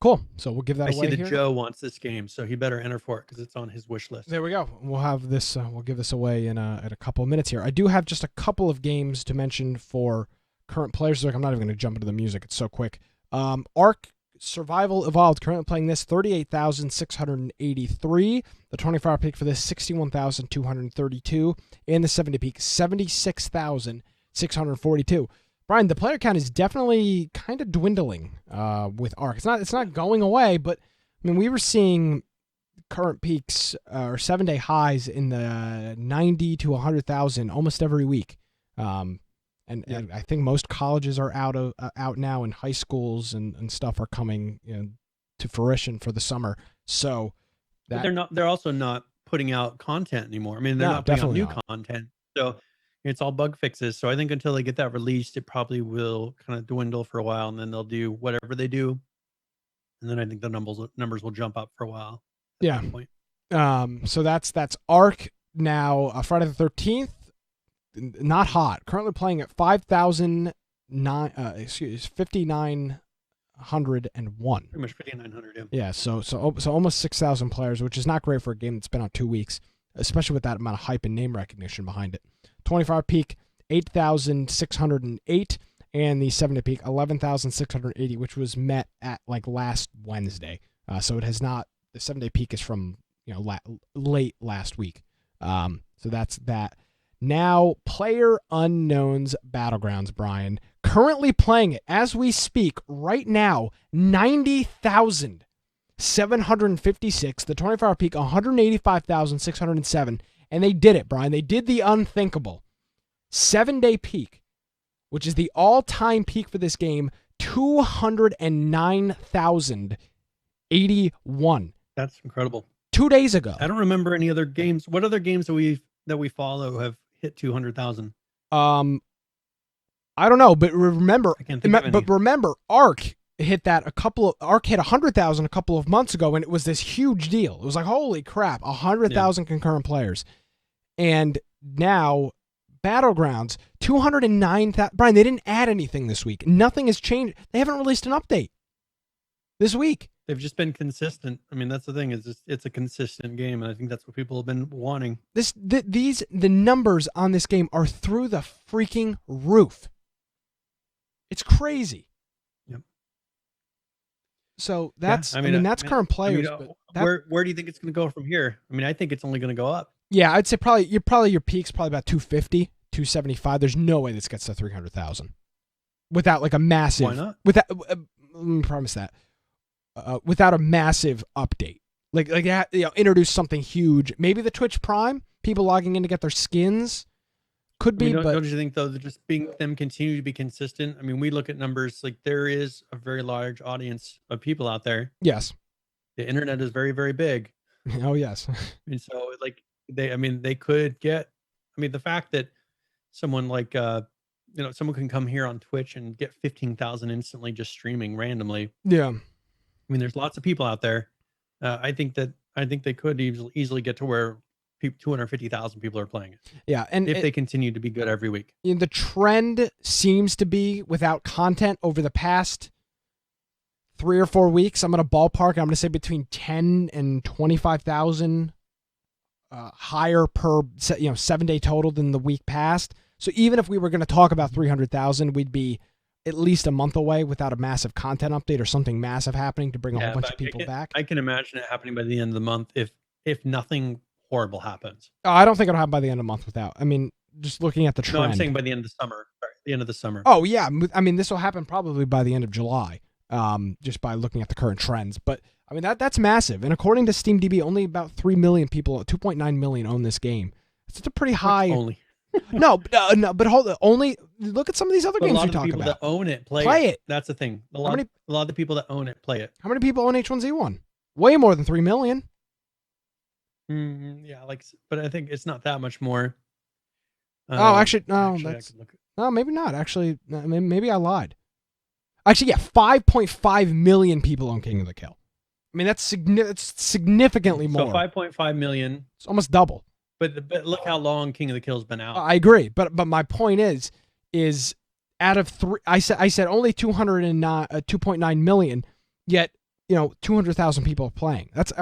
cool. So we'll give that away. I see that here. Joe wants this game, so he better enter for it because it's on his wish list. There we go. We'll have this. We'll give this away in a couple of minutes here. I do have just a couple of games to mention for current players. Like I'm not even going to jump into the music. It's so quick. Ark Survival Evolved, currently playing this, 38,683. The 24-hour peak for this, 61,232. And the 70 peak, 76,642. Brian, the player count is definitely kind of dwindling with Ark. It's not going away, but I mean we were seeing current peaks or 7-day highs in the 90 to 100,000 almost every week. And I think most colleges are out now, and high schools and stuff are coming to fruition for the summer. So they're also not putting out content anymore. I mean, they're not putting out new content. So it's all bug fixes. So I think until they get that released, it probably will kind of dwindle for a while, and then they'll do whatever they do. And then I think the numbers will jump up for a while. Yeah. So that's Ark now. Friday the 13th. Not hot. Currently playing at 59 5,901. Pretty much 5,900. Yeah. Yeah, so almost 6,000 players, which is not great for a game that's been out 2 weeks, especially with that amount of hype and name recognition behind it. 24-hour peak 8,608, and the 7-day peak 11,680, which was met at like last Wednesday. So it has not. The 7-day peak is from late last week. So that's that. Now, Player Unknown's Battlegrounds, Brian. Currently playing it as we speak right now, 90,756. The 24-hour peak, 185,607. And they did it, Brian. They did the unthinkable. 7-day peak, which is the all-time peak for this game, 209,081. That's incredible. 2 days ago. I don't remember any other games. What other games that we follow have hit 200,000? I don't know, but remember, I can't think of any. But remember, Ark hit 100,000 a couple of months ago, and it was this huge deal. It was like, holy crap, 100,000 concurrent players, and now Battlegrounds 209,000. Brian, they didn't add anything this week. Nothing has changed. They haven't released an update this week. They've just been consistent. I mean, that's the thing, is it's a consistent game, and I think that's what people have been wanting. The numbers on this game are through the freaking roof. It's crazy. Yep. So that's that's current players. Where do you think it's going to go from here? I mean, I think it's only going to go up. Yeah, I'd say your peak's probably about 250, 275. There's no way this gets to 300,000 without like a massive. Why not? Without let me promise that. Without a massive update, like introduce something huge. Maybe the Twitch Prime, people logging in to get their skins, could be. Don't you think though that just them continue to be consistent? I mean, we look at numbers, like there is a very large audience of people out there. Yes, the internet is very, very big. Oh yes, and so like they could get. I mean, the fact that someone like someone can come here on Twitch and get 15,000 instantly just streaming randomly. Yeah. I mean, there's lots of people out there. I think they could easily get to where 250,000 people are playing it. Yeah, and if they continue to be good every week. The trend seems to be without content over the past 3 or 4 weeks. I'm going to ballpark. I'm going to say between 10 and 25,000 higher per 7-day total than the week past. So even if we were going to talk about 300,000, we'd be at least a month away without a massive content update or something massive happening to bring a whole bunch of people back. I can imagine it happening by the end of the month if nothing horrible happens. I don't think it'll happen by the end of the month without. I mean, just looking at the trend. No, I'm saying by the end of the summer. Sorry, the end of the summer. Oh, yeah. I mean, this will happen probably by the end of July, just by looking at the current trends. But, I mean, that's massive. And according to SteamDB, only about 3 million people, 2.9 million own this game. It's a pretty high. Only. no, but hold on. Only look at some of these other games we talk about. A lot of the people that own it play it. That's the thing. A lot of the people that own it play it. How many people own H1Z1? Way more than 3 million. Yeah, but I think it's not that much more. Actually, no, maybe not. Actually, maybe I lied. Actually, yeah, 5.5 million people own King of the Kill. I mean, that's significantly more. So 5.5 million. It's almost double. But look how long King of the Kill's been out. I agree, but my point is out of three, I said only 2.9 million, yet 200,000 people are playing. That's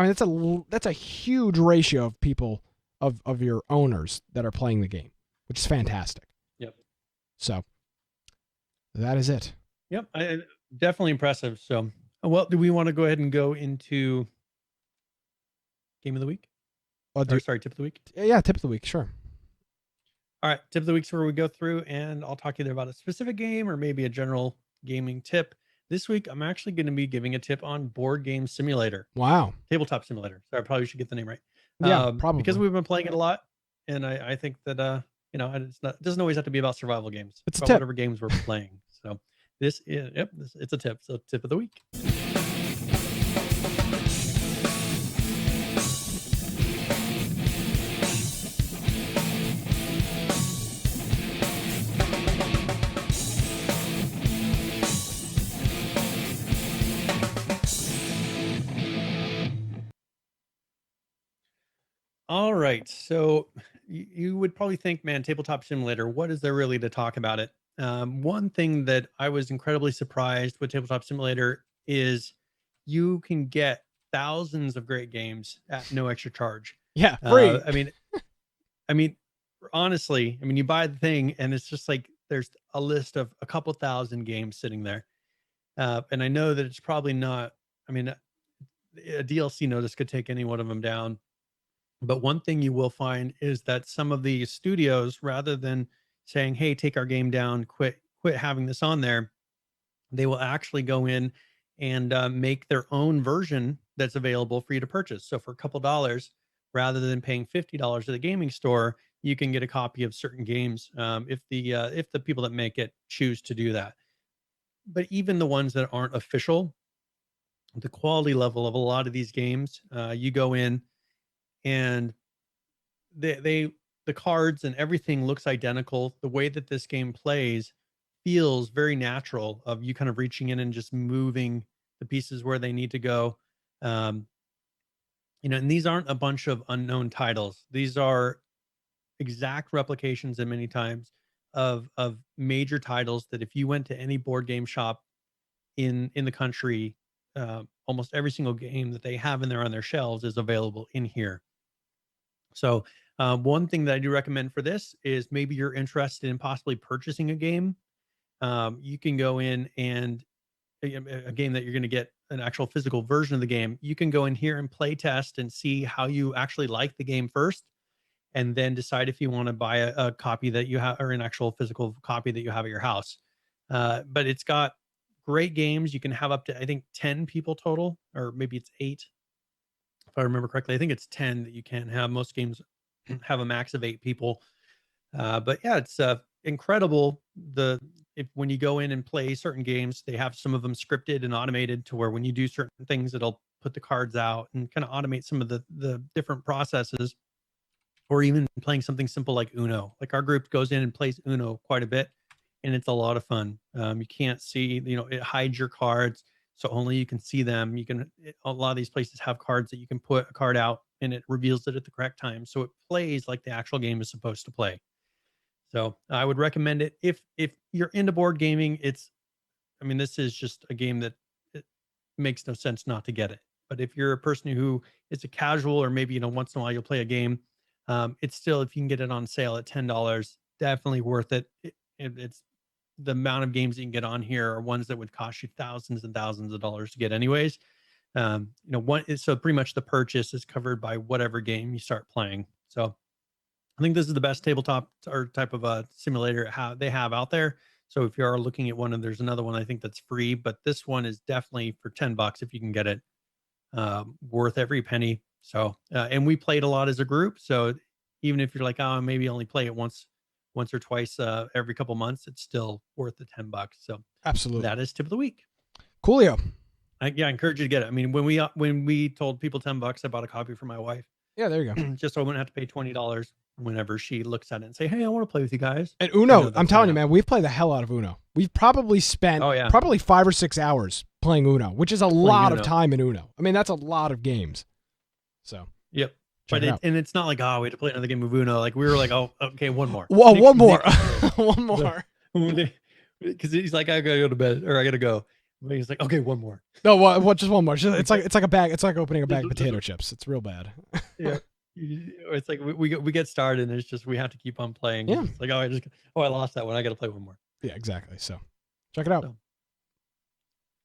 a huge ratio of people of your owners that are playing the game, which is fantastic. Yep. So that is it. Yep, definitely impressive. So, well, do we want to go ahead and go into Game of the Week? Tip of the week. Yeah, tip of the week, sure. All right, tip of the week is where we go through and I'll talk either about a specific game or maybe a general gaming tip. This week, I'm actually going to be giving a tip on Board Game Simulator. Wow. Tabletop Simulator. So I probably should get the name right. Yeah, probably. Because we've been playing it a lot, and I think that it doesn't always have to be about survival games. It's about whatever games we're playing. So it's a tip. So tip of the week. All right, so you would probably think, man, Tabletop Simulator, what is there really to talk about it? One thing that I was incredibly surprised with Tabletop Simulator is you can get thousands of great games at no extra charge. Yeah, free. I mean, honestly, I mean, you buy the thing and it's just like there's a list of a couple thousand games sitting there. And I know that it's probably not, I mean, a DLC notice could take any one of them down. But one thing you will find is that some of the studios, rather than saying, "Hey, take our game down, quit having this on there," they will actually go in and make their own version that's available for you to purchase. So for a couple dollars, rather than paying $50 at the gaming store, you can get a copy of certain games if the people that make it choose to do that. But even the ones that aren't official, the quality level of a lot of these games, you go in and they the cards and everything looks identical. The way that this game plays feels very natural of you kind of reaching in and just moving the pieces where they need to go. Um, and these aren't a bunch of unknown titles. These are exact replications and many times of major titles that if you went to any board game shop in the country, almost every single game that they have in there on their shelves is available in here. So, one thing that I do recommend for this is maybe you're interested in possibly purchasing a game. You can go in and a game that you're going to get an actual physical version of the game. You can go in here and play test and see how you actually like the game first, and then decide if you want to buy a copy that you have or an actual physical copy that you have at your house. But it's got great games. You can have up to, I think, 10 people total, or maybe it's 8 if I remember correctly. I think it's 10 that you can have. Most games have a max of 8 people. But yeah, it's incredible. If when you go in and play certain games, they have some of them scripted and automated to where when you do certain things, it'll put the cards out and kind of automate some of the different processes. Or even playing something simple like Uno. Like our group goes in and plays Uno quite a bit, and it's a lot of fun. You can't see, it hides your cards, so only you can see them. A lot of these places have cards that you can put a card out, and it reveals it at the correct time, so it plays like the actual game is supposed to play. So I would recommend it if you're into board gaming. I mean, this is just a game that it makes no sense not to get it. But if you're a person who is a casual, or maybe once in a while you'll play a game, it's still, if you can get it on sale at $10, definitely worth it. It's the amount of games that you can get on here are ones that would cost you thousands and thousands of dollars to get anyways. So pretty much the purchase is covered by whatever game you start playing. So I think this is the best tabletop or type of a simulator how they have out there. So if you are looking at one, and there's another one I think that's free, but this one is definitely for $10 if you can get it, worth every penny. So and we played a lot as a group. So even if you're like, oh, maybe only play it once or twice every couple months, it's still worth the $10. So Absolutely. that is tip of the week. Coolio. I encourage you to get it. I mean, when we told people $10, I bought a copy for my wife. Yeah, there you go. Just so I wouldn't have to pay $20 whenever she looks at it and say, hey, I want to play with you guys. And Uno, I'm telling you, man, we've played the hell out of Uno. We've probably spent probably 5 or 6 hours playing Uno, which is a lot of time in Uno. I mean, that's a lot of games. So, yep. But it's not like, we had to play another game of Uno. Like we were like, oh, okay, one more. Well, one more. One more. Because he's like, I gotta go to bed, or I gotta go. But he's like, okay, one more. No, just one more. It's like a bag. It's like opening a bag of potato chips. It's real bad. Yeah. It's like we get started, and it's just we have to keep on playing. Yeah. It's like, I lost that one. I got to play one more. Yeah, exactly. So check it out. So,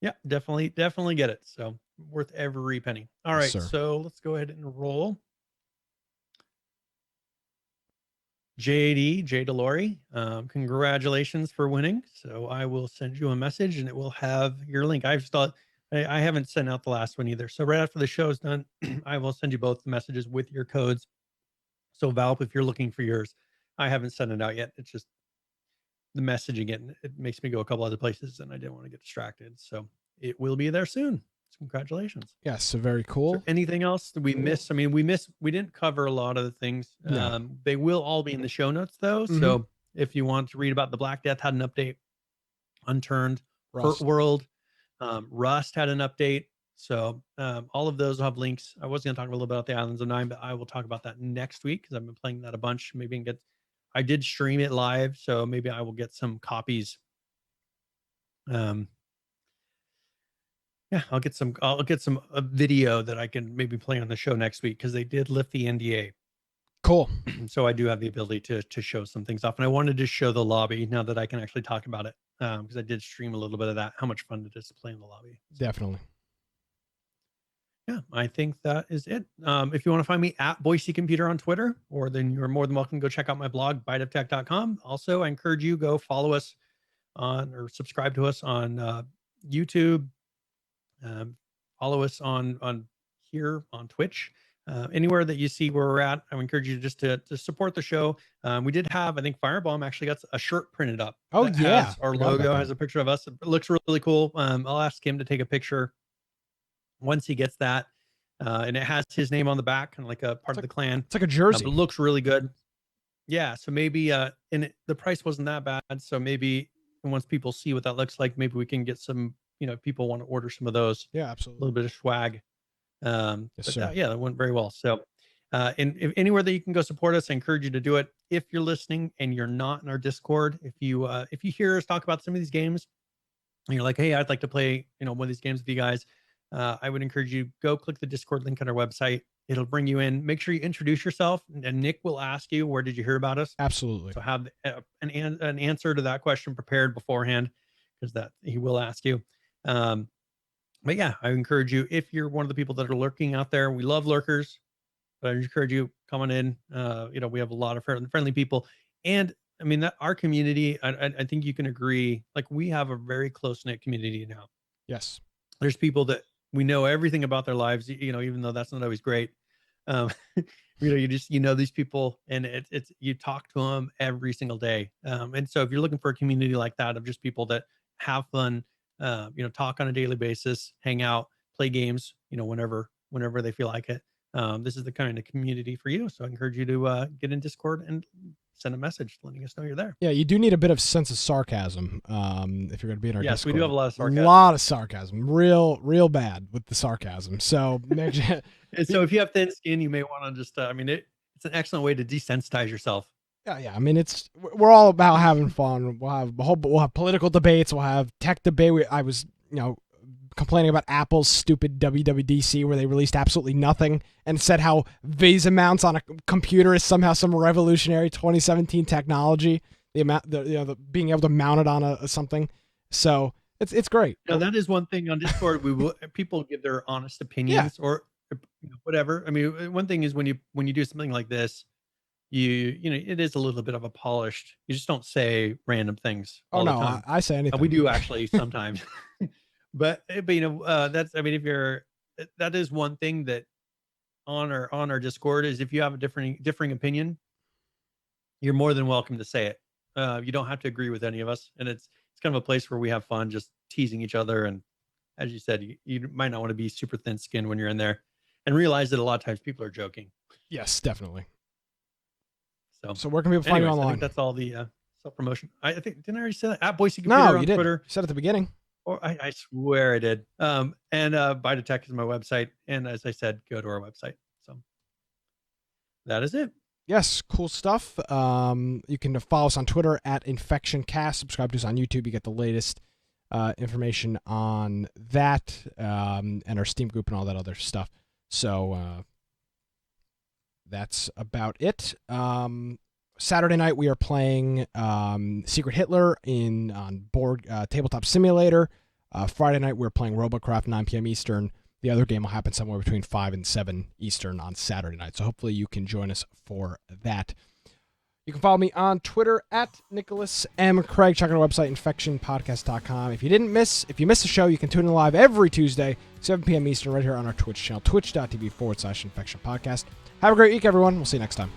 yeah, definitely get it. So worth every penny. All right, so let's go ahead and roll. Jay Delori, congratulations for winning. So I will send you a message, and it will have your link. I haven't sent out the last one either. So right after the show is done, I will send you both the messages with your codes. So Valp, if you're looking for yours, I haven't sent it out yet. It's just the messaging it makes me go a couple other places, and I didn't want to get distracted. So it will be there soon. So congratulations. Yes, so very cool. Anything else that we missed? I mean, we didn't cover a lot of the things. No. They will all be in the show notes though. Mm-hmm. So if you want to read about the Black Death had an update, Unturned, Hurt World, Rust had an update. So all of those will have links. I was going to talk a little bit about the Islands of Nine, but I will talk about that next week because I've been playing that a bunch. Maybe I can get I did stream it live, so maybe I will get some copies. Yeah, I'll get some video that I can maybe play on the show next week, because they did lift the NDA. Cool. So I do have the ability to show some things off, and I wanted to show the lobby now that I can actually talk about it, because I did stream a little bit of that, how much fun it is to play in the lobby. Definitely. Yeah, I think that is it. If you want to find me at Boise Computer on Twitter, or then you're more than welcome to go check out my blog, biteoftech.com. Also, I encourage you, go follow us on, or subscribe to us on YouTube. Follow us on here on Twitch. Anywhere that you see where we're at, I would encourage you just to support the show. We did have, I think Firebomb actually got a shirt printed up. Oh yeah, our logo has a picture of us. It looks really cool. I'll ask him to take a picture once he gets that, and it has his name on the back and like a part of the clan. It's like a jersey. It looks really good. Yeah, so maybe and the price wasn't that bad, so maybe once people see what that looks like, maybe we can get some, people want to order some of those. Yeah, absolutely. A little bit of swag. Yes, sir. Yeah, that went very well. So and if anywhere that you can go support us, I encourage you to do it. If you're listening and you're not in our Discord, if you hear us talk about some of these games and you're like, hey, I'd like to play one of these games with you guys, I would encourage you, go click the Discord link on our website. It'll bring you in. Make sure you introduce yourself, and Nick will ask you, where did you hear about us? Absolutely. So have an answer to that question prepared beforehand, because that he will ask you. But yeah, I encourage you, if you're one of the people that are lurking out there, we love lurkers, but I encourage you, come on in. We have a lot of friendly people, and I mean that our community, I think you can agree, like we have a very close-knit community now. Yes. There's people that we know everything about their lives, even though that's not always great. You just, these people, and it's, you talk to them every single day. And so if you're looking for a community like that, of just people that have fun, talk on a daily basis, hang out, play games, whenever they feel like it. This is the kind of community for you. So I encourage you to get in Discord and send a message letting us know you're there. Yeah, you do need a bit of sense of sarcasm if you're going to be in our Discord. Yes, we do have a lot of sarcasm. A lot of sarcasm. Real bad with the sarcasm. So, so if you have thin skin, you may want to just, it's an excellent way to desensitize yourself. Yeah. I mean, we're all about having fun. We'll have political debates. We'll have tech debate. I was, complaining about Apple's stupid WWDC, where they released absolutely nothing and said how VESA mounts on a computer is somehow some revolutionary 2017 technology. The being able to mount it on something. So it's great. Now that is one thing on Discord. People give their honest opinions, or whatever. I mean, one thing is when you do something like this, it is a little bit of a polished. You just don't say random things all the time. I say anything. We do actually sometimes. But that's, that is one thing that on our Discord is, if you have a differing opinion, you're more than welcome to say it. You don't have to agree with any of us, and it's kind of a place where we have fun, just teasing each other. And as you said, you might not want to be super thin skinned when you're in there, and realize that a lot of times people are joking. Yes, definitely. So where can people find you online? I think that's all the self promotion. I think, didn't I already say that? At Boise Computer on Twitter. You said at the beginning. Or I swear I did. And Bite of Tech is my website. And as I said, go to our website. So that is it. Yes, cool stuff. You can follow us on Twitter at InfectionCast. Subscribe to us on YouTube. You get the latest information on that and our Steam group and all that other stuff. So that's about it. Saturday night we are playing Secret Hitler on board Tabletop Simulator. Friday night we're playing Robocraft 9 p.m. Eastern. The other game will happen somewhere between 5 and 7 Eastern on Saturday night. So hopefully you can join us for that. You can follow me on Twitter at Nicholas M. Craig. Check out our website, infectionpodcast.com. If you missed the show, you can tune in live every Tuesday, 7 p.m. Eastern, right here on our Twitch channel, twitch.tv/infectionpodcast. Have a great week, everyone. We'll see you next time.